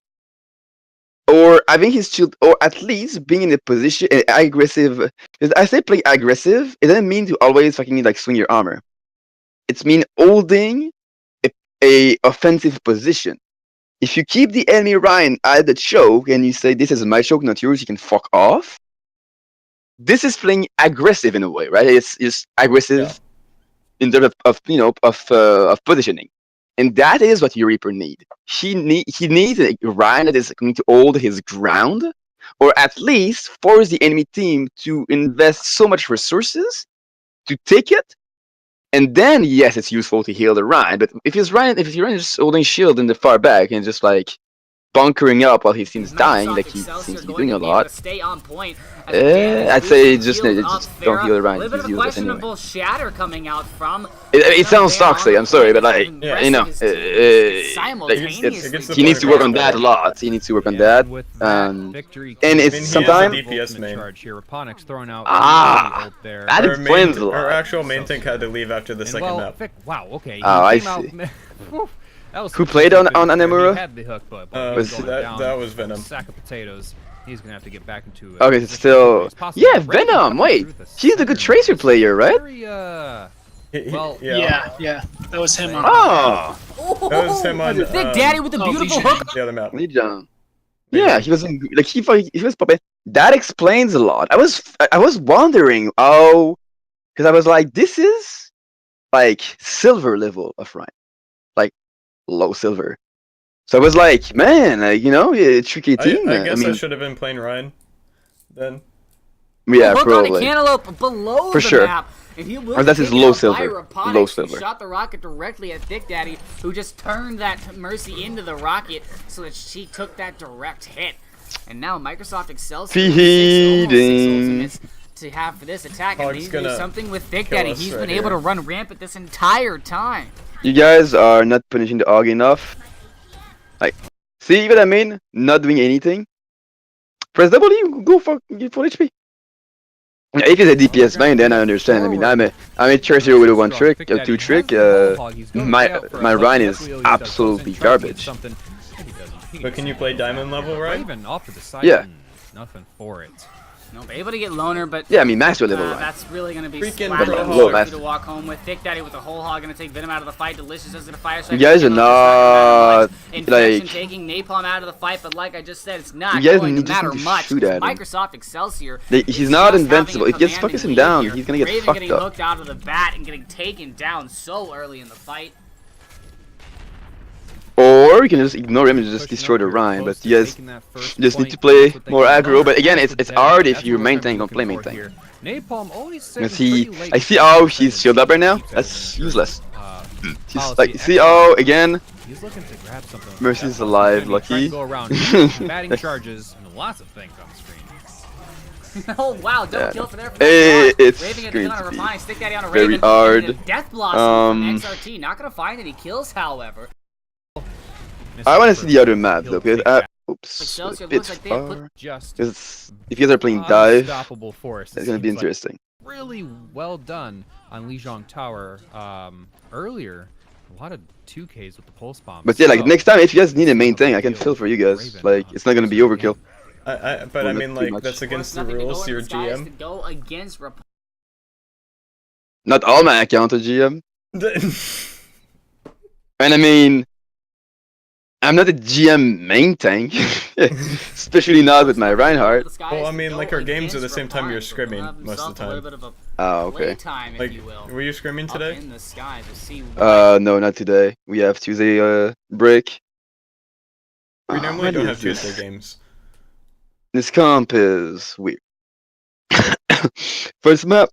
Or having his shield, or at least being in a position aggressive. Because I say play aggressive, it doesn't mean to always fucking like swing your armor. It's mean holding a offensive position. If you keep the enemy Rhine at the choke and you say this is my choke, not yours, you can fuck off. This is playing aggressive in a way, right? It's aggressive in terms of positioning. And that is what your Reaper need. He needs a Rhine that is going to hold his ground, or at least force the enemy team to invest so much resources to take it. And then yes, it's useful to heal the Rhine. But if your Rhine is just holding shield in the far back and just like bunkering up while he seems dying, like he seems to be doing a lot. Stay on point. I'd say just don't heal the Rhine. A little bit of a questionable shatter coming out from. It sounds toxic. I'm sorry, but like you know, he needs to work on that a lot. He needs to work on that. And it's sometimes DPS main. that explains a lot. Our actual main tank had to leave after the second map. Wow. Okay. Oh, I see. Who played on Anemura? He had the hook, but that was Venom. Sack of potatoes. He's gonna have to get back into. Okay, it's still yeah, Venom. Wait, he's a good Tracer player, right? Well, Yeah, that was him on. Oh, That was him on. Big Daddy with a beautiful hook. The other map. Legion. Yeah, he was like he was popping. That explains a lot. I was wondering because I was like, this is like silver level of Rhine, like low silver. So I was like, man, a tricky team. I guess I should have been playing Ryan then. Yeah, Hook probably. on a cantaloupe below For the sure. map. And he will Or that's his take it low out by silver. Raponics, Low who silver. Shot the rocket directly at Thick Daddy, who just turned that Mercy into the rocket so that she took that direct hit. And now Microsoft excels Feeding. ultimates to have for this attack, and Hog's they need to do gonna something with Thick kill Daddy. us He's right been able here. to run rampant this entire time. You guys are not punishing the Hog enough. Like, see what I mean? Not doing anything. Press W, go for HP. If it's a DPS main, then I understand. I mean, I'm a Tracer with a 1 trick, a 2 trick. My Rhine is absolutely garbage. But can you play diamond level, right? Raven off to the side. Yeah. Nothing for it. Nope, able to get loner, but Yeah, I mean master level Rhine. that's really going to be Freaking splash Bro and Hog. easy to walk home with. Thick Daddy with the whole hog going to take Venom out of the fight. Delicious does it a fire strike. You guys are not Infection like. taking Napalm out of the fight, but like I just said, it's not You guys going to just matter need to much. shoot at him. Microsoft Excelsior. He's not invincible. If you just focus him down, he's gonna get Raven fucked getting up. hooked out of the bat and getting taken down so early in the fight. Or you can just ignore him and just destroy the Rhine. But you guys just need to play more aggro. But again, it's hard if your main tank don't play main tank. Napalm only I see how he's shielded up right now. That's useless. He's like, see how again. He's looking to grab something. Mercy's alive, Trying to lucky. go around batting charges and lots of things on the screen. Oh wow, double Yeah. kill for there. For It's Raven getting going on to a be Raponic, Stick Daddy on a very Raven, hard. and a Death Blossom from Um, XRT. Not gonna find any kills, however. I want to see the other map though. Because oops, Excelsior a bit looks like they have put far. Just Because if you guys are playing dive, unstoppable force. it's gonna be interesting. Really well done on Lijiang Tower earlier. A lot of 2Ks with the pulse bomb. But yeah, like So, next time, if you guys need a main see how thing, they I can deal fill for you with guys. Raven Like, on it's not gonna be most of the overkill. game. But Well, I mean, not too like, that's much. against the Nothing to go rules. in You're the skies to GM. go against Not all my account are GM. And I mean, I'm not a GM main tank, especially not with my Reinhardt. Well, I mean, like, our games are the same time you're scrimming most of the time. Oh, okay. Playtime, if Like, you will. were you scrimming today? Up in the sky to see what No, not today. We have Tuesday break. We normally What don't is have Tuesday this? games. This comp is weird. First map.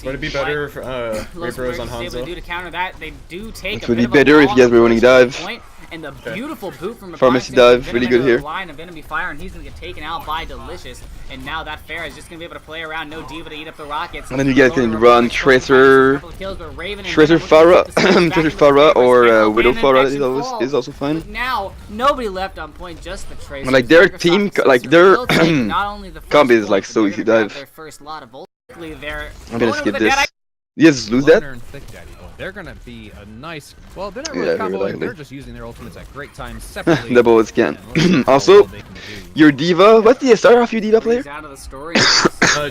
Would it be better if Los Reaper was on Muertos is able to Hanzo? do to counter that. They do take It a would bit be of a better if long you guys were running approach to the dive. point, and the beautiful boot from Pharmacy Reconnaissance, dive, really Venom good into here. a line of enemy fire, and he's gonna get taken out by Delicious. And now that Pharah is just gonna be able to play around. No Diva to eat up the rockets. And then you guys can Loner run Reports, Tracer, a couple of kills, but Raven and Tracer Venom looking to Pharah, flip the switch back Tracer into the Pharah, favor. or Scarecrow Widow and Pharah Infection is falls. also fine. But now nobody left on point, just the Tracer. Like their Microsoft team, System like their will take not only the first comp is point, like but so they're easy to gonna grab dive. their first lot of they're I'm gonna going skip with the this. dead You guys lose that? Loner and Thick Daddy, though, they're gonna be a nice. Well, they're not Yeah, really very comboing. likely. They're just using their ultimates at great times separately. The bullets can. and let's see how Also, well they can do. your Diva. What's the SR of your Diva player? He's out of the story.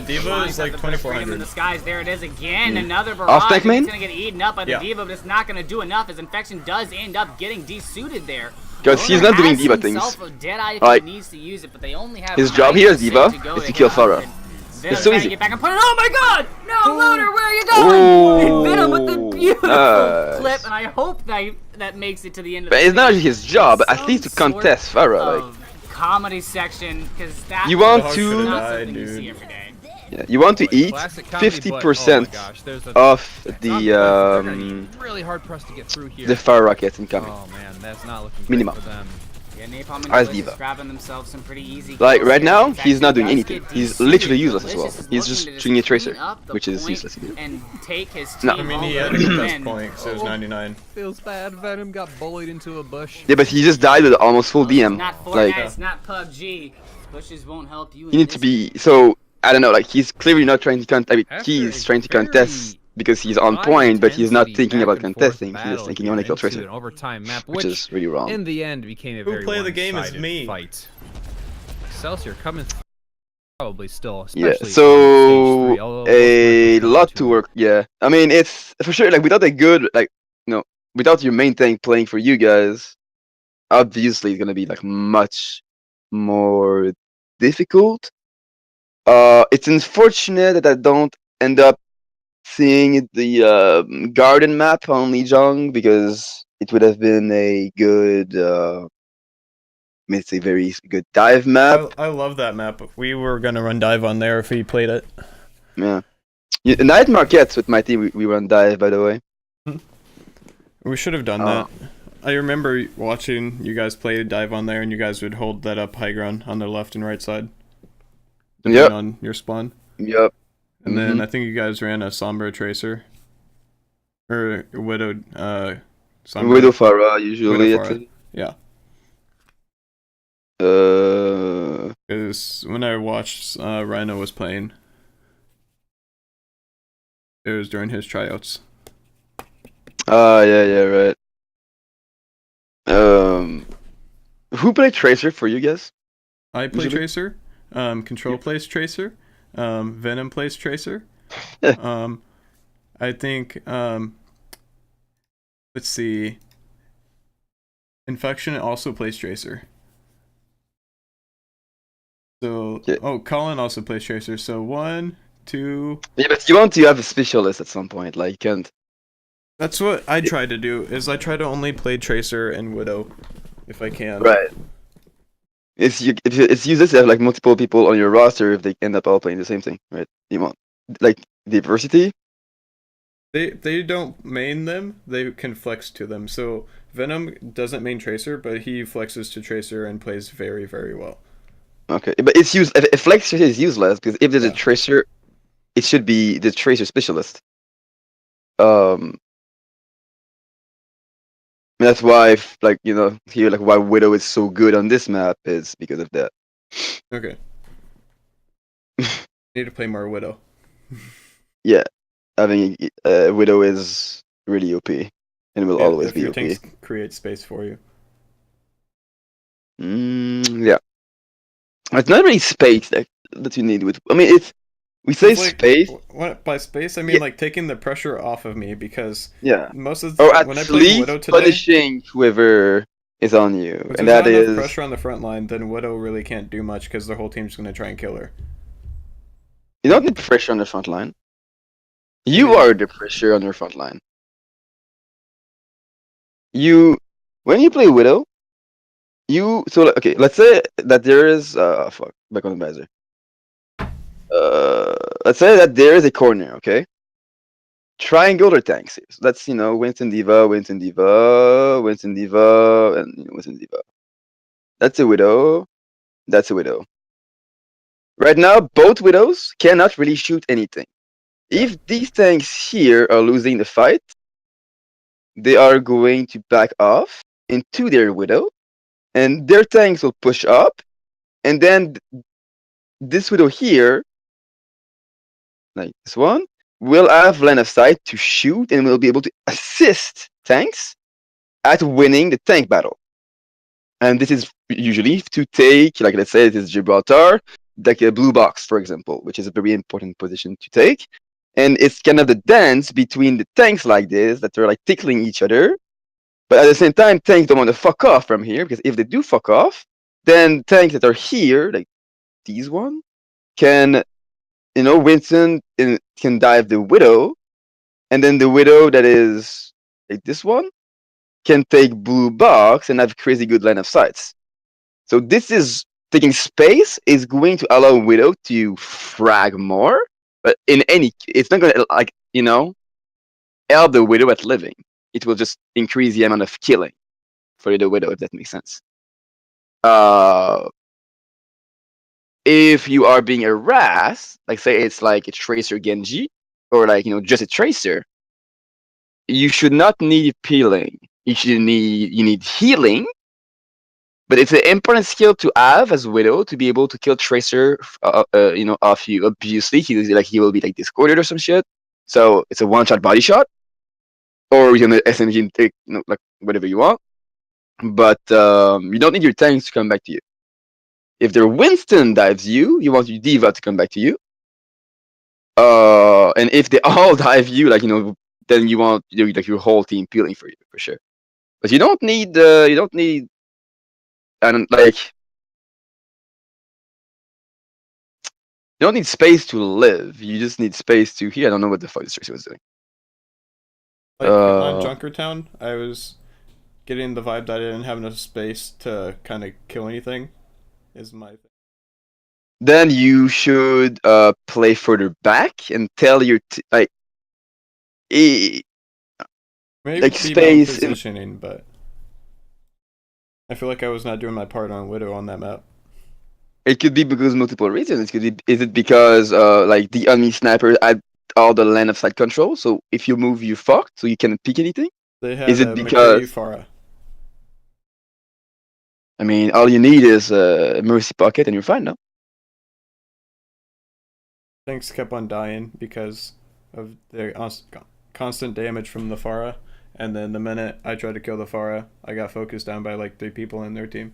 Diva is like Freedom in 2400. the skies. There it is again. Another barrage. Off-tank and main? It's gonna get eaten up by the Yeah. Diva, but it's not gonna do enough as Infection does end up getting desuited there. Because he's Loner not doing has Diva himself things. a Deadeye if Like, he needs to use it, but they only have his job here as 9% Diva to go is to hit kill 100. Pharah. Venom's so trying to easy. get back and put it. Oh my god! No, Loner, where are you going? And Venom with the beautiful nice. clip, and I hope that makes it to the end of But the it's not stage. his job, at Some least to sort contest Pharah. Like, of comedy section, because that you want Dog to, should've not died, something you dude. see every day. yeah, you want to eat Classic comedy, but, 50% oh my gosh, there's a, of it's the not good. They're gonna be really hard pressed to get through here. the fire rockets incoming. Oh man, that's not looking great Minimum. for them. Yeah, Napalm and As Delicious Diva. grabbing themselves some pretty easy Like kills right here. now, In fact, he's not he doing does anything. get He's desuited. literally useless as well. Delicious is He's looking just to shooting a clean tracer, up the which is point useless. and take his No. team I mean, he over. had the best And- point, so it was 99. Feels bad. Venom got bullied into a bush. Yeah, but he just died with almost full DM. Not Fortnite, Like, it's not PUBG. Bushes won't help you. you need to be so. I don't know. Like, he's clearly not trying to contest. I mean, After he's a trying to very contest because he's on high point, but he's not intensity thinking about back and forth contesting. He's battle just thinking here only kill into tracer, an overtime map, which is really wrong. in the end became a Who very play the game is one-sided me. fight. Excelsior coming probably still, Yeah, especially so in stage 3, although a most of lot them to work. Yeah, I mean, it's for sure. Like, without a good, like, without your main tank playing for you guys, obviously it's gonna be like much more difficult. It's unfortunate that I don't end up seeing the garden map on Lijiang because it would have been a good, I mean, it's a very good dive map. I love that map. We were gonna run dive on there if he played it. Yeah. Night markets with my team, we run dive, by the way. We should have done that. I remember watching you guys play dive on there, and you guys would hold that up high ground on the left and right side. Yep. On your spawn. Yep. And then I think you guys ran a Sombra Tracer. Or Widow, Sombra. Widow Farah usually. Widow Farah. Yeah. Because when I watched Rhino was playing, it was during his tryouts. Yeah, right. Who played Tracer for you guys? I play Usually? Tracer. Control plays Tracer. Venom plays Tracer. I think, let's see. Infection also plays Tracer. So, Yeah. oh, Colin also plays Tracer. So 1, 2. Yeah, but you want to have a specialist at some point, like you can't. That's what I try to do. Is I try to only play Tracer and Widow, if I can. Right. It's useless to have like multiple people on your roster if they end up all playing the same thing, right? You want like diversity. They don't main them. They can flex to them. So Venom doesn't main Tracer, but he flexes to Tracer and plays very, very well. Okay, but it's if flex Tracer is useless because if there's a Yeah. Tracer, it should be the Tracer specialist. That's why, here, like, why Widow is so good on this map is because of that. Okay. Need to play more Widow. Yeah, having Widow is really OP and will Yeah, always if be your OP. tanks create space for you. Yeah. It's not really space that you need with. I mean, it's we say It's like space. by space I mean Yeah, like taking the pressure off of me because yeah. most of Or at when I played least Widow today, punishing whoever is on you, if and there's that not enough is. pressure on the front line, then Widow really can't do much because the whole team's gonna try and kill her. You don't need pressure on the front line. I You mean, are the pressure on your front line. You, when you play Widow, okay. Let's say that there is fuck back on the visor. Let's say that there is a corner. Okay, triangular tanks. So that's Winston Diva, Winston Diva, Winston Diva, and Winston Diva. That's a Widow. That's a Widow. Right now, both Widows cannot really shoot anything. yeah, If these tanks here are losing the fight, they are going to back off into their Widow, and their tanks will push up, and then this Widow here, like this one, will have line of sight to shoot and will be able to assist tanks at winning the tank battle. And this is usually to take, like let's say it is Gibraltar, like a blue box, for example, which is a very important position to take. And it's kind of the dance between the tanks like this that are like tickling each other. But at the same time, tanks don't want to fuck off from here because if they do fuck off, then tanks that are here, like these one, can Winston can dive the Widow, and then the Widow that is like this one can take blue box and have crazy good line of sights. So this is taking space is going to allow Widow to frag more, but it's not gonna help the Widow at living. It will just increase the amount of killing for the Widow, if that makes sense. If you are being harassed, like say it's like a Tracer Genji, or like just a Tracer, you should not need peeling. You need healing, but it's an important skill to have as Widow to be able to kill Tracer, off you. Obviously, he will be like discorded or some shit. So it's a one-shot body shot, or you can SMG and take like whatever you want. But you don't need your tanks to come back to you. If their Winston dives you, you want your Diva to come back to you. And if they all dive you, then you want like your whole team peeling for you for sure. But you don't need and like you don't need space to live. You just need space to here. I don't know what the fuck this Tracy was doing. like on Junkertown, I was getting the vibe that I didn't have enough space to kind of kill anything. Is my thing. Then you should play further back and tell your Maybe like be my space. positioning, but I feel like I was not doing my part on Widow on that map. It could be because multiple reasons. Is it because like the enemy sniper had all the line of sight control, so if you move, you fucked, so you cannot pick anything? They Is had it a McCree because Farah. I mean all you need is a mercy pocket and you're fine, no? Things kept on dying because of their constant damage from the Farah. And then the minute I tried to kill the Farah, I got focused down by like 3 people in their team.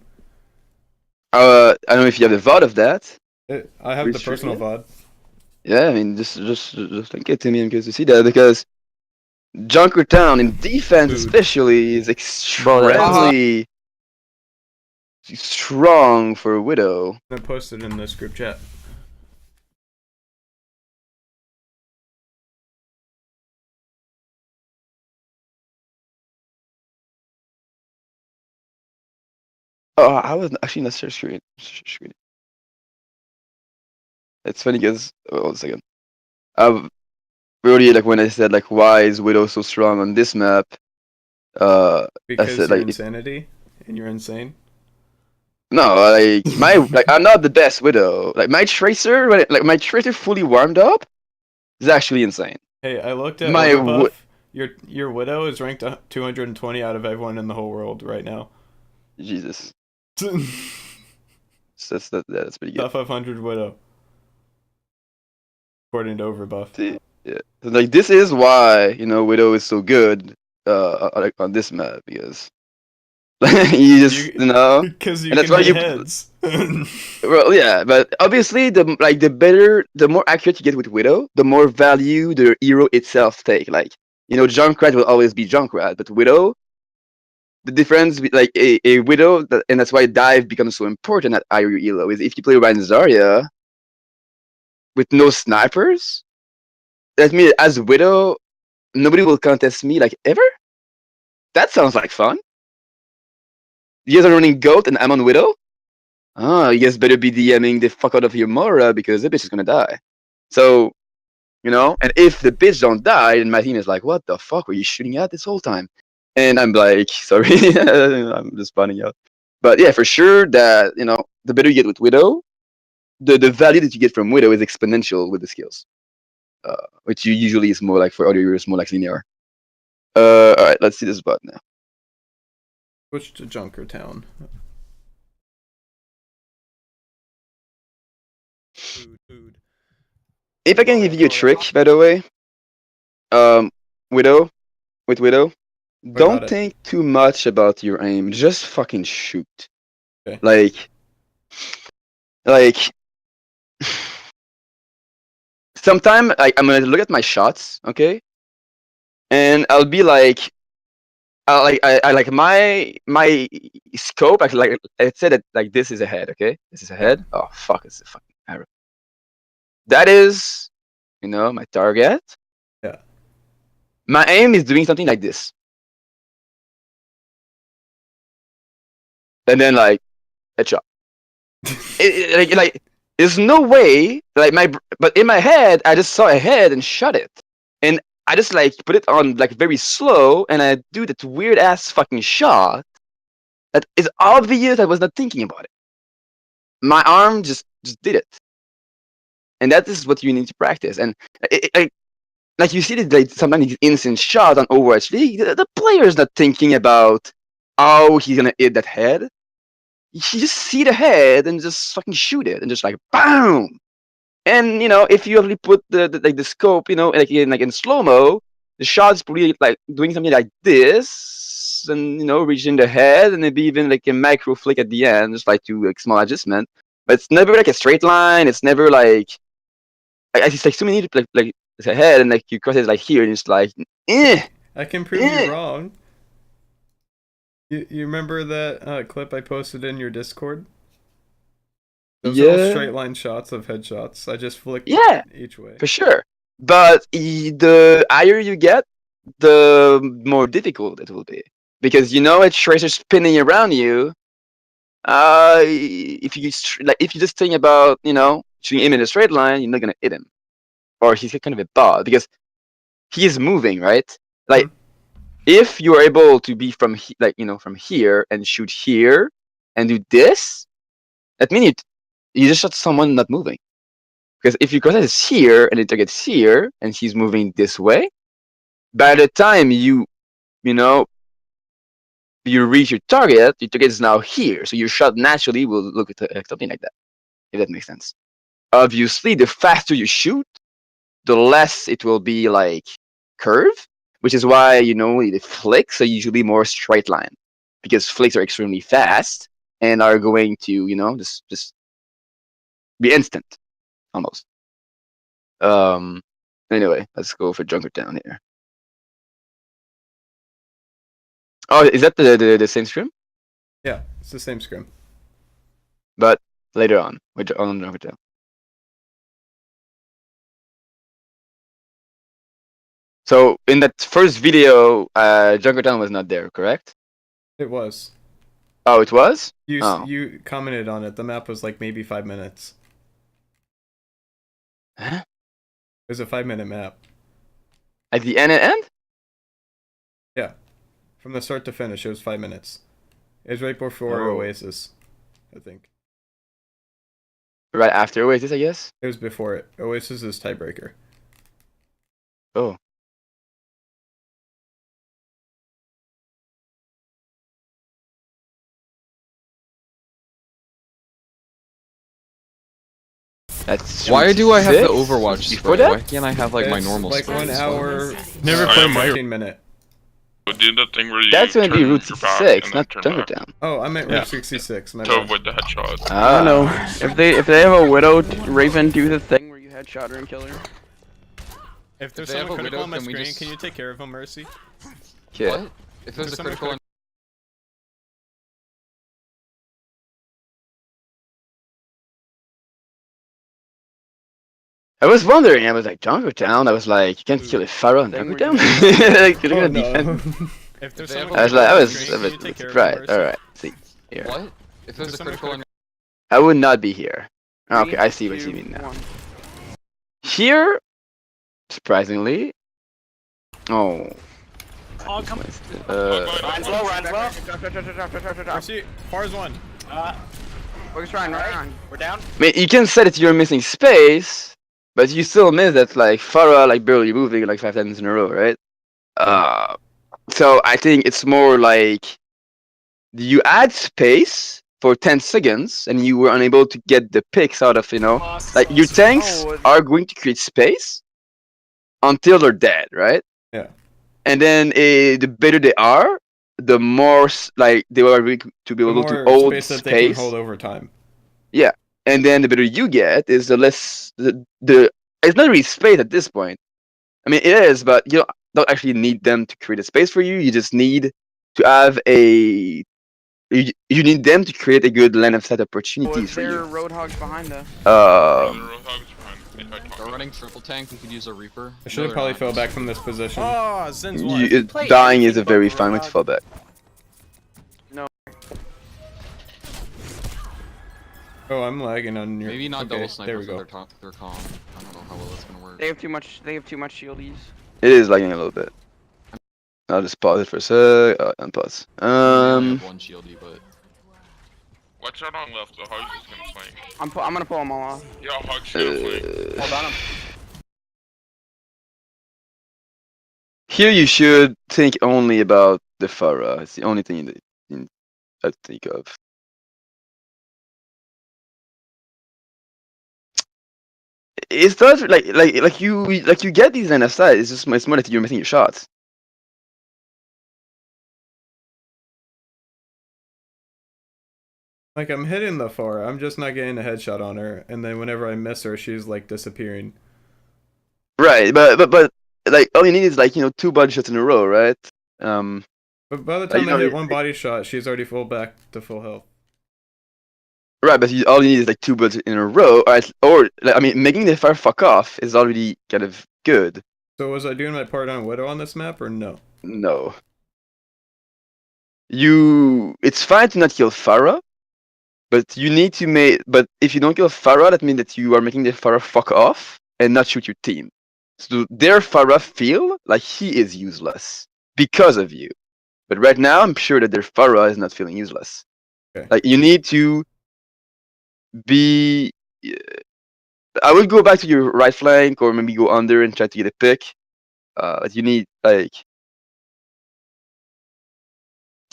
I don't know if you have the VOD of that. I have the Restrict personal it? VOD. Yeah, I mean just link it to me in case you see that because Junkertown in defense Dude. especially is extremely strong for Widow. I posted in this group chat. Oh, I was actually not screen. It's funny because hold on a second. Really like when I said like why is Widow so strong on this map? I Because said you're like insanity and you're insane. no, like I'm not the best Widow. Like my Tracer, my Tracer fully warmed up is actually insane. Hey, I looked at My Overbuff. Your Widow is ranked 220 out of everyone in the whole world right now. Jesus, that's pretty good. Top 500 Widow. According to Overbuff. See, Yeah. So, like this is why Widow is so good like on this map because you just Because you and that's can why hit you heads. well yeah, but obviously the more accurate you get with Widow, the more value the hero itself take. Like Junkrat will always be Junkrat, but Widow, the difference like a Widow and that's why dive becomes so important at higher elo is if you play Ryan Zarya with no snipers, that means as Widow nobody will contest me like ever. That sounds like fun. You guys are running Goat and I'm on Widow? Ah, you guys better be DMing the fuck out of your Mora because the bitch is gonna die. So, and if the bitch don't die, then my team is like, what the fuck were you shooting at this whole time? And I'm like, sorry, I'm just spawning out. But yeah, for sure that, the better you get with Widow, the value that you get from Widow is exponential with the skills. Which usually is more like for other heroes, more like linear. Alright, let's see this bot now. Switch to Junkertown. Food. If I can give you a trick, by the way, Widow, with Widow, What about don't it? think too much about your aim. Just fucking shoot. Okay. Like, sometime I'm gonna look at my shots, okay, and I'll be like, I like my scope. I said that like this is a head, okay, this is a head. Oh fuck, it's a fucking arrow. That is, my target. Yeah. My aim is doing something like this, and then like headshot. Like there's no way but in my head I just saw a head and shot it, and I just like put it on like very slow and I do that weird ass fucking shot that is obvious I was not thinking about it. My arm just did it, and that is what you need to practice. And like you see this like sometimes these instant shots on Overwatch League, the player's not thinking about how he's gonna hit that head. You just see the head and just fucking shoot it and just like BAM. And if you actually put the scope, like in slow mo, the shot's probably like doing something like this, and reaching the head, and maybe even like a macro flick at the end, just like to like small adjustment. But it's never like a straight line. It's never like it's like so many like it's a head, and like you cross it like here, and it's like I can prove you wrong. You remember that clip I posted in your Discord? Those are all yeah, straight line shots of headshots. I just flicked yeah, each way. for sure. But the higher you get, the more difficult it will be. Because a tracer spinning around you, if you just think about shooting him in a straight line, you're not gonna hit him, or he's kind of a bot because he is moving, right? Like if you are able to be from from here and shoot here and do this, that means you just shot someone not moving. Because if your cursor is here and it targets here and he's moving this way, by the time you know you reach your target is now here. So your shot naturally will look at something like that, if that makes sense. Obviously, the faster you shoot, the less it will be like curve, which is why the flicks are usually more straight line, because flicks are extremely fast and are going to just be instant almost. Anyway, let's go for Junkertown here. Oh, is that the same scrim? Yeah, it's the same scrim. But later on, with on Junkertown. So in that first video, Junkertown was not there, correct? It was. Oh, it was? You commented on it. The map was like maybe 5 minutes. Huh? It was a 5 minute map. At the end? Yeah. From the start to finish, it was 5 minutes. It was right before Oasis, I think. Right after Oasis, I guess? It was before it. Oasis is tiebreaker. Oh. That's Why do I have the 26? Overwatch Before spray? Why that? can't I have like my It's normal like spray 1 as well? hour. Never I played am my 15-minute. do the thing where you That's gonna be turn Route your back 66, and not then turn back Junkertown. Oh, I meant Yeah. Route 66. My to bad. avoid the headshot. Ah. I know. If they have a Widow Raven do the thing where you headshot her and kill her. If there's they have someone a critical Widow, on my can we screen, just- can you take care of him, Mercy? Okay. What? If there's a someone critical. I was wondering, I was like, Junkertown? I was like, you can't kill a Pharaoh in Thing where Junkertown? Like, you're Oh gonna defend. no. If there's They have someone a I was critical like, on I my was screen, a can you bit take care of him, right, Mercy? alright, see, here. What? If there's a someone critical. I would not be here. Okay, Three, I see what two, you mean now. 1. Here, surprisingly, oh, Oh, come Ryan's low, Ryan's low. Mercy, Far's one. Focus Ryan, Ryan. We're down. I mean, you can say that you're missing space, but you still miss that, like, Farah, like, barely moving, like, 5 times in a row, right? So I think it's more like, you add space for 10 seconds, and you were unable to get the picks out of, like, your tanks Oh, are going to create space until they're dead, right? Yeah. And then the better they are, the more like they are going to be The able to more hold space that they can space. hold over time. Yeah, and then the better you get is the less the it's not really space at this point. I mean, it is, but you don't actually need them to create a space for you. You just need to have a you need them to create a good line of sight opportunities Was for there you. roadhogs behind us? They're running triple tank. We could use a Reaper. I should have probably fell back from this position. Oh, Zin's one. Dying is a very fine way to fall back. Oh, I'm lagging on your. Maybe not okay, double there snipers. we go. They're calm. I don't know how well that's gonna work. They have too much. They have too much shieldies. It is lagging a little bit. I'll just pause it for a sec. Unpause. I only have one shieldy, but Watch out on left, the Hug's just gonna flank. I'm gonna pull them all off. Yeah, Hug's gonna flank. Hold on him. Here you should think only about the Farah. It's the only thing that you have to think of. It's not like you get these NSI. It's just it's more that you're missing your shots. Like I'm hitting the far, I'm just not getting a headshot on her, and then whenever I miss her, she's like disappearing. Right, but like all you need is like 2 body shots in a row, right? But by the time you I know, hit one body shot, she's already full back to full health. Right, but all you need is like 2 bullets in a row, or I mean, making the fire fuck off is already kind of good. So was I doing my part on Widow on this map or no? No. It's fine to not kill Farah, but you need to make. But if you don't kill Farah, that means that you are making the Farah fuck off and not shoot your team. So their Farah feel like he is useless because of you. But right now, I'm sure that their Farah is not feeling useless. Okay. Like you need to be. I would go back to your right flank, or maybe go under and try to get a pick. But you need like.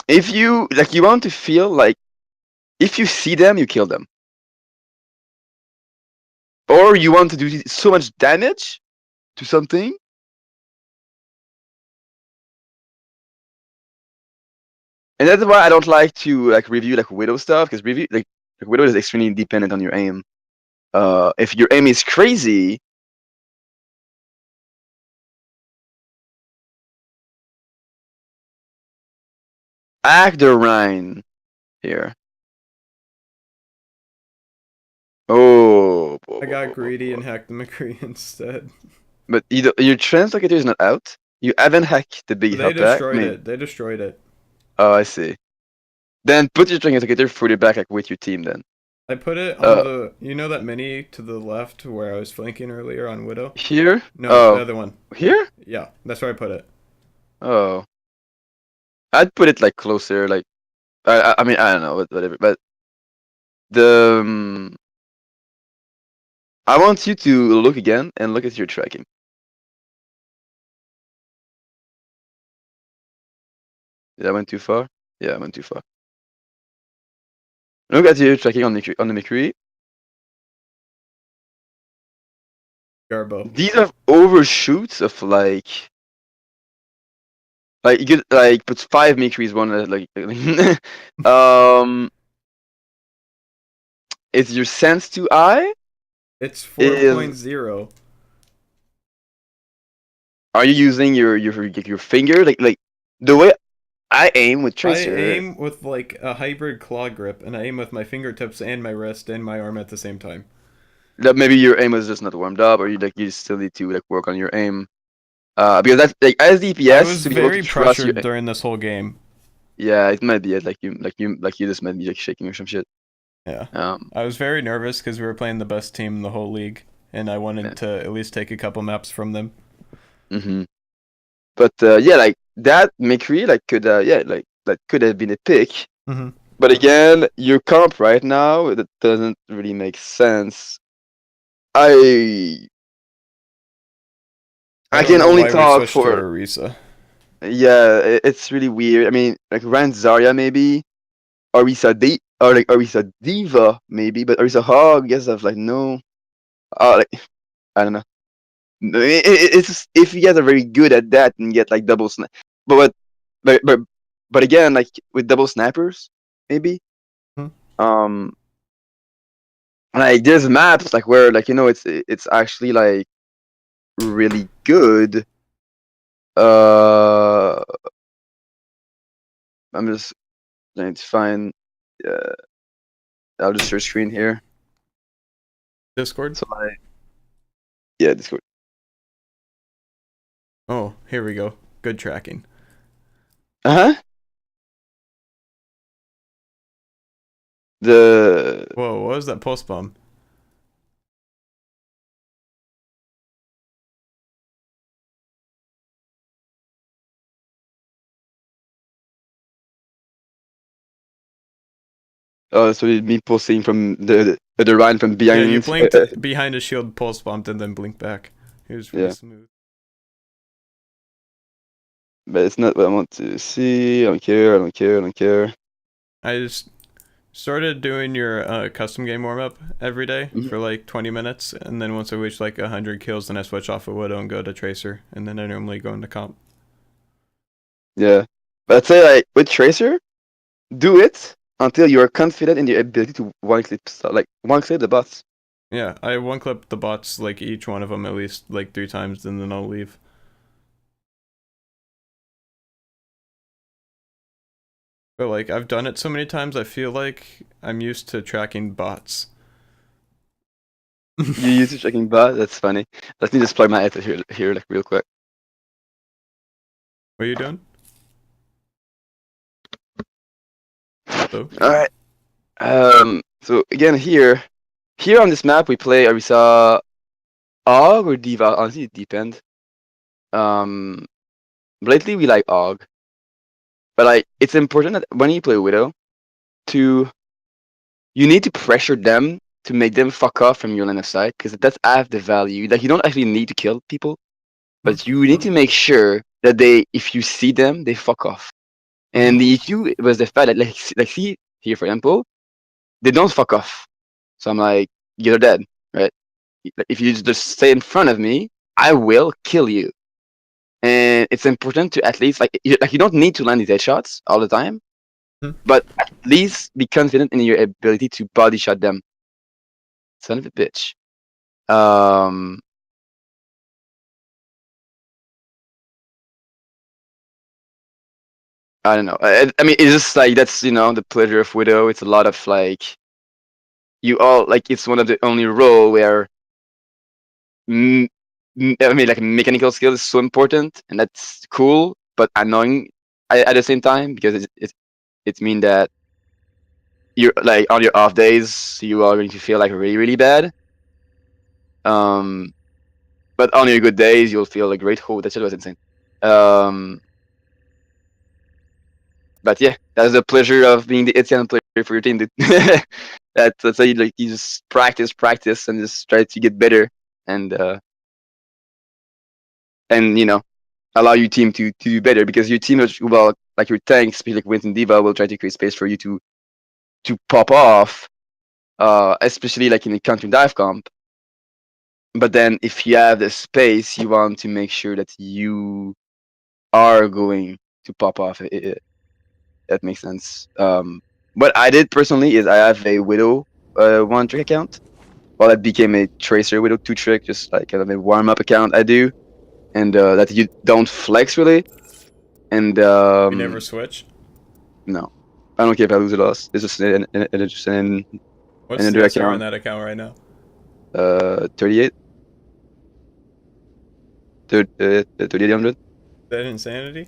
If you want to feel like, if you see them, you kill them. Or you want to do so much damage to something. And that's why I don't like to review Widow stuff, because Widow is extremely dependent on your aim. If your aim is crazy, act the Rhine here. Oh, I got greedy and hacked the McCree instead. But your translocator is not out. You haven't hacked the big They hub back. destroyed it. They destroyed it. Oh, I see. Then put your translocator further back, with your team. Then I put it on that mini to the left where I was flanking earlier on Widow? here. No, Oh. the other one. Here. Yeah, that's where I put it. Oh. I'd put it closer. I mean, I don't know, whatever. But I want you to look again and look at your tracking. Did I went too far? Yeah, I went too far. Look at your tracking on the McCree. Garbo. these are overshoots of like you could like put 5 Mikris one like is your sense too high? It's Is 4.0. are you using your finger like the way I aim with I Tracer? aim with like a hybrid claw grip, and I aim with my fingertips and my wrist and my arm at the same time. That maybe your aim was just not warmed up, or you still need to like work on your aim. Because that's like as I DPS was to be able to very trust your pressured during this whole game. yeah, it might be it like you just might be like shaking or some shit. Yeah. Um, I was very nervous because we were playing the best team in the whole league, and I wanted yeah. to at least take a couple maps from them. hmm But yeah, like that McCree like could yeah like that could have been a pick. Mm-hmm. But again, your comp right now that doesn't really make sense. I I don't can know only why we talk switched to for Orisa. yeah. It's really weird. I mean, like Rand Zarya maybe, Orisa Diva maybe, but Orisa Hog, yes, I've like no, like I don't know. It's just, if you guys are very good at that and get like double snap, but what, but but but again, like with double snappers, maybe. Hmm. Um, like there's maps like where like it's actually like really good. Uh, I'm just trying to find. Uh, I'll just search screen here. Discord? So like, yeah, Discord. Oh, here we go. Good tracking. Uh huh. The Whoa, what was that pulse bomb? so me pulsing from the Ryan from Yeah, you behind. blinked behind his shield, pulse bombed, and then blinked back. It was really Yeah. smooth. But it's not what I want to see. I don't care. I don't care. I don't care. I just started doing your custom game warm up every day Mhm. for like 20 minutes, and then once I reach like 100 kills, then I switch off of Widow and go to Tracer, and then I normally go into comp. Yeah. But I'd say like with Tracer, do it until you are confident in your ability to one clip the bots. Yeah, I one clip the bots like each one of them at least like 3 times, and then I'll leave. But like I've done it so many times, I feel like I'm used to tracking bots. You use to checking bot. That's funny. Let me just plug my headset here like real quick. What are you doing? So All right. So again here on this map we play Arisa Og or Diva. Honestly, it depends. Um, lately we like Og, but like it's important that when you play Widow, to you need to pressure them to make them fuck off from your line of sight because that's half the value. Like you don't actually need to kill people, but you need to make sure that if you see them, they fuck off. And the issue was the fact that like see here for example, they don't fuck off. So I'm like, you're dead, right? Like, if you just stay in front of me, I will kill you. And it's important to at least you don't need to land these headshots all the time, but at least be confident in your ability to body shot them. Son of a bitch. Um, I don't know. I mean, it's just like that's the pleasure of Widow. It's a lot of like you all like it's one of the only role where I mean like mechanical skill is so important and that's cool but annoying at the same time because it means that you're like on your off days you are going to feel like really bad. Um, but on your good days you'll feel like great. Oh, that shit was insane. Um, but yeah, that's the pleasure of being the Etienne player for your team, dude. That's how you just practice, and just try to get better, and and allow your team to do better because your team well like your tank, especially like Winston Diva, will try to create space for you to pop off, especially like in the counter dive comp. But then if you have the space, you want to make sure that you are going to pop off. That makes sense. What I did personally is I have a Widow 1 trick account. Well, that became a Tracer Widow 2 trick, just like kind of a warm up account I do, and that you don't flex really. And We never switch. no, I don't care if I lose or loss. It's just What's another the SR on account. that account right now? 38, 3800. Is that insanity?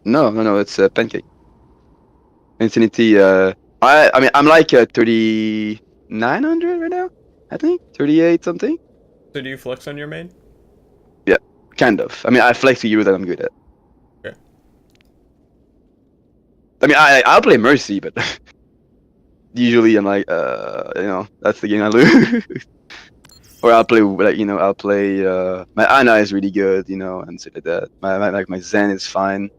No, it's a pancake. Infinity. I mean, I'm like 3900 right now. I think 38 something. So do you flex on your main? Yeah, kind of. I mean, I flex to you that I'm good at. Okay. I mean, I'll play Mercy, but usually I'm like, that's the game I lose. Or I'll play like, I'll play. My Ana is really good, and stuff like that. My Zen is fine.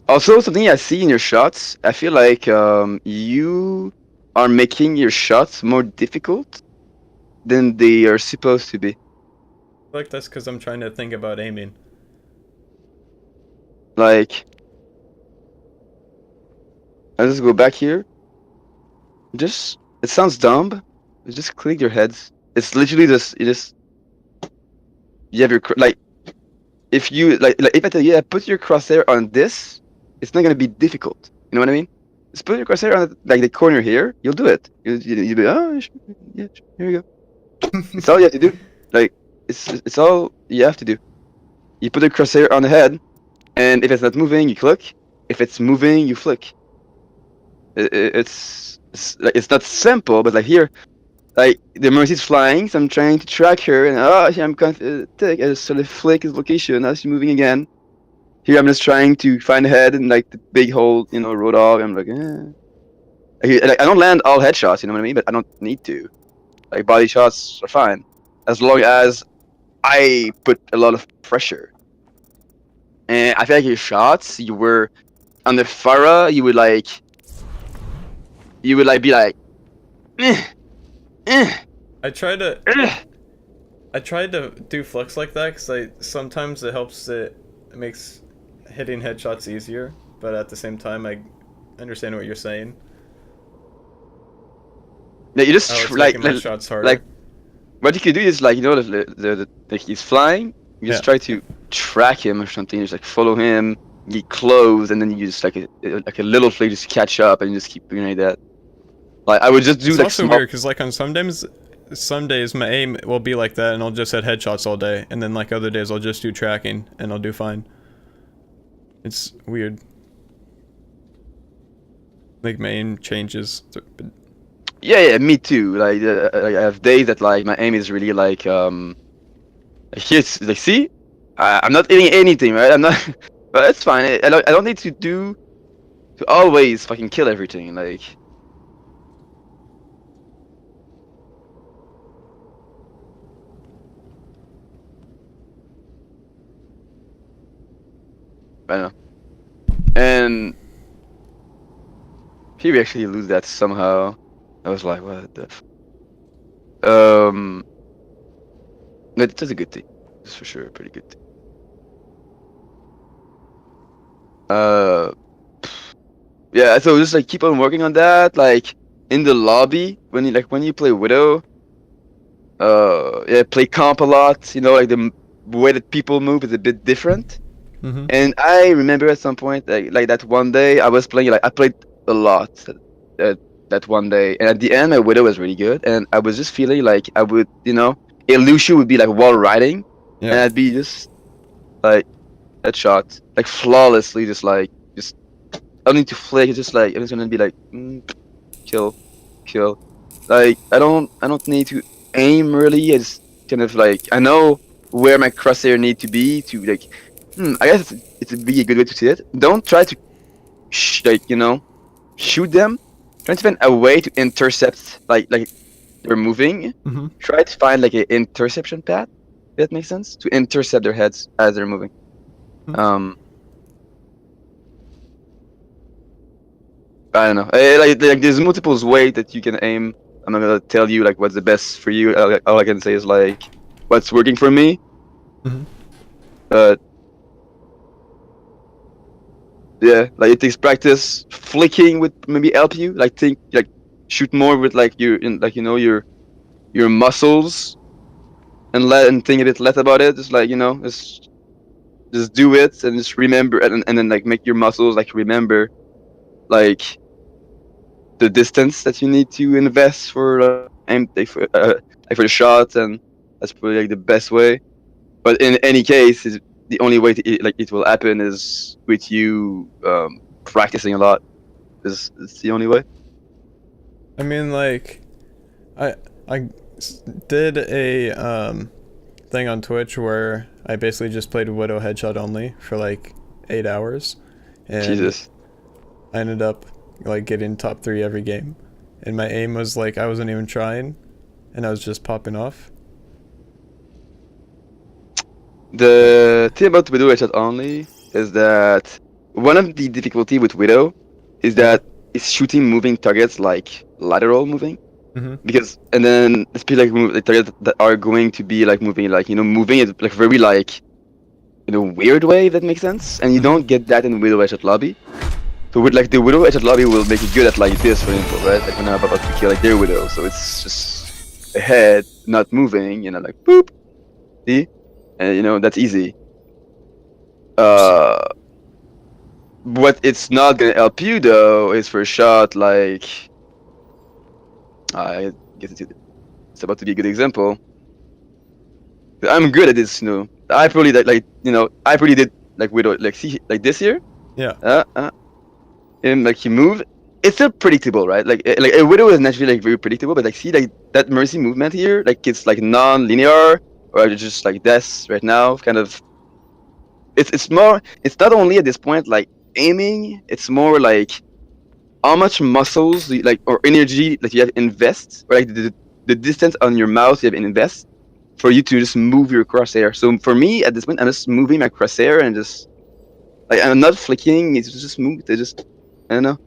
Also, something I see in your shots, I feel like you are making your shots more difficult than they are supposed to be. I feel like that's because I'm trying to think about aiming. Like, I'll just go back here. It sounds dumb, but just click your heads. It's literally you have your, like, if you, like if I tell you, put your crosshair on this, it's not gonna be difficult. You know what I mean? Just put your crosshair on, like, the corner here, you'll do it. You'll be, oh, yeah, here we go. It's all you have to do. Like, it's all you have to do. You put the crosshair on the head, and if it's not moving, you click. If it's moving, you flick. It's like, it's not simple, but like here, like the Mercy's flying, so I'm trying to track her, and here I'm I just sort of flick his location. Now she's moving again. Here I'm just trying to find the head and like the big hole, road off. I'm like, Like, I don't land all headshots, you know what I mean? But I don't need to. Like, body shots are fine, as long as I put a lot of pressure. And I feel like your shots, you were on the Farah, you would be like, I tried to do flex like that because sometimes it makes hitting headshots easier, but at the same time I understand what you're saying. you just Oh, it's like, making my shots harder. like what you could do is, like, like he's flying, you just try to track him or something. You just like follow him, get close, and then you just like a little flick, just catch up, and you just keep doing like that. Like, I would just do It's like also small. weird because like on some days my aim will be like that and I'll just hit headshots all day, and then like other days I'll just do tracking and I'll do fine. It's weird. Like my aim changes. Yeah, me too. Like, I have days that like my aim is really like here's like, see, I'm not hitting anything, right? I'm not, but it's fine. I don't need to always fucking kill everything. Like, I don't know. And here we actually lose that somehow. I was like, what the no, that's a good thing. That's for sure a pretty good thing. Yeah, so just like keep on working on that. Like, in the lobby, when you play Widow, yeah, play comp a lot. Like the way that people move is a bit different. Mm-hmm. And I remember at some point, like that one day, I was playing, like, I played a lot that one day, and at the end, my Widow was really good, and I was just feeling like I would, Lucio would be like wall riding, and I'd be just like headshot, like flawlessly, just I don't need to flick. It's just like I'm just gonna be like, kill. Like, I don't need to aim really. I just kind of like, I know where my crosshair need to be to, like, I guess it's a be a good way to see it. Don't try to shoot them. Try to find a way to intercept, like they're moving. Mm-hmm. Try to find like an interception path. If that makes sense, to intercept their heads as they're moving. Um, I don't know. Like there's multiple ways that you can aim. I'm not gonna tell you like what's the best for you. All I can say is like what's working for me. Mhm. But yeah, like it takes practice. Flicking would maybe help you. Like think like shoot more with like your muscles and think a bit less about it. Just like just do it and just remember and then like make your muscles like remember like the distance that you need to invest for aim like for the shot, and that's probably like the best way. But in any case, the only way it will happen is with you practicing a lot. Is the only way. I mean, like, I I did a thing on Twitch where I basically just played Widow headshot only for like 8 hours, and Jesus. I ended up like getting top 3 every game. And my aim was like I wasn't even trying, and I was just popping off. The thing about Widow headshot only is that one of the difficulty with Widow is that it's shooting moving targets like lateral moving. Mm-hmm. Because and then especially like targets that are going to be like moving like moving it like very like in a weird way, if that makes sense, and you Mhm. don't get that in Widow headshot lobby. So with like the Widow headshot lobby will make it good at like this, for example, right? Like when I'm about to kill like their Widow, so it's just a head not moving, like boop, see, and that's easy. What it's not gonna help you though is for a shot like I guess it's about to be a good example. I'm good at this, I probably I probably did like Widow like see like this here. Yeah. And like he move, it's still predictable, right? Like a Widow is naturally like very predictable, but like see like that Mercy movement here, like it's like non-linear or it's just like this right now, kind of. It's more. It's not only at this point like aiming. It's more like how much muscles like or energy that you have invest, or like the distance on your mouse you have invest for you to just move your crosshair. So for me at this point, I'm just moving my crosshair and just like I'm not flicking. It's just move. They just I don't know.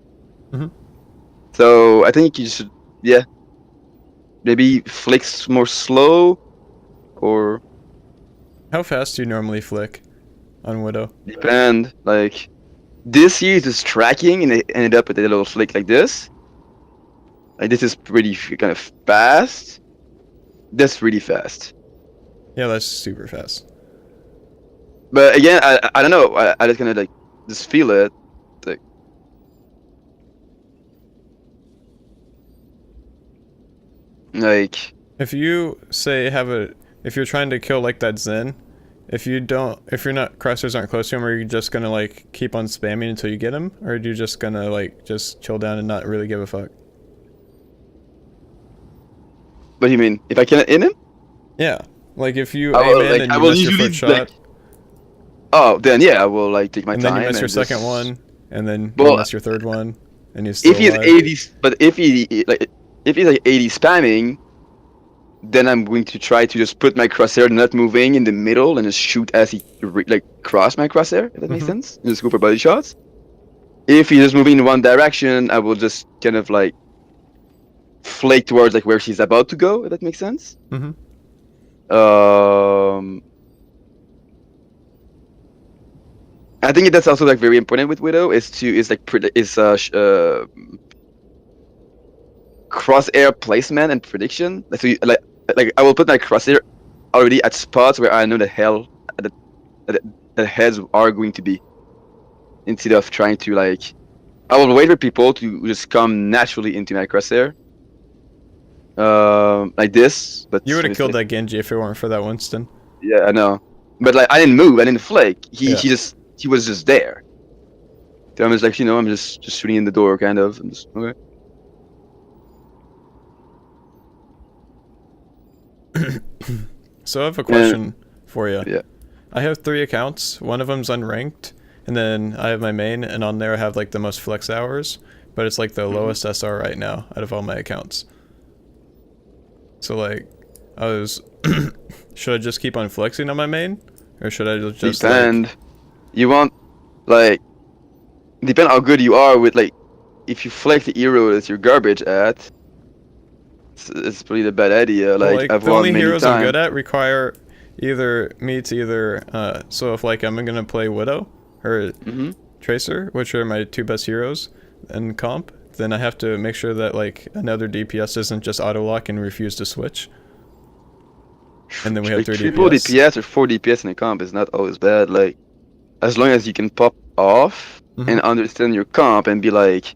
Mhm. So I think you should, yeah, maybe flicks more slow or How fast do you normally flick on Widow? depend. Like this here is just tracking and it ended up with a little flick like this. Like this is pretty kind of fast. That's really fast. Yeah, that's super fast. But again, I don't know. I just kind of like just feel it. Like If you say if you're trying to kill like that Zen, if you're not crosshairs aren't close to him, are you just gonna like keep on spamming until you get him, or are you just gonna like just chill down and not really give a fuck? what do you mean? If I cannot in him? Yeah, like if you I aim will, in like, and I you will miss your usually, first shot, oh, then yeah, I will like take my and time then you miss and your just, second one, and then you Well, miss your third one, and you're still if he's alive. 80, but if he's like 80 spamming, then I'm going to try to just put my crosshair not moving in the middle and just shoot as he like cross my crosshair, if that makes Mhm. sense, and just go for body shots. If he's just moving in one direction, I will just kind of like flake towards like where she's about to go, if that makes sense. Mhm. I think that's also like very important with Widow is like crosshair placement and prediction. Like I will put my crosshair already at spots where I know the heads are going to be, instead of trying to like I will wait for people to just come naturally into my crosshair. Like this, but You would have killed obviously- that Genji if it weren't for that Winston. Yeah, I know. But like I didn't move, I didn't flake. Yeah. He was just there. So I'm just like, I'm just shooting in the door kind of. I'm just okay. So I have a question for you. Yeah. I have 3 accounts. One of them's unranked, and then I have my main, and on there I have like the most flex hours, but it's like the lowest SR right now out of all my accounts. So like, I was, should I just keep on flexing on my main, or should I just Depend. You want like depend how good you are with like if you flex the hero that you're garbage at. It's probably the bad idea. Well, Like like I've the won only many heroes I'm good times. at require either me to either so if like I'm gonna play Widow or Hmm. Tracer, which are my two best heroes in comp, then I have to make sure that like another DPS doesn't just auto lock and refuse to switch. And then we have Like 3 triple DPS. DPS or 4 DPS in a comp is not always bad. Like as long as you can pop off and Mhm. understand your comp and be like,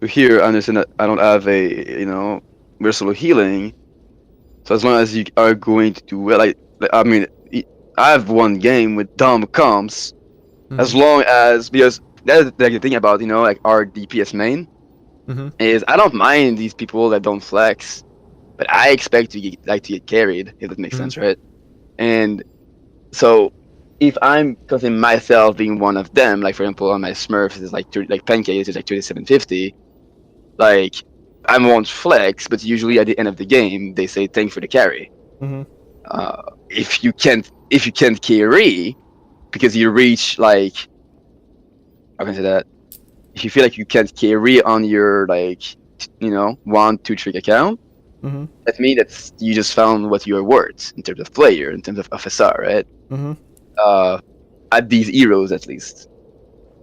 here, I understand that I don't have a versatile healing. So as long as you are going to do well, like I mean, I've won game with dumb comps as Mhm. long as because that's like the thing about like our DPS main Mhm. is I don't mind these people that don't flex, but I expect to get carried if that makes Mhm. sense, right? And so if I'm considering myself being one of them, like for example on my Smurf it's like 30, like pancakes is like 3750, like I won't flex, but usually at the end of the game they say thanks for the carry. Mhm. Uh, if you can't carry because you reach like how can I say that? If you feel like you can't carry on your like 1, 2 trick account, Mhm. that means that you just found what you're worth in terms of player, in terms of FSR, right? Mhm. Uh, at these heroes at least.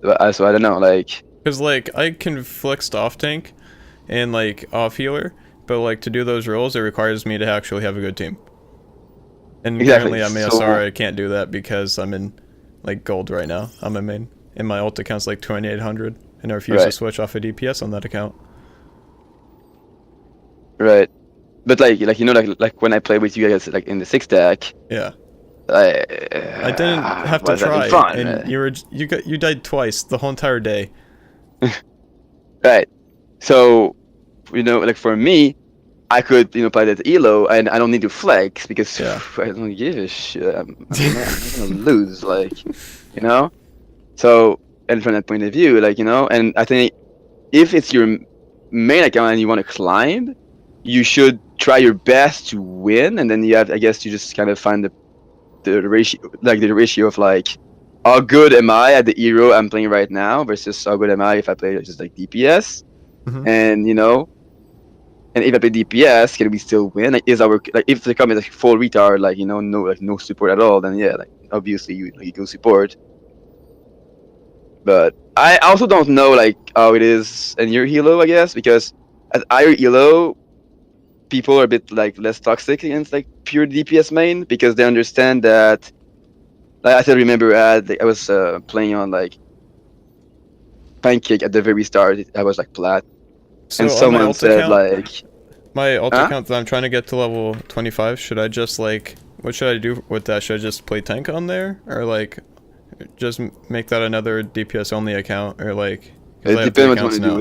So I don't know, like Cause like I can flex off tank and like off healer, but like to do those roles, it requires me to actually have a good team. And exactly. currently I'm So ASR, I can't do that because I'm in like gold right now. I'm a main. And my ult account's like 2800, and I refuse to right, switch off a DPS on that account. right. But like like when I play with you guys like in the six stack, Yeah. I I didn't have to was having try, fun, and right? you died twice the whole entire day. Right. So like for me, I could play that elo and I don't need to flex because Yeah. I don't give a shit. I'm not gonna lose, like you know. So and from that point of view, like and I think if it's your main account and you want to climb, you should try your best to win, and then I guess you just kind of find the ratio, like the ratio of like how good am I at the hero I'm playing right now versus how good am I if I play just like DPS, Mhm. and and if I play DPS, can we still win? Like, is our like if the comment is like full retard, like no support at all, then yeah, like obviously you go support. But I also don't know like how it is in your Hilo, I guess, because at our Hilo, people are a bit like less toxic against like pure DPS main because they understand that. Like I still remember I was playing on like Pancake at the very start. I was like plat, and So on my someone ult said account, like, huh? that I'm trying to get to level 25, should I just like what should I do with that? Should I just play tank on there, or like just make that another DPS only account, or like because It I have three depends what you want accounts to do now.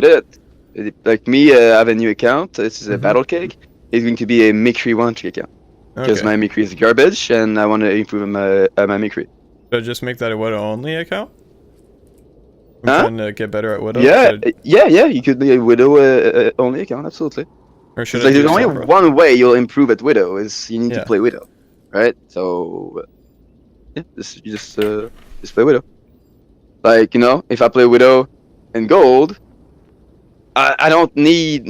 with it. Like me, I have a new account. This is a Mhm. battle cake. It's going to be a Mikri one trick account because Okay. my Mikri is garbage, and I want to improve my Mikri. Should I just make that a Widow only account? I'm Huh? trying to get better at Widow. Yeah, yeah. You could be a Widow only account, absolutely. Or should Because I like do there's only Sombra? one way you'll improve at Widow is you need to Yeah. play Widow, right? So yeah, you just play Widow. Like if I play Widow in gold, I don't need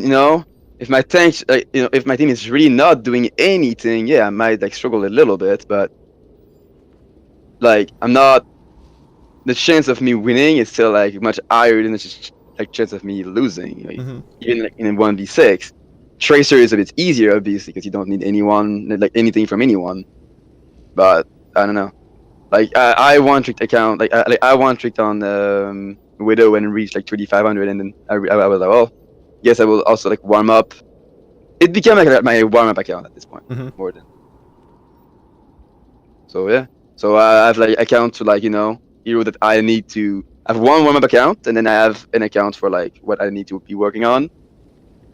if my tank if my team is really not doing anything, yeah, I might like struggle a little bit, but like I'm not the chance of me winning is still like much higher than the like chance of me losing. Like, Mhm. even like, in a 1v6, Tracer is a bit easier obviously because you don't need anyone like anything from anyone. But I don't know. Like I one tricked account I one tricked on Widow and reached like 3500, and then I was like, well, yes, I will also like warm up. It became like my warm up account at this point Mhm. more than so yeah. So I have like account to like hero that I need to. I have one warm up account, and then I have an account for like what I need to be working on,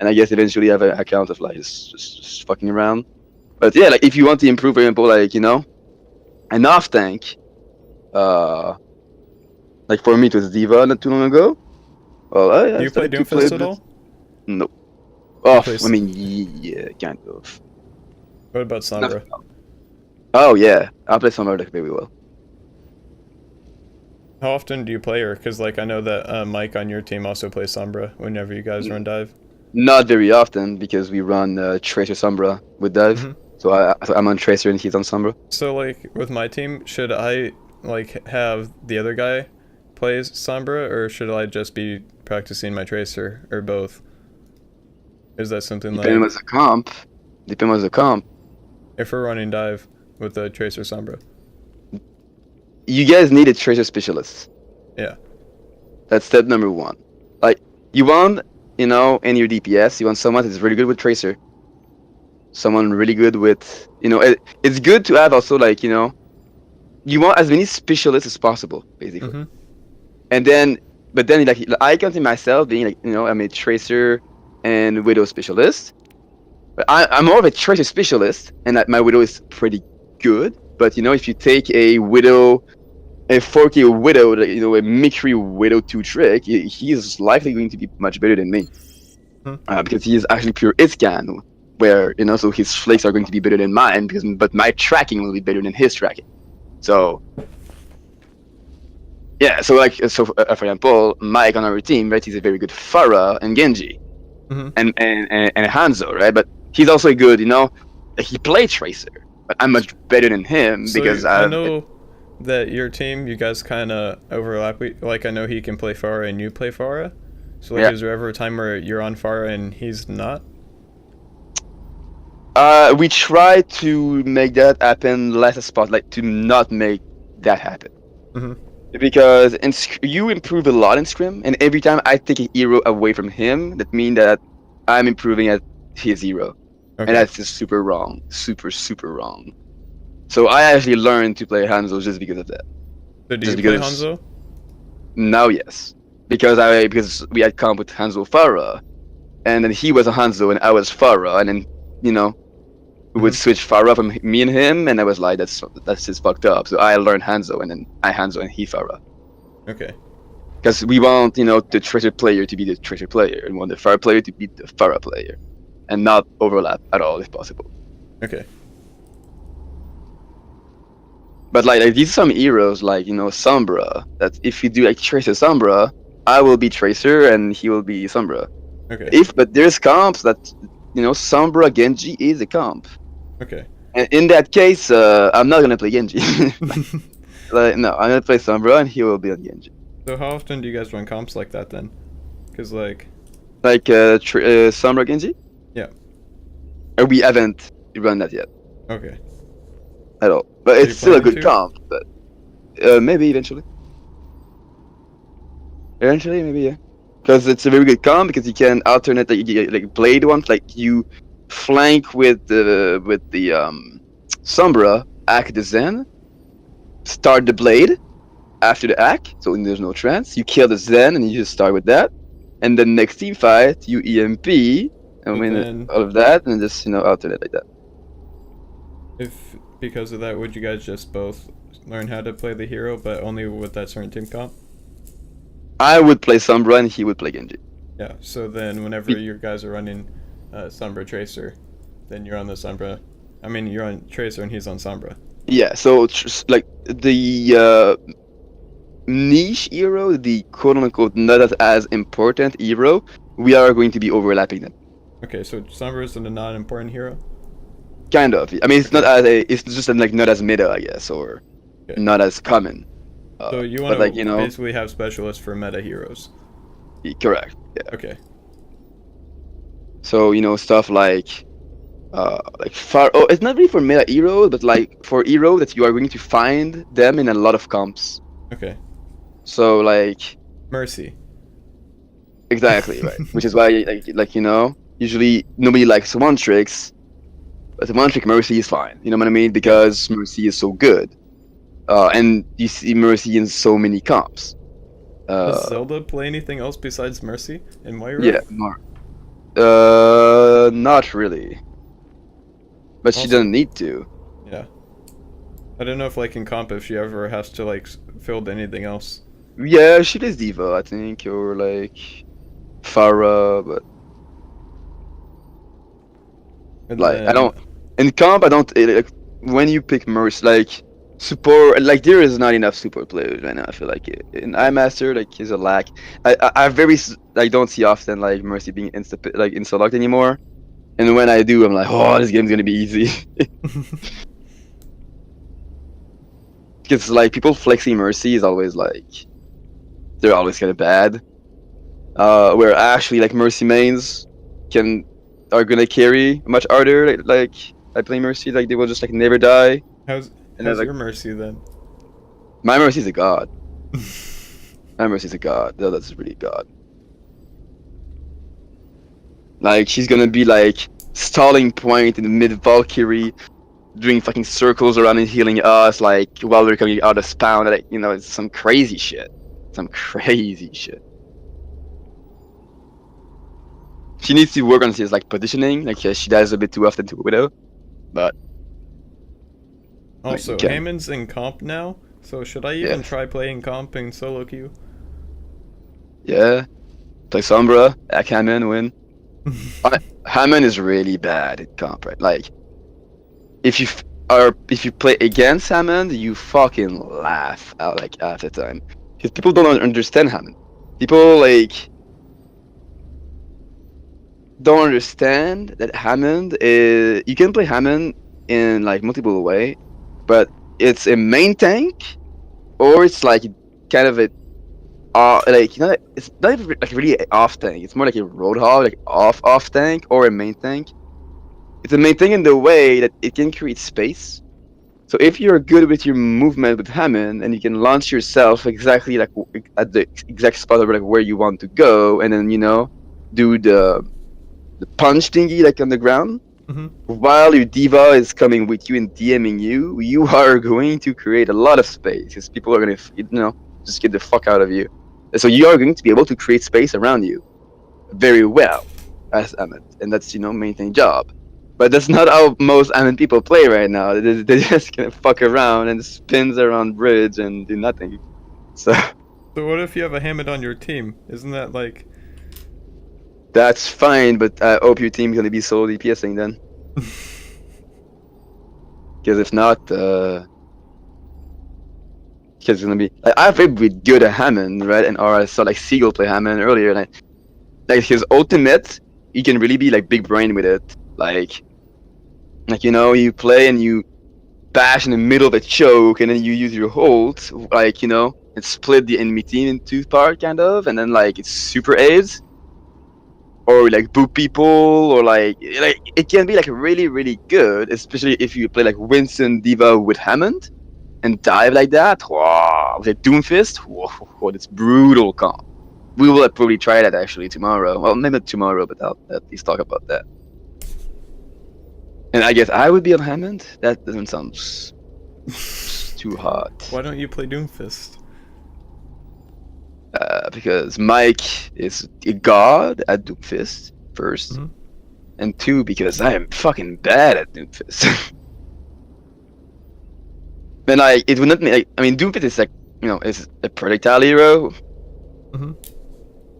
and I guess eventually I have an account of like just fucking around. But yeah, like if you want to improve, for example, like an off tank, uh, like for me it was Diva not too long ago. Well, Do I you play started to play Doomfist at this. all? No. You Oh, play. I mean, yeah, kind of. What about Not- Sombra? Oh yeah, I play some other deck very well. How often do you play her? Because like I know that Mike on your team also plays Sombra whenever you guys run dive. Not very often because we run Tracer Sombra with Dive. Hmm. So I'm on Tracer and he's on Sombra. So like with my team, should I like have the other guy plays Sombra, or should I just be practicing my Tracer, or both? Is that something Depending like on the comp. Depending on the comp. if we're running dive with the Tracer Sombra? You guys need a Tracer specialist. Yeah. That's step number one. Like, you want, in your DPS, you want someone that's really good with Tracer. Someone really good with, it's good to have also, like, you want as many specialists as possible, basically. Mm-hmm. And then, but then, like, I consider myself being, like, I'm a Tracer and Widow specialist. But I'm more of a Tracer specialist, and that my Widow is pretty good. But, if you take a Widow, a 4K Widow, a Mikri Widow 2 trick, he is likely going to be much better than me. Because he is actually pure Iscan, where, so his flakes are going to be better than mine, but my tracking will be better than his tracking. So, yeah, so for example, Mike on our team, right, he's a very good Pharah and Genji, Mm-hmm. and Hanzo, right, but he's also good, he plays Tracer, but I'm much better than him So because I know that your team, you guys kind of overlap. Like I know he can play Pharah and you play Pharah. So like, Yeah. is there ever a time where you're on Pharah and he's not? We try to make that happen less as possible, like to not make that happen. Mm-hmm. Because you improve a lot in Scrim, and every time I take a hero away from him, that means that I'm improving at his hero. Okay. And that's just super wrong. Super, super wrong. So I actually learned to play Hanzo just because of that. So do Just you play because- Hanzo? Now, yes. Because we had comp with Hanzo Farah, and then he was a Hanzo and I was Farah, and then, we would switch Farah from me and him, and I was like, that's just fucked up. So I learned Hanzo, and then I Hanzo and he Farah. Okay. Because we want, the Tracer player to be the Tracer player, and we want the Farah player to be the Farah player, and not overlap at all if possible. Okay. But like these are some heroes like Sombra, that if you do like Tracer Sombra, I will be Tracer and he will be Sombra. Okay. But there's comps that Sombra Genji is a comp. Okay. And in that case, I'm not gonna play Genji. No, I'm gonna play Sombra and he will be on Genji. So how often do you guys run comps like that then? Because like, Like Sombra Genji? Yeah. We haven't run that yet okay. at all. But Are it's you still a planning good to? comp. But maybe eventually. Eventually, maybe, yeah. Because it's a very good comp because you can alternate like blade ones, like you flank with the Sombra, act the Zen, start the blade after the act, so there's no trance. You kill the Zen and you just start with that, and then next team fight you EMP and win then- all of that, and just alternate like that. If because of that, would you guys just both learn how to play the hero, but only with that certain team comp? I would play Sombra and he would play Genji. Yeah. So then, whenever you guys are running Sombra Tracer, then you're on the Sombra. I mean, you're on Tracer and he's on Sombra. Yeah, so like the niche hero, the quote unquote not as important hero, we are going to be overlapping them. Okay, so Sombra is a non-important hero. Kind of. I mean, it's not as it's just like not as meta, I guess, or Okay. not as common. So you but want to like basically have specialists for meta heroes. correct. Yeah. Okay. So stuff like far. Oh, it's not really for meta hero, but like for hero that you are going to find them in a lot of comps. Okay. So like Mercy. exactly right, which is why usually nobody likes one tricks, but the one trick Mercy is fine. You know what I mean? Because Mercy is so good. And you see Mercy in so many comps. Does Zelda play anything else besides Mercy in Moira? Yeah, more. Not really. But she Also- doesn't need to. Yeah. I don't know if like in comp if she ever has to like field anything else. Yeah, she plays Diva, I think, or like Farah, but And like then- I don't. In comp, I don't like when you pick Mercy. Like support, like there is not enough support players right now. I feel like in iMaster, like is a lack. I don't see often like Mercy being insta locked anymore. And when I do, I'm like, oh, this game's gonna be easy. Because like people flexing Mercy is always like they're always kind of bad. Where actually like Mercy mains are gonna carry much harder. Like I play Mercy, like they will just like never die. How's And then like your Mercy then? my Mercy's a god. My Mercy's a god. That's really god. Like she's gonna be like stalling point in the mid Valkyrie, doing fucking circles around and healing us like while we're coming out of spawn. Like it's some crazy shit. Some crazy shit. She needs to work on his like positioning. Like she dies a bit too often to Widow, but Also, you can. Hammond's in comp now, so should I even try playing comp in solo queue? Yeah, play Sombra, act Hammond, win. Hammond is really bad at comp, right? Like if you play against Hammond, you fucking laugh out like half the time because people don't understand Hammond. People like don't understand that Hammond is. You can play Hammond in like multiple way, but it's a main tank, or it's like kind of a like it's not even like really off tank. It's more like a roadhog, like off tank or a main tank. It's a main tank in the way that it can create space. So if you're good with your movement with Hammond and you can launch yourself exactly like at the exact spot of like where you want to go, and then do the punch thingy like on the ground, while your diva is coming with you and DMing you, you are going to create a lot of space because people are gonna just get the fuck out of you. And so you are going to be able to create space around you very well as Ammon, and that's main thing job. But that's not how most Ammon people play right now. They're just gonna fuck around and spins around bridge and do nothing. So what if you have a Hammond on your team? Isn't that like? That's fine, but I hope your team's gonna be solo DPSing then. Because if not, because it's gonna be. I've been good at Hammond, right? Or I saw like Seagull play Hammond earlier, and like his ultimate, you can really be like big brain with it. Like you play and you bash in the middle of a choke, and then you use your ult, like and split the enemy team in two part kind of, and then like it's super aids. Or like boop people, or like it can be like really really good, especially if you play like Winston Diva with Hammond and dive like that. Wow, with a Doomfist, whoa, that's brutal comp. We will probably try that actually tomorrow. Well, maybe not tomorrow, but I'll at least talk about that. And I guess I would be on Hammond. That doesn't sound too hot. Why don't you play Doomfist? Because Mike is a god at Doomfist, first. And two, because I am fucking bad at Doomfist. And it would not make, Doomfist is like, is a projectile hero.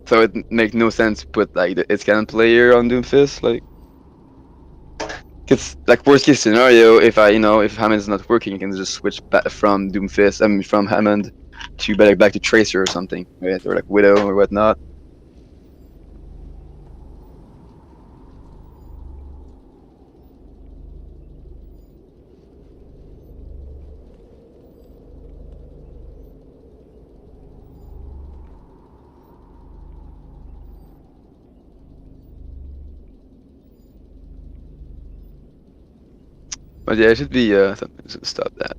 So it makes no sense to put like the Iskander player on Doomfist, like. Cause like worst case scenario, if Hammond's not working, you can just switch back from Doomfist, from Hammond to back to Tracer or something, right? Or like Widow or whatnot. But yeah, it should be something to stop that.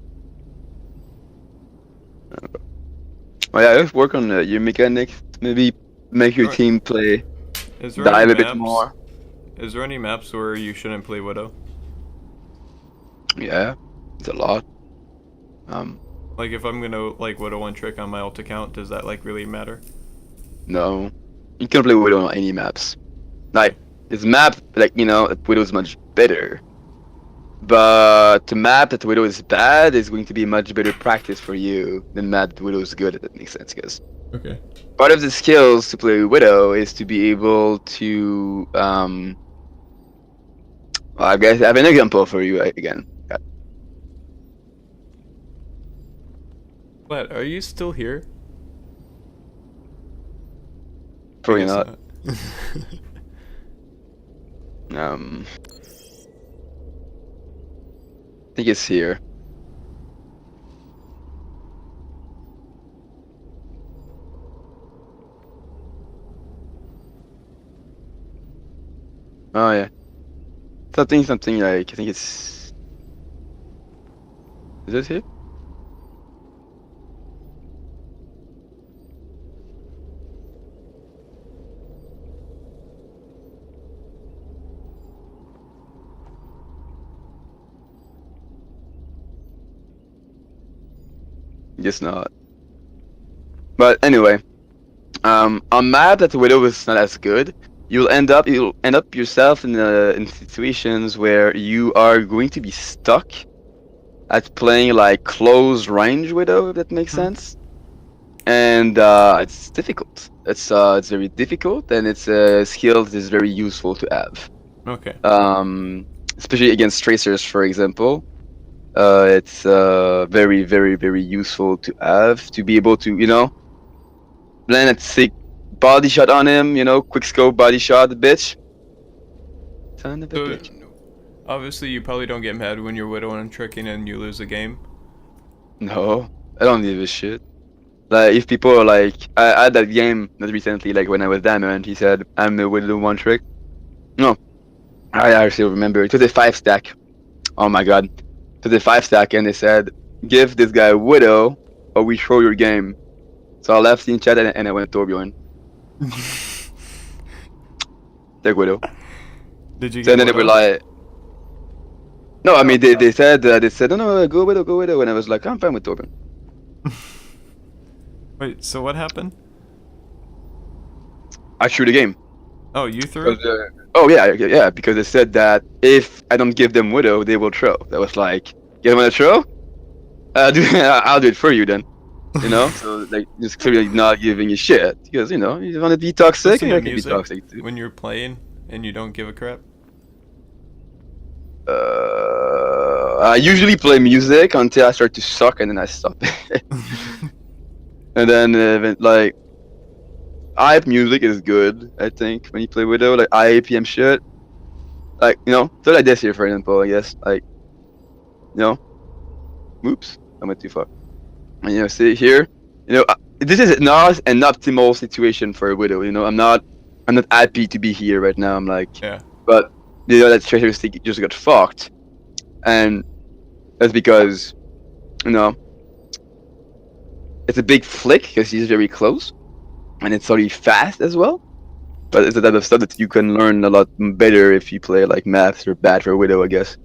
Oh yeah, just work on your mechanics. Maybe make your team play dive a bit more. Is there any maps where you shouldn't play Widow? Yeah, it's a lot. Like if I'm gonna like Widow one trick on my ult account, does that like really matter? No, you can play Widow on any maps. Like this map, like Widow is much better. But the map that Widow is bad is going to be much better practice for you than map that Widow is good, if that makes sense, guys. Okay. Part of the skills to play Widow is to be able to I guess I have an example for you again. What? Are you still here? I Probably guess not. not. I think it's here. Oh yeah. Something like I think it's. Is this here? Guess not. But anyway, on map that the Widow is not as good, you'll end up yourself in situations where you are going to be stuck at playing like close range Widow, if that makes sense. And it's difficult. It's very difficult, and it's a skill that is very useful to have. Okay. Especially against tracers, for example. It's very, very, very useful to have to be able to, land a sick body shot on him, quick scope body shot, bitch. Son of a So, bitch. obviously, you probably don't get mad when you're Widow and tricking and you lose a game. No, I don't give a shit. Like, if people are like, I had that game not recently, like when I was Dammer, and he said, I'm the Widow one trick. No, I actually remember it was a 5-stack. Oh my god. It was a 5-stack, and they said, give this guy Widow, or we throw your game. So I left in chat and I went Torbjorn. Take Widow. Did you So get then they were Widow? like, no, I mean they said no, go Widow, and I was like, I'm fine with Torbjorn. Wait, so what happened? I threw the game. Oh, you threw? Oh yeah, because they said that if I don't give them Widow, they will throw. That was like, you want to throw? I'll do it for you then. So like just clearly not giving a shit because you want to be toxic, Listen and to you can be music toxic too. when you're playing and you don't give a crap. I usually play music until I start to suck, and then I stop. And then like hype music is good. I think when you play Widow, like IAPM shit, like so like this here for example, I guess like oops, I went too far. And see here, this is not an optimal situation for a Widow. I'm not happy to be here right now. I'm like, Yeah. but that treasure stick just got fucked, and that's because it's a big flick because he's very close, and it's already fast as well. But it's the type of stuff that you can learn a lot better if you play like maths or bad for Widow, I guess.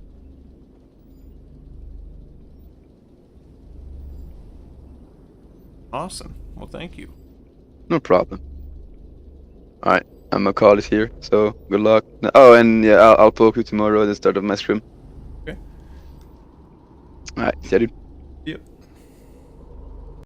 Awesome. Well, thank you. No problem. All right, I'm gonna call it here. So good luck. Oh, and yeah, I'll poke you tomorrow at the start of my stream. Okay. All right, see you, dude.